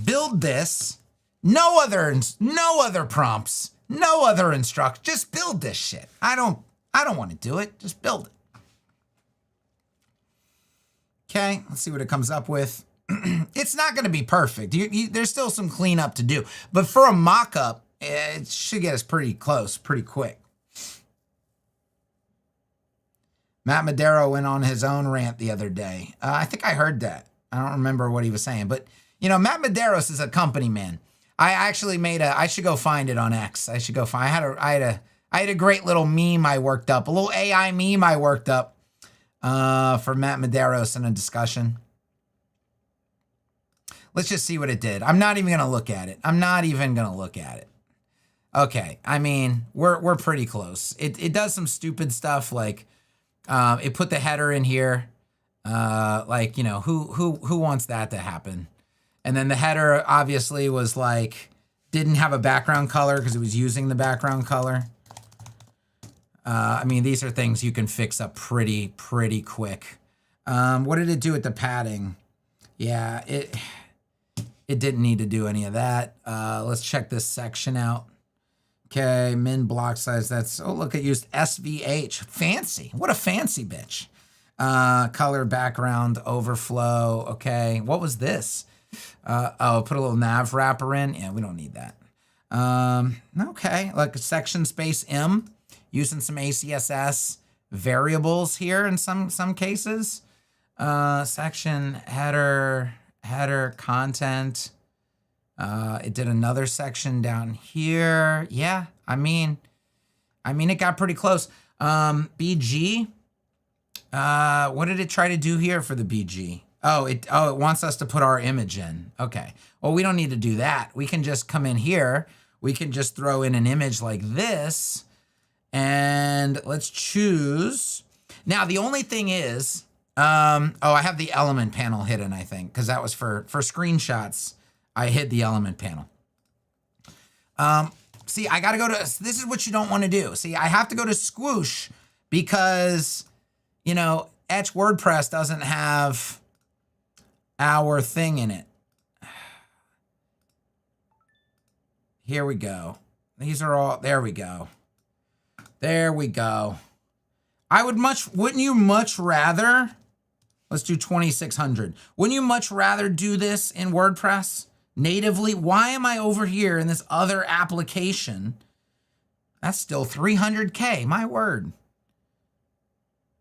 Build this. No other prompts. No other instructions. Just build this shit. I don't want to do it. Just build it. Okay, let's see what it comes up with. It's not going to be perfect. There's still some cleanup to do. But for a mock-up, it should get us pretty close, pretty quick. Matt Madero went on his own rant the other day. I think I heard that. I don't remember what he was saying. But, you know, Matt Medeiros is a company man. I actually made I should go find it on X. I should go find, I had a great little meme I worked up, a little AI meme I worked up. For Matt Medeiros in a discussion. Let's just see what it did. I'm not even going to look at it. I'm not even going to look at it. Okay. I mean, we're pretty close. It does some stupid stuff like it put the header in here. Like, you know, who wants that to happen? And then the header obviously was like, didn't have a background color because it was using the background color. I mean, these are things you can fix up pretty quick. What did it do with the padding? Yeah, it didn't need to do any of that. Let's check this section out. Okay, min block size. That's, oh, look, it used SVH. Fancy. What a fancy bitch. Color background overflow. Okay, what was this? Oh, put a little nav wrapper in. Yeah, we don't need that. Okay, like a section space M. Using some ACSS variables here in some cases. Section, header, content. It did another section down here. Yeah, I mean, it got pretty close. BG. What did it try to do here for the BG? Oh, it wants us to put our image in. Okay. Well, we don't need to do that. We can just come in here. We can just throw in an image like this. And let's choose. Now, the only thing is, I have the element panel hidden, I think, because that was for screenshots. I hid the element panel. See, I got to go to, this is what you don't want to do. See, I have to go to Squoosh because, you know, Etch WordPress doesn't have our thing in it. Here we go. These are all, there we go. There we go. Wouldn't you much rather, let's do 2600. Wouldn't you much rather do this in WordPress natively? Why am I over here in this other application? That's still 300K, my word.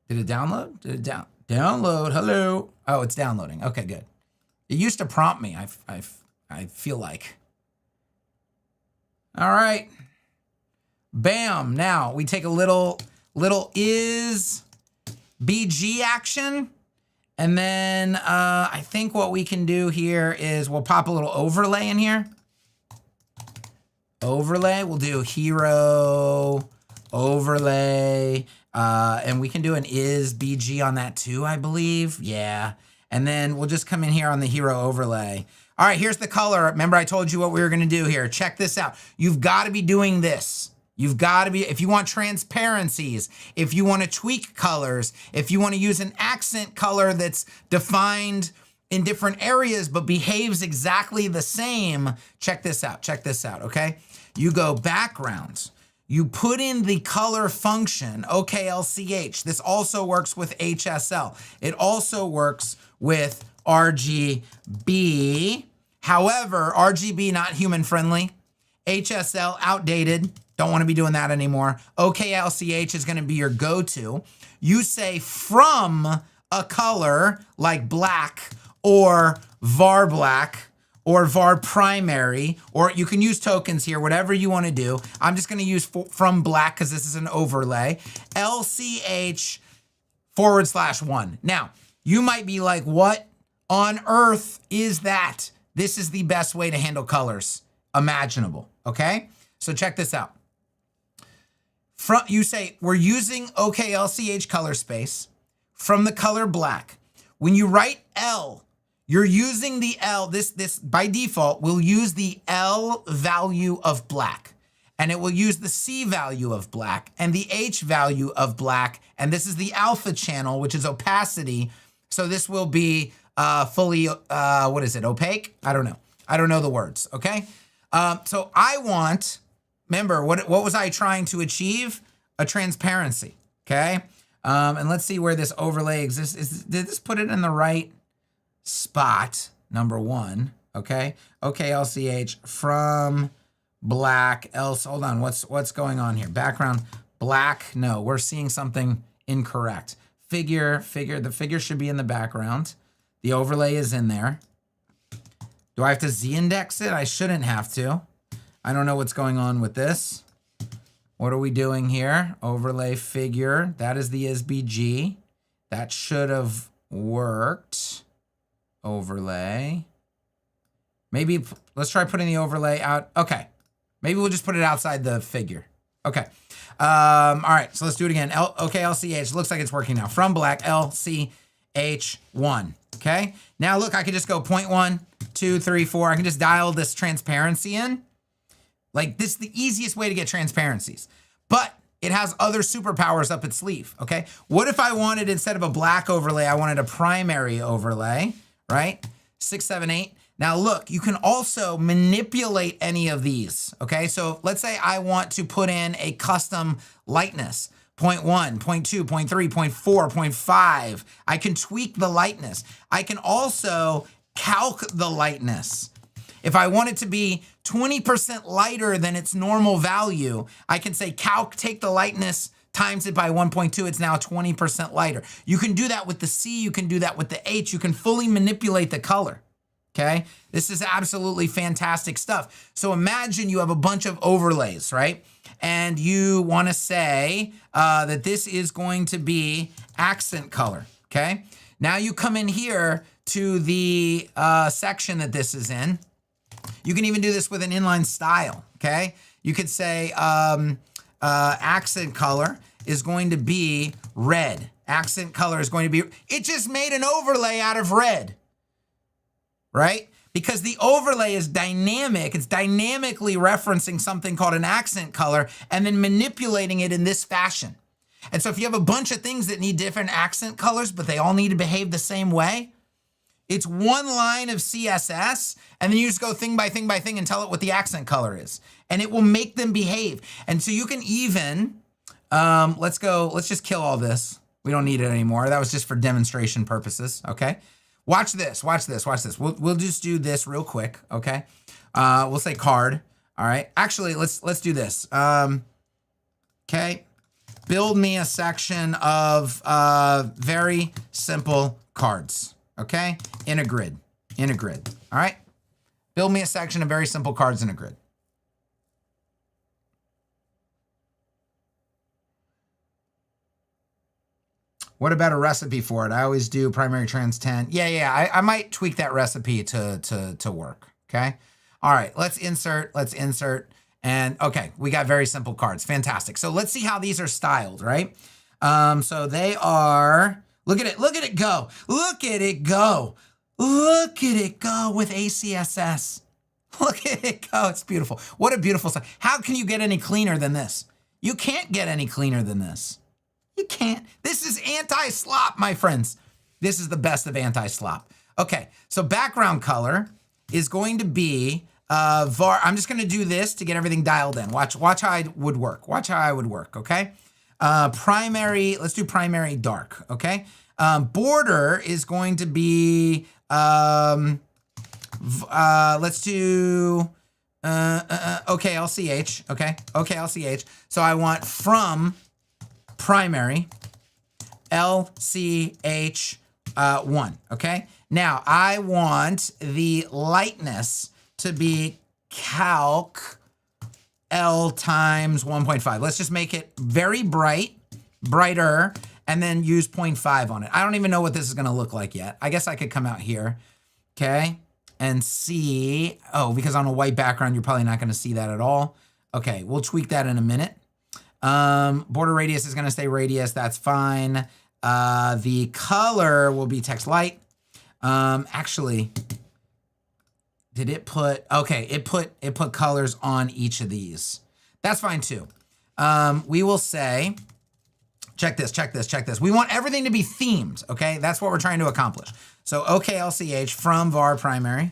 Did it download? Did it download? Hello. Oh, it's downloading. Okay, good. It used to prompt me, I feel like. All right. Bam. Now we take a little is BG action. And then I think what we can do here is we'll pop a little overlay in here. Overlay. We'll do hero overlay. And we can do an is BG on that too, I believe. Yeah. And then we'll just come in here on the hero overlay. All right, here's the color. Remember I told you what we were going to do here. Check this out. You've got to be doing this. You've got to be, if you want transparencies, if you want to tweak colors, if you want to use an accent color that's defined in different areas but behaves exactly the same, check this out. Check this out, okay? You go backgrounds. You put in the color function, OKLCH. This also works with HSL. It also works with RGB. However, RGB not human friendly. HSL outdated. Don't want to be doing that anymore. OKLCH is going to be your go-to. You say from a color like black or var black or var primary, or you can use tokens here, whatever you want to do. I'm just going to use from black because this is an overlay. LCH /1. Now, you might be like, what on earth is that? This is the best way to handle colors imaginable, okay? So check this out. You say, we're using OKLCH color space from the color black. When you write L, you're using the L, this by default will use the L value of black, and it will use the C value of black and the H value of black. And this is the alpha channel, which is opacity. So this will be fully, what is it, opaque? I don't know. I don't know the words, okay? So I want, remember, what was I trying to achieve? A transparency, okay? And let's see where this overlay exists. Did this put it in the right spot? Number one, okay? OKLCH from black, else, hold on, what's going on here? Background, black, no, we're seeing something incorrect. Figure, the figure should be in the background. The overlay is in there. Do I have to z-index it? I shouldn't have to. I don't know what's going on with this. What are we doing here? Overlay figure, that is the SBG. That should have worked. Overlay. Maybe, let's try putting the overlay out. Okay, maybe we'll just put it outside the figure. Okay, all right, so let's do it again. OKLCH, looks like it's working now. From black, LCH1, okay? Now look, I can just go 0.1, 2, 3, 4. I can just dial this transparency in. Like, this is the easiest way to get transparencies, but it has other superpowers up its sleeve, okay? What if I wanted, instead of a black overlay, I wanted a primary overlay, right? 6, 7, 8. Now look, you can also manipulate any of these, okay? So let's say I want to put in a custom lightness, 0.1, 0.2, 0.3, 0.4, 0.5. I can tweak the lightness. I can also calc the lightness. If I want it to be 20% lighter than its normal value, I can say calc, take the lightness, times it by 1.2, it's now 20% lighter. You can do that with the C, you can do that with the H, you can fully manipulate the color, okay? This is absolutely fantastic stuff. So imagine you have a bunch of overlays, right? And you wanna say that this is going to be accent color, okay? Now you come in here to the section that this is in. You can even do this with an inline style, okay? You could say accent color is going to be red. Accent color is going to be, it just made an overlay out of red, right? Because the overlay is dynamic. It's dynamically referencing something called an accent color and then manipulating it in this fashion. And so if you have a bunch of things that need different accent colors, but they all need to behave the same way, it's one line of CSS, and then you just go thing by thing by thing and tell it what the accent color is. And it will make them behave. And so you can even, let's just kill all this. We don't need it anymore. That was just for demonstration purposes, okay? Watch this, watch this, watch this. We'll just do this real quick, okay? We'll say card, all right? Actually, let's do this. Okay, build me a section of very simple cards. Okay, in a grid, all right? Build me a section of very simple cards in a grid. What about a recipe for it? I always do primary trans 10. Yeah, I might tweak that recipe to work, okay? All right, let's insert, and okay, we got very simple cards, fantastic. So let's see how these are styled, right? So they are, look at it go. Look at it go. Look at it go with ACSS. Look at it go, it's beautiful. What a beautiful style. How can you get any cleaner than this? You can't get any cleaner than this. You can't. This is anti-slop, my friends. This is the best of anti-slop. Okay, so background color is going to be var. I'm just gonna do this to get everything dialed in. Watch how I would work. Watch how I would work, okay? Primary, let's do primary dark, okay? Border is going to be, let's do okay, LCH, okay, LCH. So I want from primary LCH 1, okay? Now I want the lightness to be calc L times 1.5. Let's just make it very brighter, and then use 0.5 on it. I don't even know what this is gonna look like yet. I guess I could come out here, okay? And see, oh, because on a white background, you're probably not gonna see that at all. Okay, we'll tweak that in a minute. Border radius is gonna stay radius, that's fine. The color will be text light. Actually, did it put, okay, it put colors on each of these. That's fine too. We will say, check this. We want everything to be themed, okay? That's what we're trying to accomplish. So OKLCH from var primary.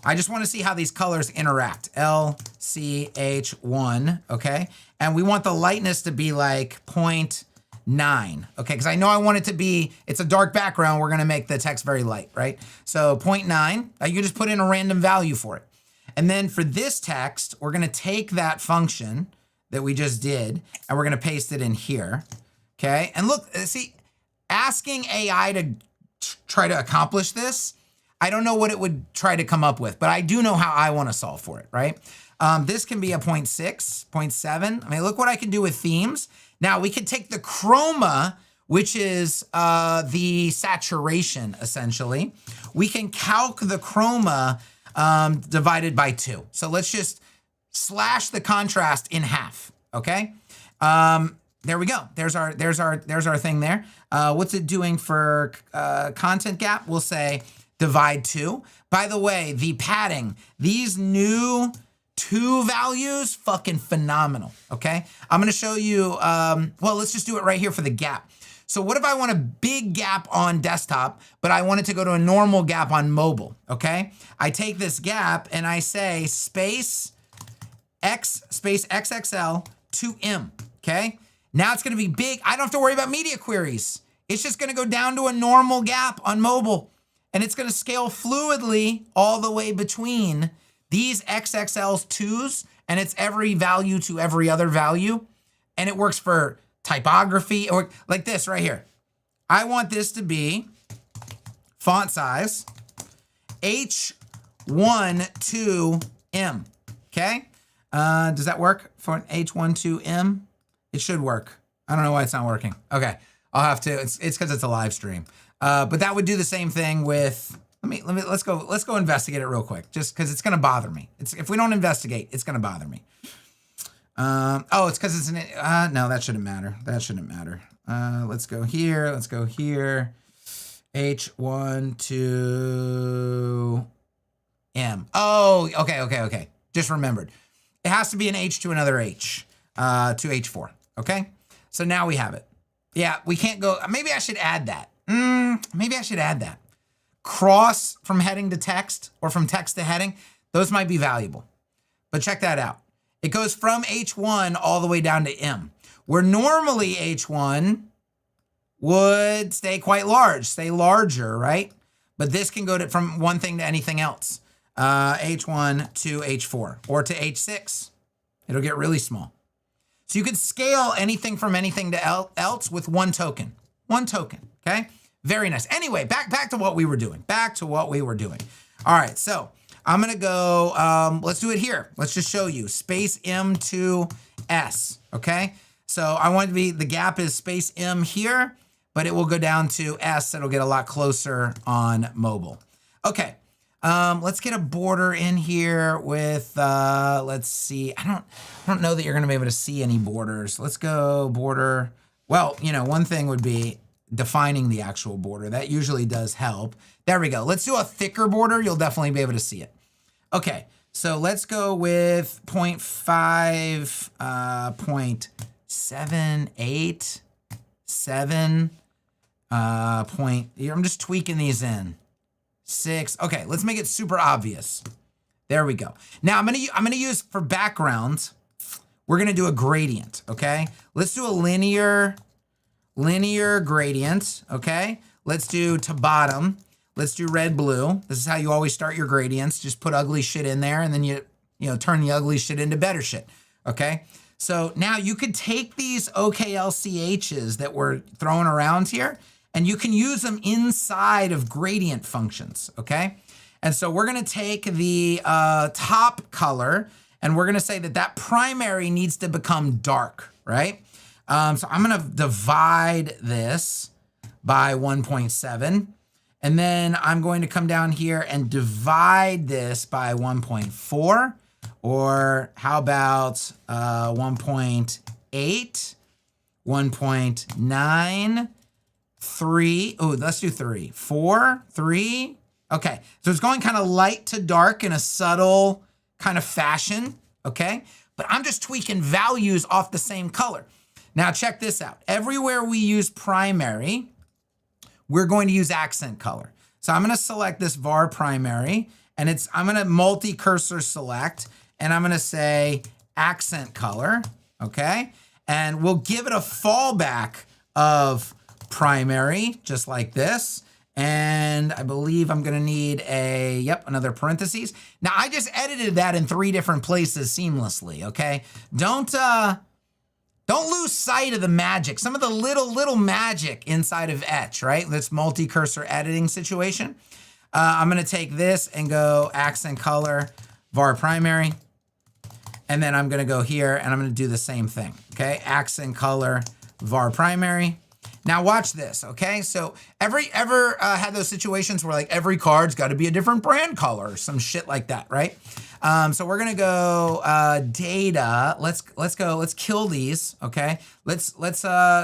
I just want to see how these colors interact. LCH1, okay? And we want the lightness to be like 0.9, okay? Because I know I want it to be, it's a dark background, we're gonna make the text very light, right? So 0.9, you just put in a random value for it. And then for this text, we're gonna take that function that we just did, and we're gonna paste it in here, okay? And look, see, asking AI to try to accomplish this, I don't know what it would try to come up with, but I do know how I wanna solve for it, right? This can be a 0.6, 0.7. I mean, look what I can do with themes. Now we could take the chroma, which is the saturation, essentially. We can calc the chroma divided by 2. So let's just slash the contrast in half, okay? There we go. There's our thing there. What's it doing for content gap? We'll say divide 2. By the way, the padding, these new 2 values, fucking phenomenal, okay? I'm gonna show you, well, let's just do it right here for the gap. So what if I want a big gap on desktop, but I want it to go to a normal gap on mobile, okay? I take this gap and I say space XXL to M, okay? Now it's gonna be big. I don't have to worry about media queries. It's just gonna go down to a normal gap on mobile, and it's gonna scale fluidly all the way between these XXL's 2s, and it's every value to every other value, and it works for typography, or like this right here. I want this to be font size H1 to M, okay? Does that work for an H1 to M? It should work. I don't know why it's not working. Okay, I'll have to, it's because it's a live stream. But that would do the same thing with, let's go investigate it real quick, just because it's gonna bother me. If we don't investigate, it's gonna bother me. Oh, it's because it's an, no, that shouldn't matter. That shouldn't matter. Let's go here, H1 to M. Oh, okay. Just remembered. It has to be an H to another H, to H4, okay? So now we have it. Yeah, we can't go, maybe I should add that. Maybe I should add that. Cross from heading to text or from text to heading, those might be valuable. But check that out. It goes from H1 all the way down to M, where normally H1 would stay quite large, stay larger, right? But this can go from one thing to anything else. H1 to H4 or to H6. It'll get really small. So you could scale anything from anything to else with one token. One token, okay? Very nice. Anyway, back to what we were doing. All right, so I'm gonna go, let's do it here. Let's just show you. Space M to S, okay? So I want it to be, the gap is space M here, but it will go down to S. It'll get a lot closer on mobile. Okay, let's get a border in here with, let's see. I don't know that you're gonna be able to see any borders. Let's go border. Well, you know, one thing would be defining the actual border. That usually does help. There we go. Let's do a thicker border. You'll definitely be able to see it. Okay, so let's go with 0.5, 0.787, I'm just tweaking these in. 6, okay, let's make it super obvious. There we go. Now I'm gonna use, for backgrounds, we're gonna do a gradient, okay? Let's do a linear gradient, okay? Let's do to bottom. Let's do red, blue. This is how you always start your gradients. Just put ugly shit in there and then you turn the ugly shit into better shit, okay? So now you could take these OKLCHs that we're throwing around here and you can use them inside of gradient functions, okay? And so we're gonna take the top color and we're gonna say that primary needs to become dark, right? So I'm gonna divide this by 1.7. And then I'm going to come down here and divide this by 1.4, or how about 1.8, 1.9, 3. Oh, let's do 3, 4, 3. Okay, so it's going kind of light to dark in a subtle kind of fashion, okay? But I'm just tweaking values off the same color. Now check this out. Everywhere we use primary, we're going to use accent color. So I'm gonna select this var primary and I'm gonna multi-cursor select and I'm gonna say accent color, okay? And we'll give it a fallback of primary, just like this. And I believe I'm gonna need another parentheses. Now I just edited that in 3 different places seamlessly, okay? Don't lose sight of the magic, some of the little magic inside of Etch, right? This multi-cursor editing situation. I'm gonna take this and go accent color, var primary, and then I'm gonna go here and I'm gonna do the same thing, okay? Accent color, var primary. Now watch this, okay? So ever had those situations where like every card's gotta be a different brand color or some shit like that, right? So we're gonna go data. Let's kill these, okay? Let's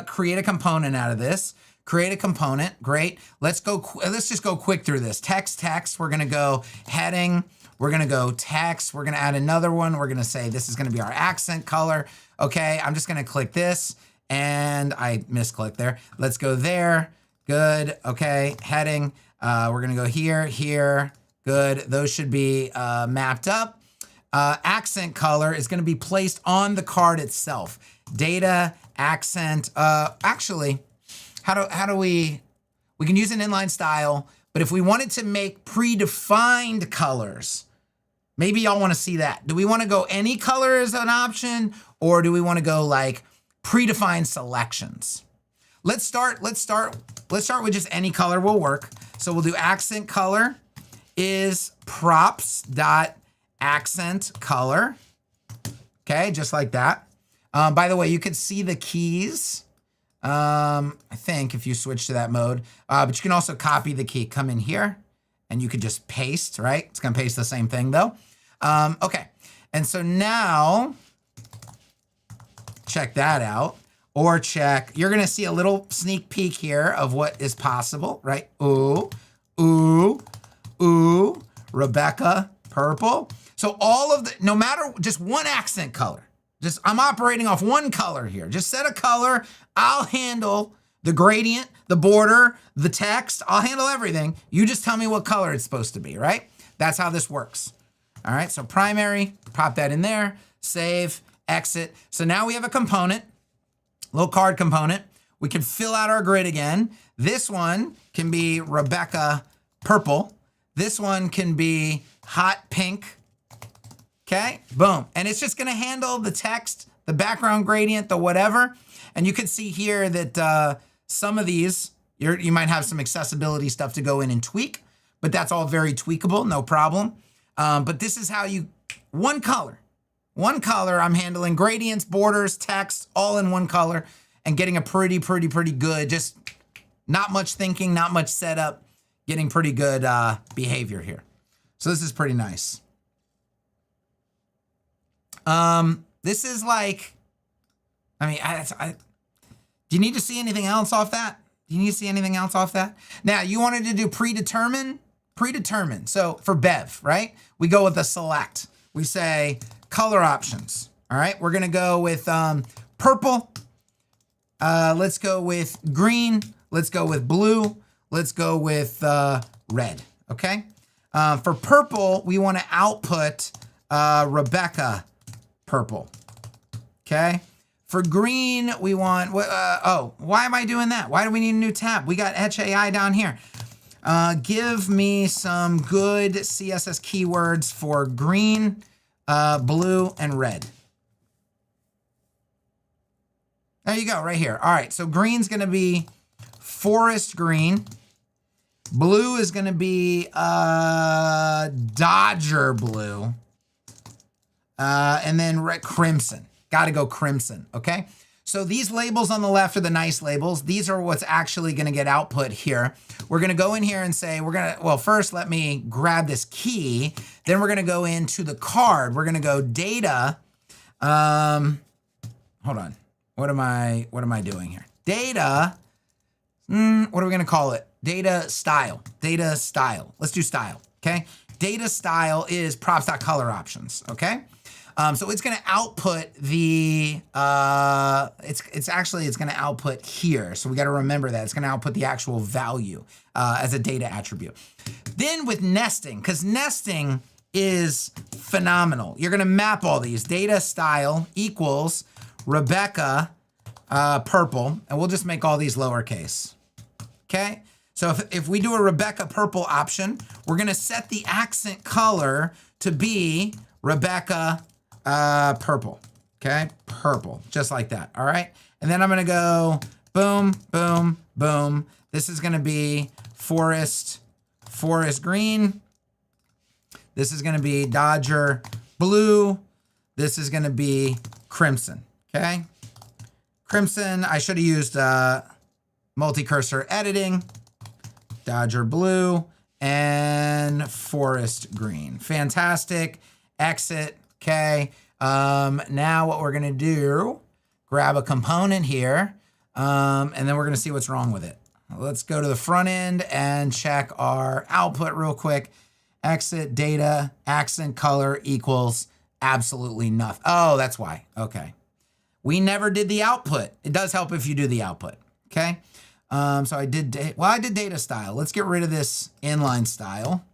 create a component out of this. Create a component, great. Let's just go quick through this. Text, we're gonna go heading, we're gonna go text, we're gonna add another one. We're gonna say this is gonna be our accent color. Okay, I'm just gonna click this and I misclicked there. Let's go there, good, okay, heading. We're gonna go here, good. Those should be mapped up. Accent color is gonna be placed on the card itself. Data, accent, actually, how do we can use an inline style, but if we wanted to make predefined colors, maybe y'all wanna see that. Do we wanna go any color as an option, or do we wanna go like predefined selections? Let's start with just any color will work. So we'll do accent color is props.accent color. Okay, just like that. By the way, you can see the keys, I think, if you switch to that mode. But you can also copy the key, come in here, and you could just paste, right? It's gonna paste the same thing though. Okay, and so now, check that out. Or you're gonna see a little sneak peek here of what is possible, right? Ooh, Rebecca, purple. So no matter, just one accent color. I'm operating off one color here. Just set a color, I'll handle the gradient, the border, the text, I'll handle everything. You just tell me what color it's supposed to be, right? That's how this works. All right, so primary, pop that in there, save, exit. So now we have a component, little card component. We can fill out our grid again. This one can be Rebecca purple. This one can be hot pink. Okay, boom. And it's just gonna handle the text, the background gradient, the whatever. And you can see here that some of these, you might have some accessibility stuff to go in and tweak, but that's all very tweakable, no problem. But this is how one color, I'm handling gradients, borders, text, all in one color and getting a pretty good, just not much thinking, not much setup, getting pretty good behavior here. So this is pretty nice. This is like, do you need to see anything else off that? Now, you wanted to do predetermine. So for Bev, right? We go with a select. We say color options. All right, we're gonna go with purple. Let's go with green. Let's go with blue. Let's go with red, okay? For purple, we wanna output Rebecca purple, okay? For green, we want, why am I doing that? Why do we need a new tab? We got Etch AI down here. Give me some good CSS keywords for green, blue, and red. There you go, right here. All right, so green's gonna be forest green. Blue is gonna be Dodger blue. And then crimson. Gotta go crimson, okay? So these labels on the left are the nice labels. These are what's actually gonna get output here. We're gonna go in here and say, well, first let me grab this key. Then we're gonna go into the card. We're gonna go data. Hold on. What am I doing here? Data, what are we gonna call it? Data style, Let's do style, okay? Data style is props.color options, okay? So it's gonna output the, it's gonna output here. So we gotta remember that. It's gonna output the actual value as a data attribute. Then with nesting, because nesting is phenomenal. You're gonna map all these. Data style equals Rebecca purple, and we'll just make all these lowercase, okay? So if we do a Rebecca purple option, we're gonna set the accent color to be Rebecca purple, okay? Purple, just like that, all right? And then I'm gonna go boom, boom, boom. This is gonna be forest green. This is gonna be Dodger blue. This is gonna be crimson, okay? Crimson, I should have used multi-cursor editing. Dodger blue and forest green. Fantastic. Exit. Okay. Now what we're gonna do, grab a component here, and then we're gonna see what's wrong with it. Let's go to the front end and check our output real quick. Exit data, accent color equals absolutely nothing. Oh, that's why. Okay. We never did the output. It does help if you do the output. Okay. So I did data style. Let's get rid of this inline style.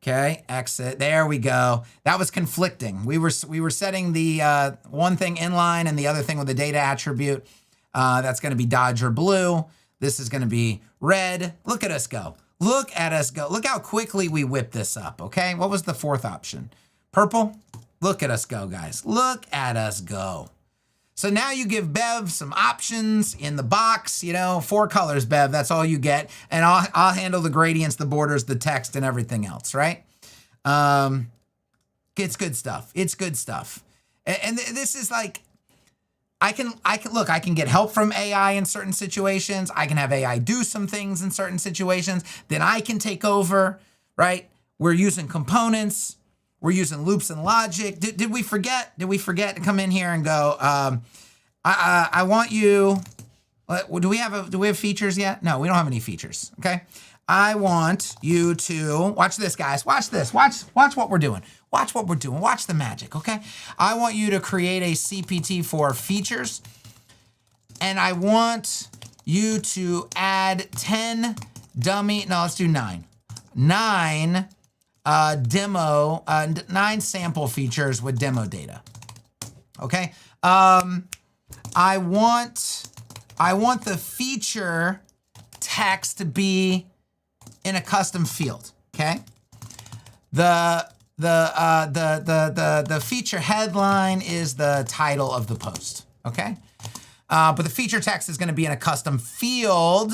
Okay, exit. There we go. That was conflicting. We were setting the one thing inline and the other thing with the data attribute. That's going to be Dodger blue. This is going to be red. Look at us go. Look at us go. Look how quickly we whip this up. Okay, what was the fourth option? Purple. Look at us go, guys. Look at us go. So now you give Bev some options in the box, 4 colors, Bev, that's all you get. And I'll handle the gradients, the borders, the text, and everything else, right? It's good stuff. It's good stuff. And this is like, I can get help from AI in certain situations. I can have AI do some things in certain situations. Then I can take over, right? We're using components. We're using loops and logic. Did we forget? Did we forget to come in here and go, I want you, do we have features yet? No, we don't have any features, okay? I want you to, watch this, guys. Watch this. Watch what we're doing. Watch what we're doing. Watch the magic, okay? I want you to create a CPT for features, and I want you to add 10 dummy, no, let's do 9. 9 demo, 9 sample features with demo data. Okay. I want the feature text to be in a custom field. Okay. The feature headline is the title of the post. Okay. But the feature text is going to be in a custom field.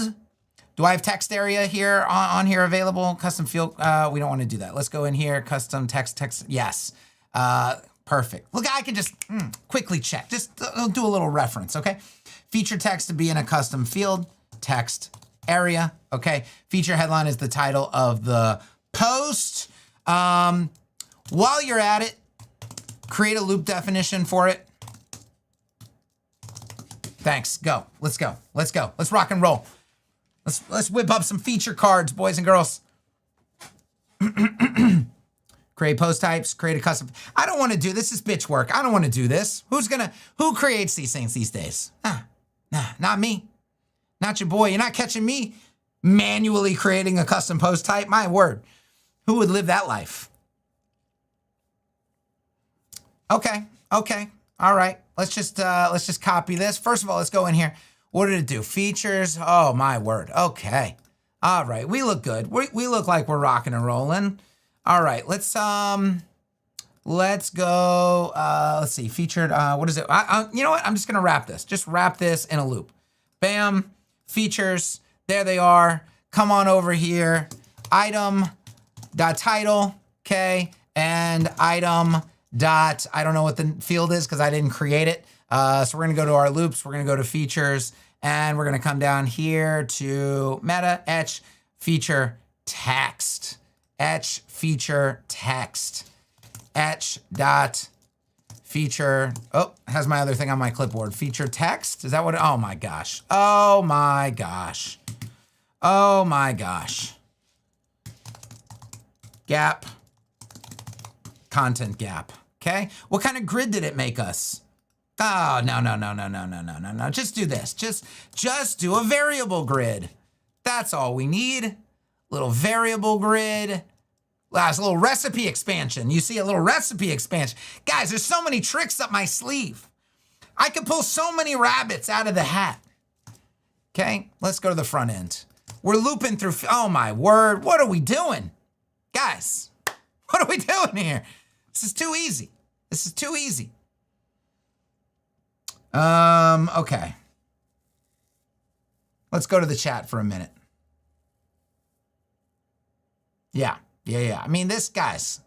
Do I have text area here on here available? Custom field, we don't want to do that. Let's go in here, custom text, yes. Perfect. Look, I can just quickly check, just do a little reference, okay? Feature text to be in a custom field, text area, okay? Feature headline is the title of the post. While you're at it, create a loop definition for it. Thanks, go, let's go, let's go. Let's rock and roll. Let's whip up some feature cards, boys and girls. Create post types, create a custom. I don't want to do this. Is bitch work. I don't want to do this. Who creates these things these days? Nah, not me. Not your boy. You're not catching me manually creating a custom post type. My word. Who would live that life? Okay. All right. Let's just copy this. First of all, let's go in here. What did it do? Features. Oh, my word. Okay. All right, we look good. We look like we're rocking and rolling. All right, let's go. Let's see, featured. What is it? You know what? I'm just gonna wrap this. Just wrap this in a loop. Bam, features. There they are. Come on over here. Item dot title. Okay, and item dot. I don't know what the field is because I didn't create it. So we're gonna go to our loops. We're gonna go to features. And we're gonna come down here to meta, etch, feature, text. Etch, feature, text. Etch dot feature. Oh, has my other thing on my clipboard. Feature text. Is that what? Oh my gosh. Oh my gosh. Oh my gosh. Gap. Content gap. Okay. What kind of grid did it make us? Oh, no. Just do this. Just do a variable grid. That's all we need. Little variable grid. Last little recipe expansion. You see a little recipe expansion. Guys, there's so many tricks up my sleeve. I could pull so many rabbits out of the hat. Okay, let's go to the front end. We're looping through, oh my word. What are we doing? Guys, what are we doing here? This is too easy. This is too easy. Okay. Let's go to the chat for a minute. Yeah. I mean, guys,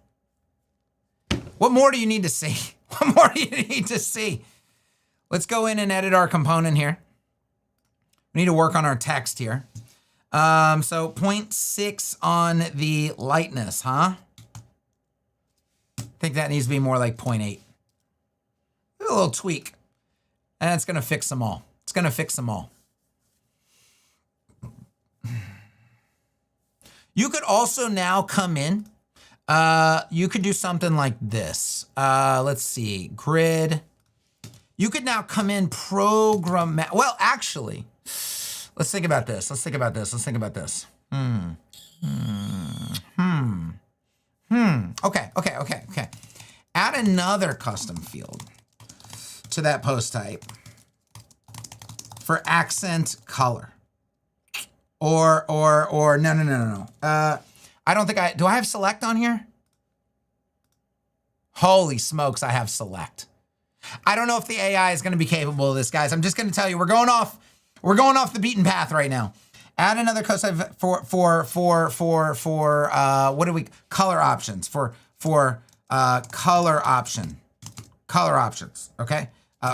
what more do you need to see? What more do you need to see? Let's go in and edit our component here. We need to work on our text here. So 0.6 on the lightness, huh? I think that needs to be more like 0.8. A little tweak. And it's going to fix them all. It's going to fix them all. You could also now come in. You could do something like this. Let's see. Grid. You could now come in program. Well, actually, let's think about this. Okay. Add another custom field to that post type for accent color. Or no. I don't think do I have select on here? Holy smokes, I have select. I don't know if the AI is going to be capable of this, guys. I'm just going to tell you, we're going off the beaten path right now. Add another code for what do we, color options, for color options, okay?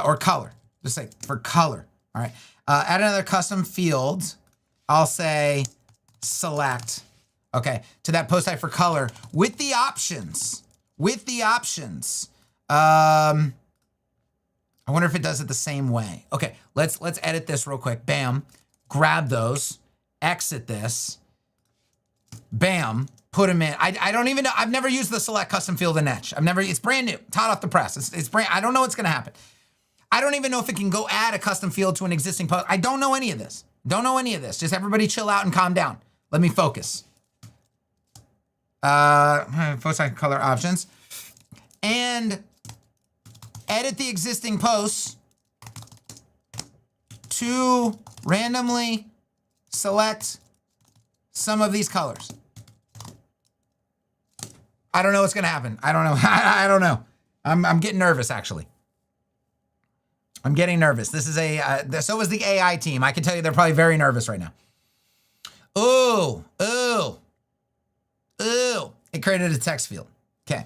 Or color, just say for color, all right? Add another custom field. I'll say select, okay, to that post type for color with the options. I wonder if it does it the same way. Okay, let's edit this real quick. Bam, grab those, exit this, bam, put them in. I don't even know. I've never used the select custom field in Etch. It's brand new. It's hot off the press. It's brand. I don't know what's gonna happen. I don't even know if it can go add a custom field to an existing post. I don't know any of this. Just everybody chill out and calm down. Let me focus. Post type color options. And edit the existing posts to randomly select some of these colors. I don't know what's gonna happen. I don't know. I don't know. I'm getting nervous, actually. I'm getting nervous. This is so is the AI team. I can tell you they're probably very nervous right now. Ooh. It created a text field. Okay.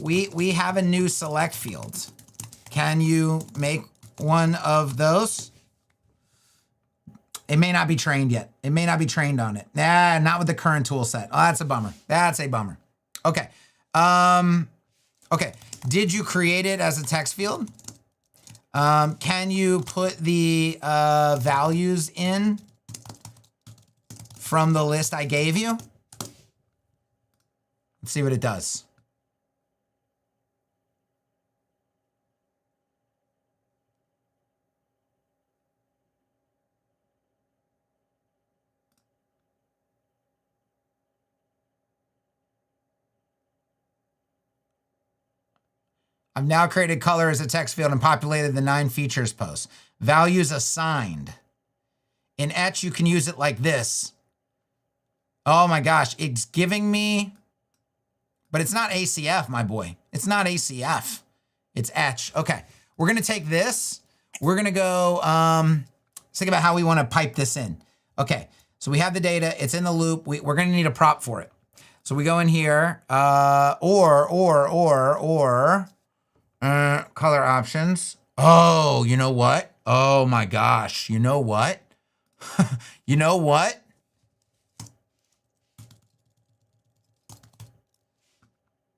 We have a new select field. Can you make one of those? It may not be trained yet. It may not be trained on it. Nah, not with the current tool set. Oh, that's a bummer. Okay. Okay. Did you create it as a text field? Can you put the values in from the list I gave you? Let's see what it does. I've now created color as a text field and populated the 9 features posts. Values assigned. In Etch, you can use it like this. Oh my gosh, it's giving me, but it's not ACF, my boy. It's not ACF. It's etch. Okay, we're gonna take this. We're gonna go, let's think about how we wanna pipe this in. Okay, so we have the data, it's in the loop. We're gonna need a prop for it. So we go in here, color options. Oh, you know what? Oh my gosh, you know what? You know what?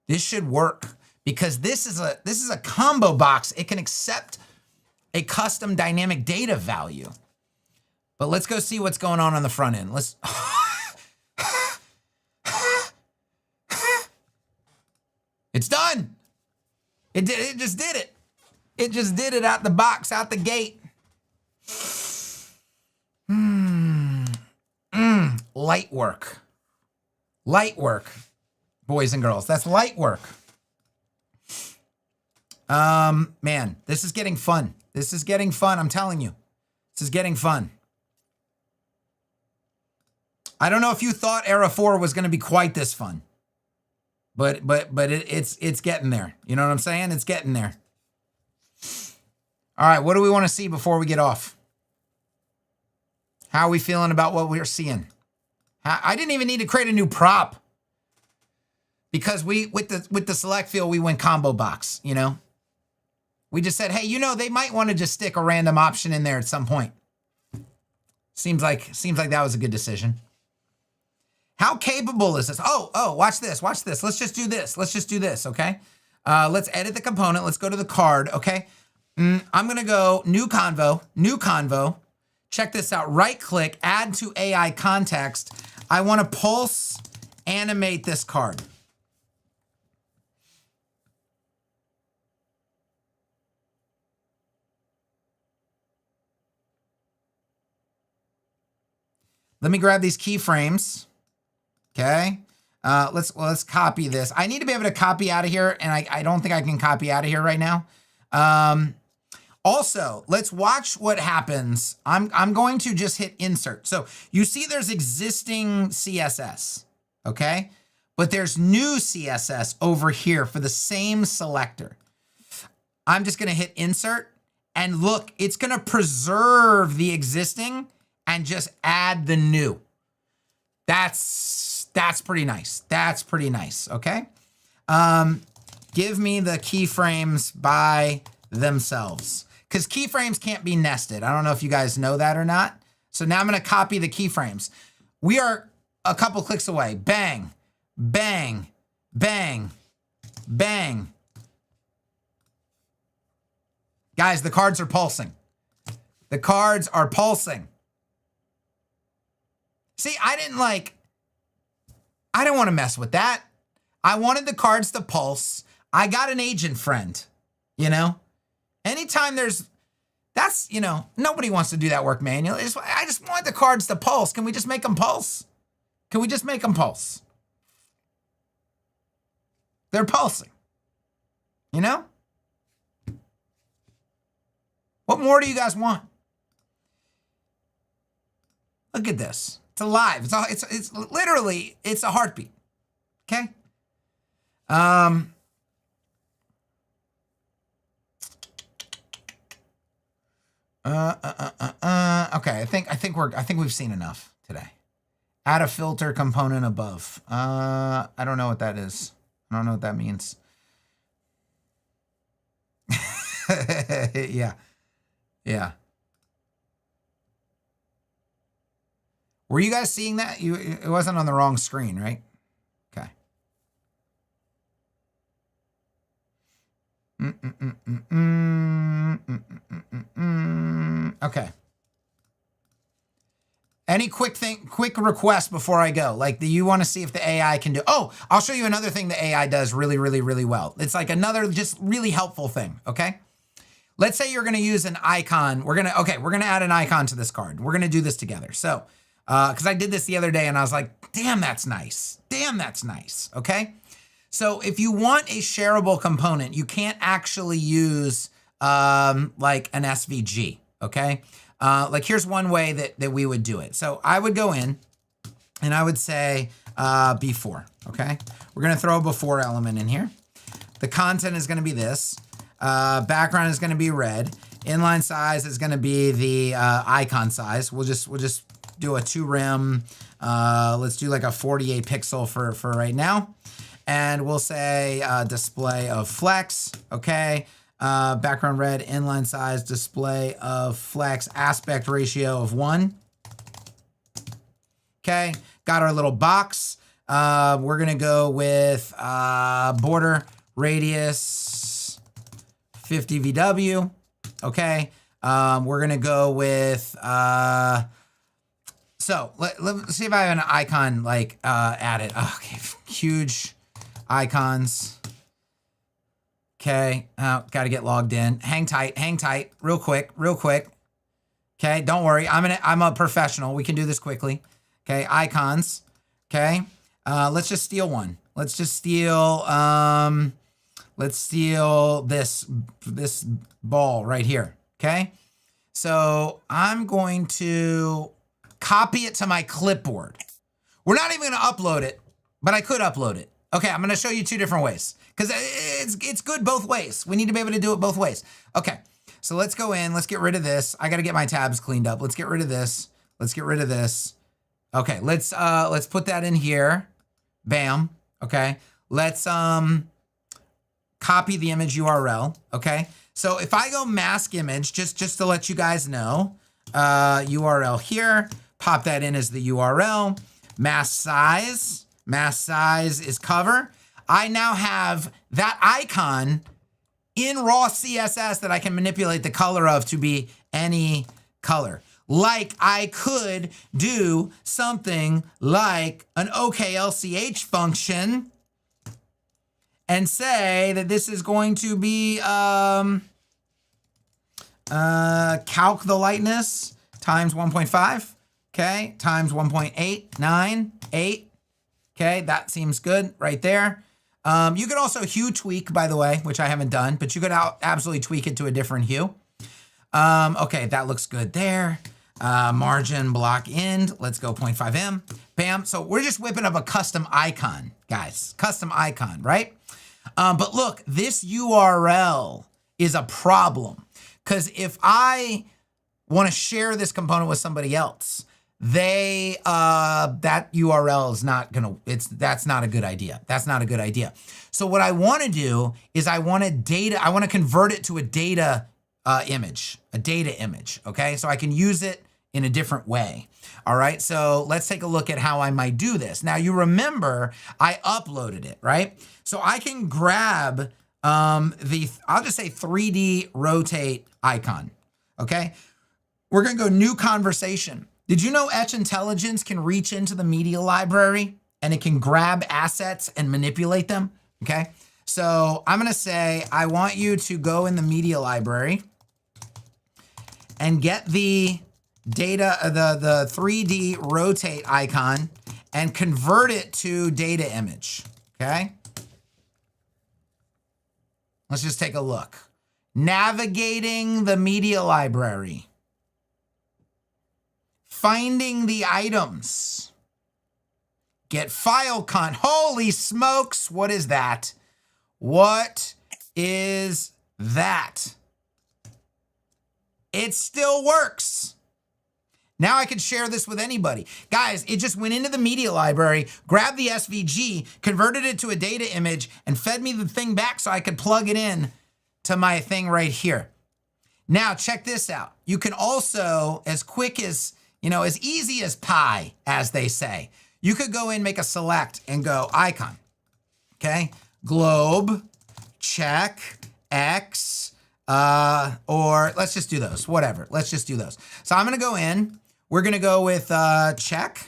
This should work because this is a combo box. It can accept a custom dynamic data value. But let's go see what's going on the front end. Let's. It's done. It just did it. It just did it out the box, out the gate. Light work. Light work, boys and girls. That's light work. Man, this is getting fun. This is getting fun. I'm telling you, this is getting fun. I don't know if you thought Era 4 was going to be quite this fun, but it's getting there. You know what I'm saying? It's getting there. All right, what do we want to see before we get off? How are we feeling about what we're seeing? I didn't even need to create a new prop because with the select field, we went combo box, you know? We just said, hey, you know, they might want to just stick a random option in there at some point. Seems like that was a good decision. How capable is this? Oh, watch this, watch this. Let's just do this. Let's just do this, okay? Let's edit the component. Let's go to the card, okay? I'm gonna go new convo. Check this out, right click, add to AI context. I wanna pulse animate this card. Let me grab these keyframes, okay? Let's copy this. I need to be able to copy out of here, and I don't think I can copy out of here right now. Also, let's watch what happens. I'm going to just hit insert. So you see there's existing CSS, okay? But there's new CSS over here for the same selector. I'm just gonna hit insert, and look, it's gonna preserve the existing and just add the new. That's pretty nice. That's pretty nice, okay? Give me the keyframes by themselves, because keyframes can't be nested. I don't know if you guys know that or not. So now I'm gonna copy the keyframes. We are a couple clicks away. Bang, bang, bang, bang. Guys, the cards are pulsing. The cards are pulsing. See, I didn't want to mess with that. I wanted the cards to pulse. I got an agent friend, you know? Anytime that's, you know, nobody wants to do that work manually. I just want the cards to pulse. Can we just make them pulse? Can we just make them pulse? They're pulsing, you know? What more do you guys want? Look at this. It's alive. It's literally, it's a heartbeat. Okay? Okay, I think we've seen enough today. Add a filter component above. I don't know what that is. I don't know what that means. Yeah. Yeah. Were you guys seeing that? It wasn't on the wrong screen, right? Okay. Okay. Any quick request before I go? Like, do you want to see if the AI can do? Oh, I'll show you another thing the AI does really, really, really well. It's like another just really helpful thing. Okay. Let's say you're going to use an icon. We're going to add an icon to this card. We're going to do this together. So, because I did this the other day and I was like, damn, that's nice. Damn, that's nice. Okay. So if you want a shareable component, you can't actually use like an SVG. Okay. Like here's one way that we would do it. So I would go in And I would say before, okay? We're gonna throw a before element in here. The content is gonna be this. Background is gonna be red. Inline size is gonna be the icon size. We'll just do a 2 rem. Let's do like a 48 pixel for right now. And we'll say display of flex, okay? Background red, inline size, display of flex, aspect ratio of 1. Okay, got our little box. We're gonna go with border radius 50 VW. Okay, we're gonna go with so let's see if I have an icon like added. Okay, huge icons. Okay, got to get logged in. Hang tight, real quick. Okay, don't worry, I'm a professional. We can do this quickly. Okay, icons. Okay, let's just steal one. Let's just steal. Let's steal this ball right here. Okay, so I'm going to copy it to my clipboard. We're not even going to upload it, but I could upload it. Okay, I'm going to show you 2 different ways because it's good both ways. We need to be able to do it both ways. Okay, so let's go in. Let's get rid of this. I got to get my tabs cleaned up. Let's get rid of this. Let's get rid of this. Okay, let's put that in here. Bam. Okay, let's copy the image URL. Okay, so if I go mask image, just to let you guys know, URL here. Pop that in as the URL. Mask size is cover. I now have that icon in raw CSS that I can manipulate the color of to be any color. Like I could do something like an OKLCH function and say that this is going to be calc the lightness times 1.5, okay, times 1.898. Okay, that seems good right there. You could also hue tweak, by the way, which I haven't done, but you could absolutely tweak it to a different hue. Okay, that looks good there. Margin block end, let's go 0.5M. Bam, so we're just whipping up a custom icon, guys. Custom icon, right? But look, this URL is a problem because if I want to share this component with somebody else, that URL is not gonna, that's not a good idea. That's not a good idea. So what I want to do is I want to convert it to a data image, okay? So I can use it in a different way. All right, so let's take a look at how I might do this. Now you remember I uploaded it, right? So I can grab I'll just say 3D rotate icon, okay? We're gonna go new conversation. Did you know Etch Intelligence can reach into the media library and it can grab assets and manipulate them? Okay, so I'm gonna say, I want you to go in the media library and get the data, the 3D rotate icon and convert it to data image, okay? Let's just take a look. Navigating the media library. Finding the items. Get file holy smokes, what is that? What is that? It still works. Now I can share this with anybody. Guys, it just went into the media library, grabbed the SVG, converted it to a data image, and fed me the thing back so I could plug it in to my thing right here. Now check this out. You can also, as quick as, as easy as pie, as they say, you could go in, make a select and go icon, okay? Globe, check, X, or let's just do those, whatever. Let's just do those. So I'm gonna go in, we're gonna go with check.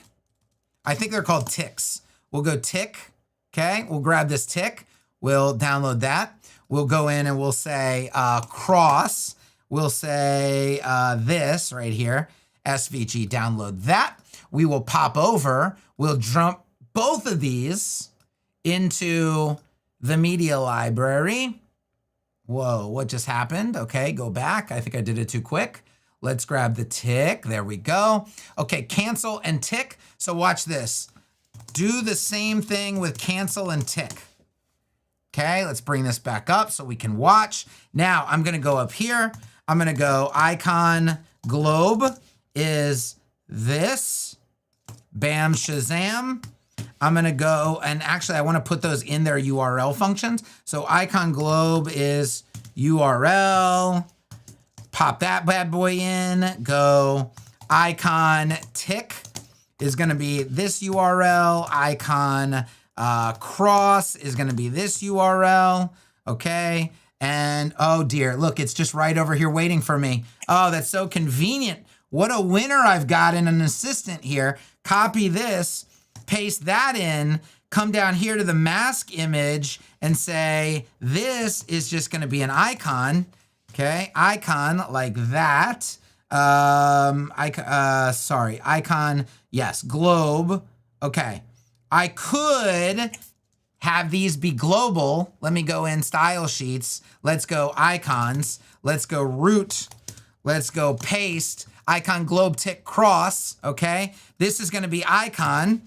I think they're called ticks. We'll go tick, okay? We'll grab this tick, we'll download that. We'll go in and we'll say cross, we'll say this right here, SVG, download that. We will pop over, we'll dump both of these into the media library. Whoa, what just happened? Okay, go back. I think I did it too quick. Let's grab the tick. There we go. Okay, cancel and tick. So watch this. Do the same thing with cancel and tick. Okay, let's bring this back up so we can watch. Now I'm gonna go up here. I'm gonna go icon globe is this. Bam, shazam. I'm gonna go, and actually I wanna put those in their URL functions. So icon globe is URL. Pop that bad boy in. Go icon tick is gonna be this URL. Icon cross is gonna be this URL, okay? And oh dear, look, it's just right over here waiting for me. Oh, that's so convenient. What a winner I've got in an assistant here. Copy this, paste that in, come down here to the mask image and say, this is just gonna be an icon, okay? Icon like that. Icon, yes, globe, okay. I could have these be global. Let me go in style sheets. Let's go icons. Let's go root. Let's go paste. Icon globe tick cross, okay? This is gonna be icon.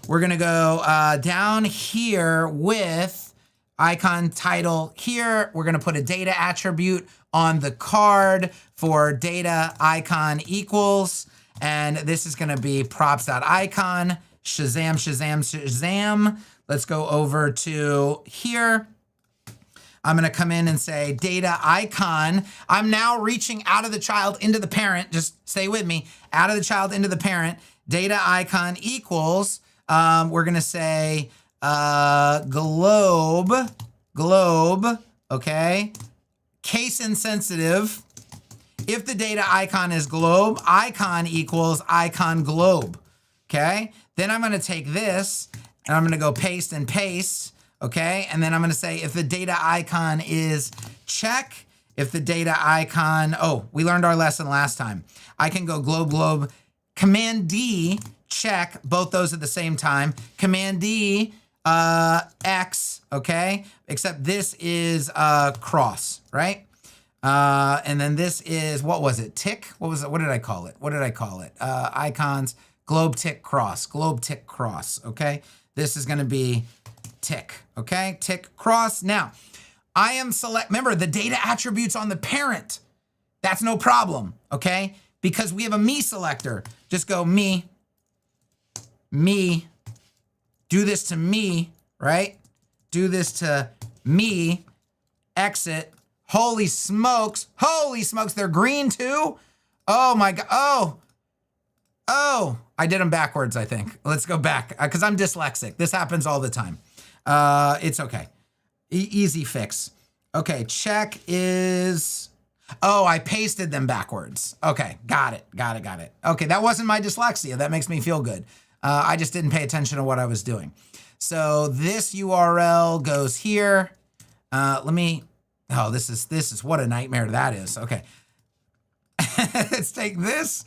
We're gonna go down here with icon title here. We're gonna put a data attribute on the card for data icon equals. And this is gonna be props.icon. Shazam, shazam, shazam. Let's go over to here. I'm gonna come in and say data icon. I'm now reaching out of the child into the parent. Just stay with me. Out of the child into the parent. Data icon equals, we're gonna say globe, okay? Case insensitive. If the data icon is globe, icon equals icon globe, okay? Then I'm gonna take this and I'm gonna go paste and paste, okay? And then I'm gonna say if the data icon is check, if the data icon, oh, we learned our lesson last time. I can go globe, Command D, check, both those at the same time. Command D, X, okay? Except this is cross, right? And then this is, what was it? Tick? What was it? What did I call it? Icons, globe tick cross, okay? This is gonna be tick, okay? Tick cross. Now, I am remember the data attributes on the parent. That's no problem, okay? Because we have a me selector. Just go me, do this to me, right? Do this to me, exit. Holy smokes, they're green too? Oh my God, oh, I did them backwards, I think. Let's go back, because I'm dyslexic. This happens all the time. It's okay. Easy fix. Okay, check is, oh, I pasted them backwards. Okay, got it. Okay, that wasn't my dyslexia. That makes me feel good. I just didn't pay attention to what I was doing. So this URL goes here. Oh, this is what a nightmare that is. Okay. Let's take this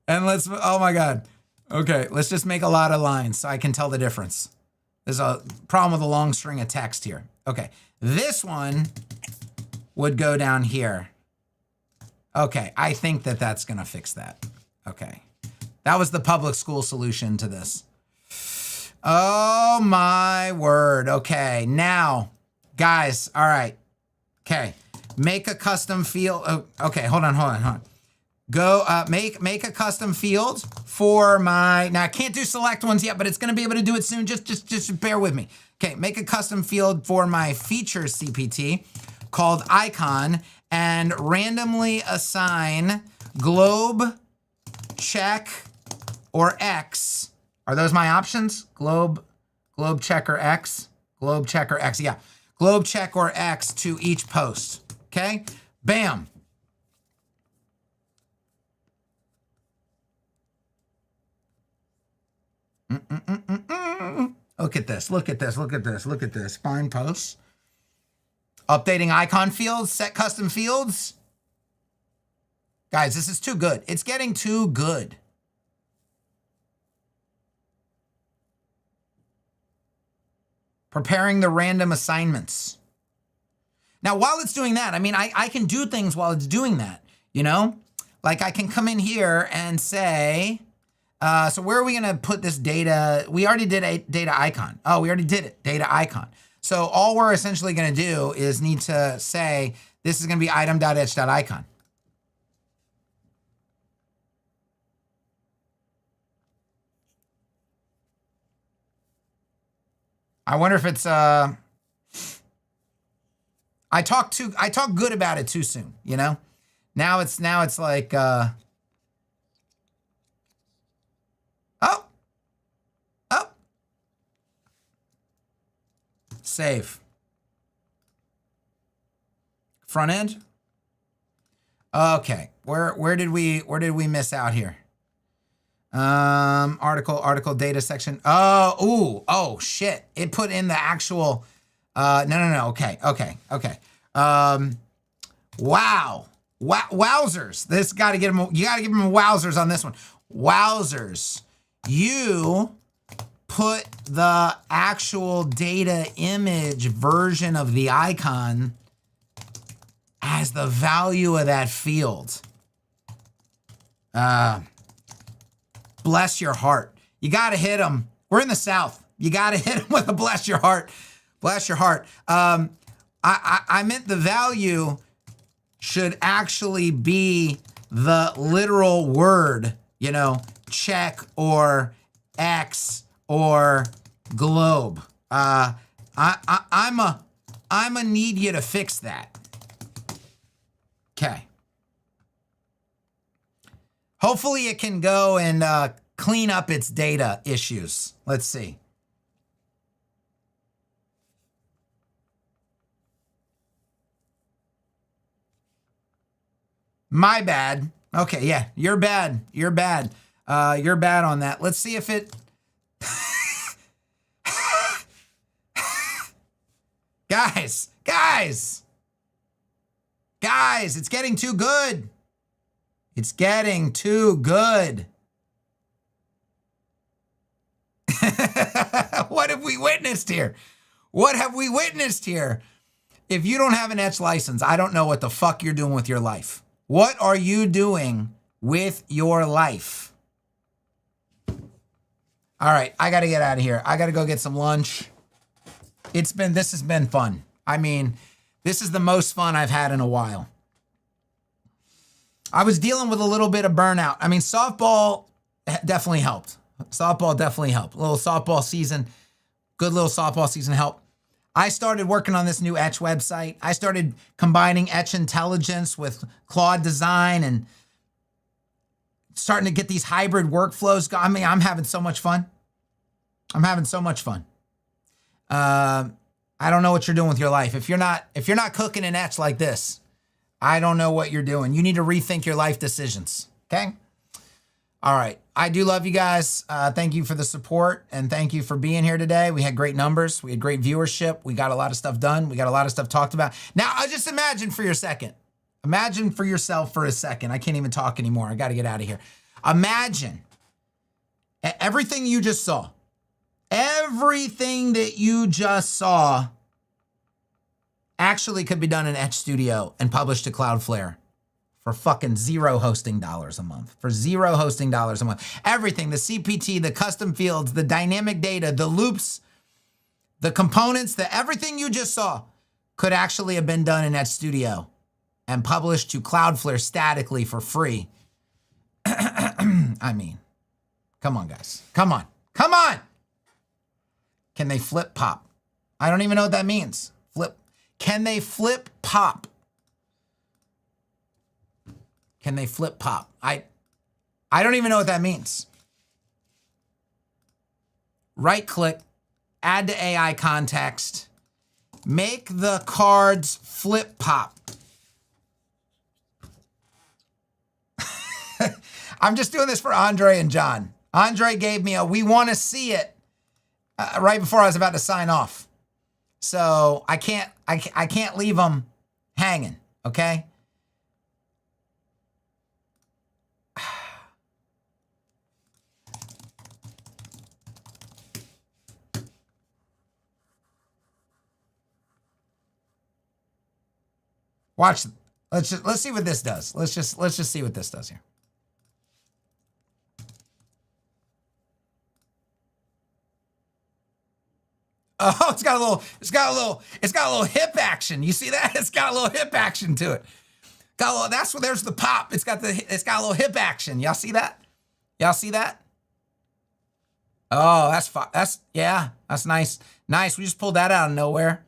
and oh my God. Okay, let's just make a lot of lines so I can tell the difference. There's a problem with a long string of text here. Okay, this one would go down here. Okay, I think that's gonna fix that. Okay, that was the public school solution to this. Oh my word. Okay, now, guys, all right. Okay, make a custom field. Oh, okay, hold on. Go make a custom field for my, now I can't do select ones yet, but it's gonna be able to do it soon. Just bear with me. Okay, make a custom field for my features CPT called icon and randomly assign globe, check, or X. Are those my options? Globe, check, or X? Globe, check, or X, yeah. Globe, check, or X to each post, okay? Bam. Look at this. Find posts. Updating icon fields, set custom fields. Guys, this is too good. It's getting too good. Preparing the random assignments. Now, while it's doing that, I mean, I can do things while it's doing that, you know? Like I can come in here and say, so where are we going to put this data? We already did a data icon. Oh, we already did it, data icon. So all we're essentially going to do is need to say, this is going to be item.etch.icon. I wonder if it's, I talk good about it too soon, you know? Now it's like, oh, save. Front end. Okay, where did we miss out here? Article data section. Oh shit! It put in the actual. No. Okay. Wow. Wowzers! This got to get him. You got to give him wowzers on this one. Wowzers! You put the actual data image version of the icon as the value of that field. Bless your heart. You got to hit them. We're in the South. You got to hit them with a bless your heart. Bless your heart. I meant the value should actually be the literal word, you know, check or X or globe. I'm a need you to fix that. Okay. Hopefully it can go and clean up its data issues. Let's see. My bad. Okay, yeah, you're bad. You're bad. You're bad on that. Let's see if it... Guys, it's getting too good. It's getting too good. What have we witnessed here? What have we witnessed here? If you don't have an etch license, I don't know what the fuck you're doing with your life. What are you doing with your life? All right, I got to get out of here. I got to go get some lunch. This has been fun. I mean, this is the most fun I've had in a while. I was dealing with a little bit of burnout. I mean, softball definitely helped. Softball definitely helped. A little softball season, good little softball season helped. I started working on this new Etch website. I started combining Etch Intelligence with Claude Design and starting to get these hybrid workflows going. I mean, I'm having so much fun. I'm having so much fun. I don't know what you're doing with your life. If you're not cooking an Etch like this, I don't know what you're doing. You need to rethink your life decisions. Okay? All right. I do love you guys. Thank you for the support and thank you for being here today. We had great numbers. We had great viewership. We got a lot of stuff done. We got a lot of stuff talked about. Now, just imagine for your second. Imagine for yourself for a second. I can't even talk anymore. I got to get out of here. Imagine everything you just saw. Everything that you just saw actually could be done in Etch Studio and published to Cloudflare for fucking $0 hosting dollars a month. For $0 hosting dollars a month. Everything, the CPT, the custom fields, the dynamic data, the loops, the components, everything you just saw could actually have been done in Etch Studio and published to Cloudflare statically for free. I mean, come on, guys. Come on. Come on. Can they flip pop? I don't even know what that means. Flip. Can they flip pop? Can they flip pop? I don't even know what that means. Right click, add to AI context, make the cards flip pop. I'm just doing this for Andre and John. Andre gave me we want to see it right before I was about to sign off. So I can't leave them hanging, okay? Watch Let's see what this does. Let's just see what this does here. Oh, it's got a little hip action. You see that? It's got a little hip action to it. There's the pop. It's got a little hip action. Y'all see that? Y'all see that? Oh, that's nice. Nice. We just pulled that out of nowhere.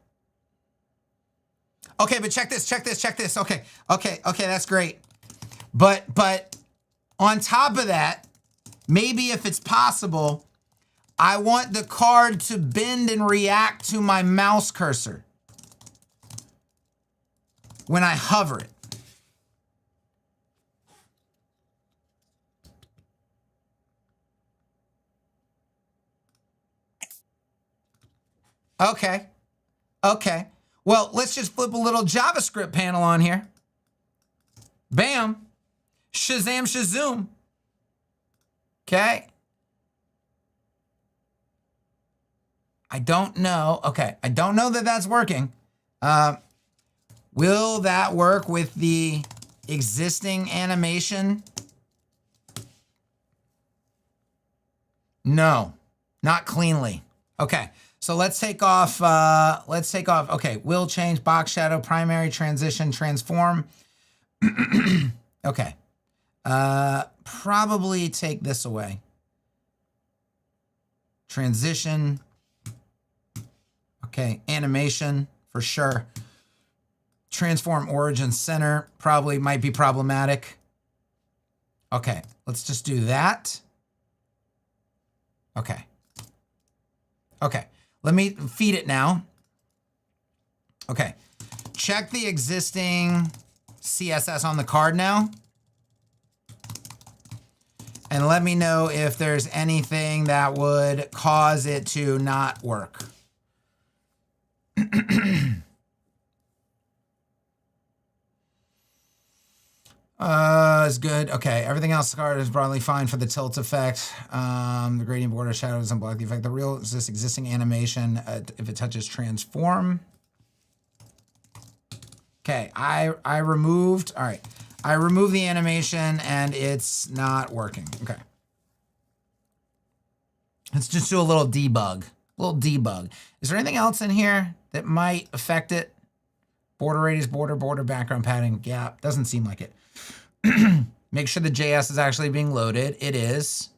Okay, but check this. Okay, that's great. But on top of that, maybe if it's possible, I want the card to bend and react to my mouse cursor when I hover it. Okay. Well, let's just flip a little JavaScript panel on here. Bam. Shazam, shazoom. Okay. I don't know. Okay. I don't know that that's working. Will that work with the existing animation? No, not cleanly. Okay. So let's take off, okay, will change, box shadow, primary, transition, transform. Okay. Probably take this away. Transition. Okay, animation, for sure. Transform origin center, probably might be problematic. Okay, let's just do that. Okay. Let me feed it now. Okay. Check the existing CSS on the card now. And let me know if there's anything that would cause it to not work. It's good. Okay, everything else the card is broadly fine for the tilt effect. The gradient border shadow doesn't block the effect. The real is this existing animation if it touches transform. Okay, I removed, all right. I removed the animation and it's not working. Okay. Let's just do a little debug. Is there anything else in here that might affect it? Border radius, border, background padding. Yeah, doesn't seem like it. Make sure the JS is actually being loaded. It is.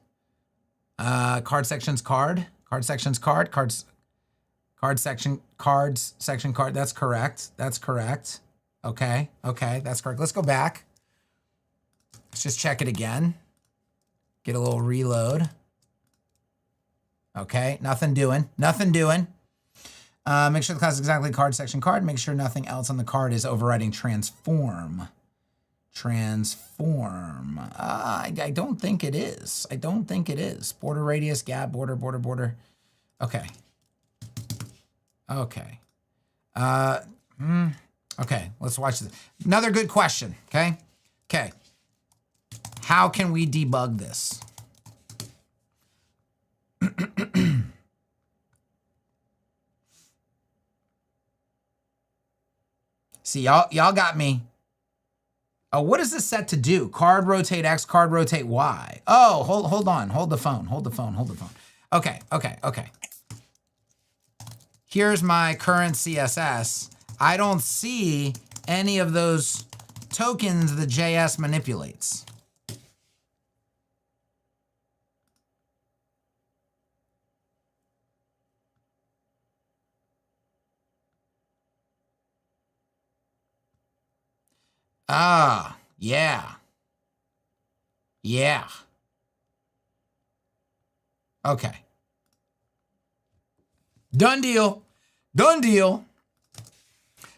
Card sections card. Cards section card. That's correct. Okay, that's correct. Let's go back. Let's just check it again. Get a little reload. Okay, nothing doing. Make sure the class is exactly card section card. Make sure nothing else on the card is overriding transform. I don't think it is. Border radius, gap, border. Okay. Okay, let's watch this. Another good question, okay? How can we debug this? See, y'all got me. Oh, what is this set to do? Card rotate X, card rotate Y. Oh, hold on. Hold the phone. Okay. Here's my current CSS. I don't see any of those tokens the JS manipulates. Ah, yeah. Okay. Done deal.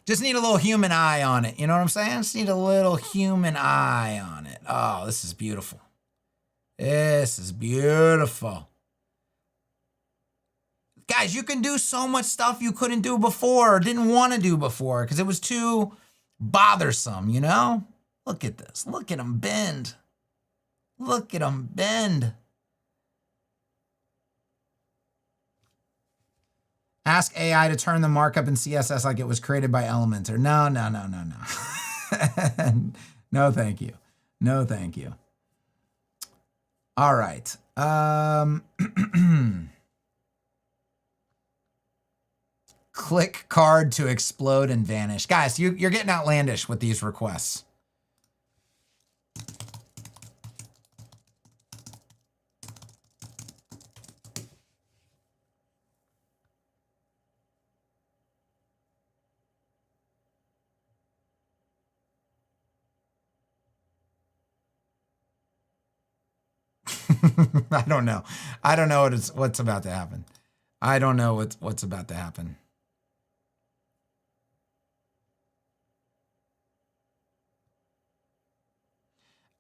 Just need a little human eye on it. You know what I'm saying? Just need a little human eye on it. Oh, this is beautiful. Guys, you can do so much stuff you couldn't do before or didn't want to do before because it was too bothersome, you know? Look at this. Look at him bend. Ask AI to turn the markup in CSS like it was created by Elementor. No. No, thank you. No, thank you. All right. Click card to explode and vanish. Guys, you're getting outlandish with these requests. I don't know. I don't know what's about to happen. I don't know what's about to happen.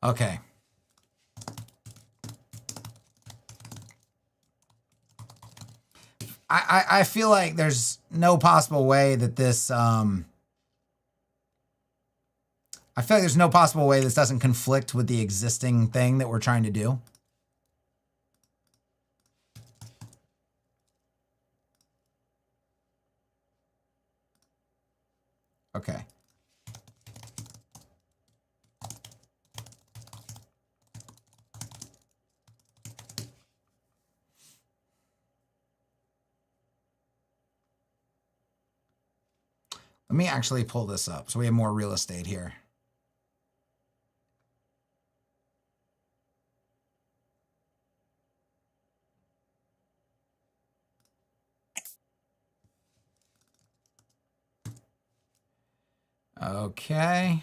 Okay. I feel like there's no possible way that this I feel like there's no possible way this doesn't conflict with the existing thing that we're trying to do. Okay. Let me actually pull this up so we have more real estate here. Okay.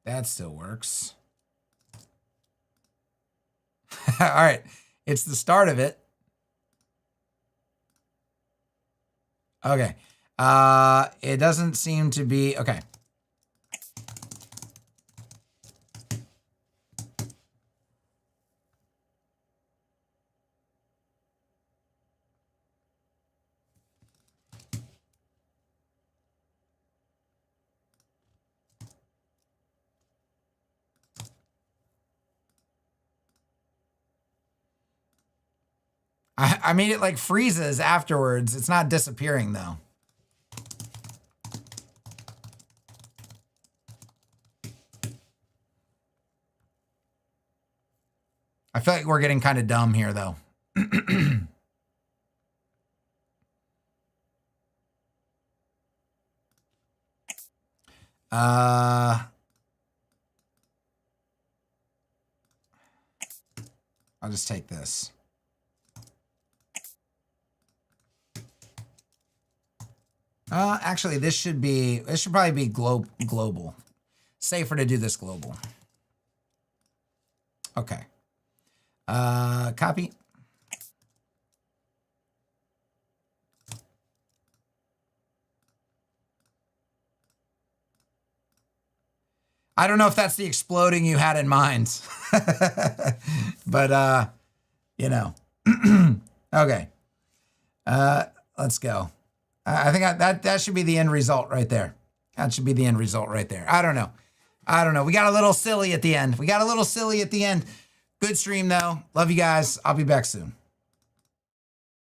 That still works. All right. It's the start of it. Okay. It doesn't seem to be, okay. I mean, it like freezes afterwards. It's not disappearing though. I feel like we're getting kind of dumb here though. I'll just take this. Actually, this should probably be global. Safer to do this global. Okay. Copy. I don't know if that's the exploding you had in mind, but you know. Okay. Let's go. I think that should be the end result right there. That should be the end result right there. I don't know. We got a little silly at the end. Good stream though. Love you guys. I'll be back soon.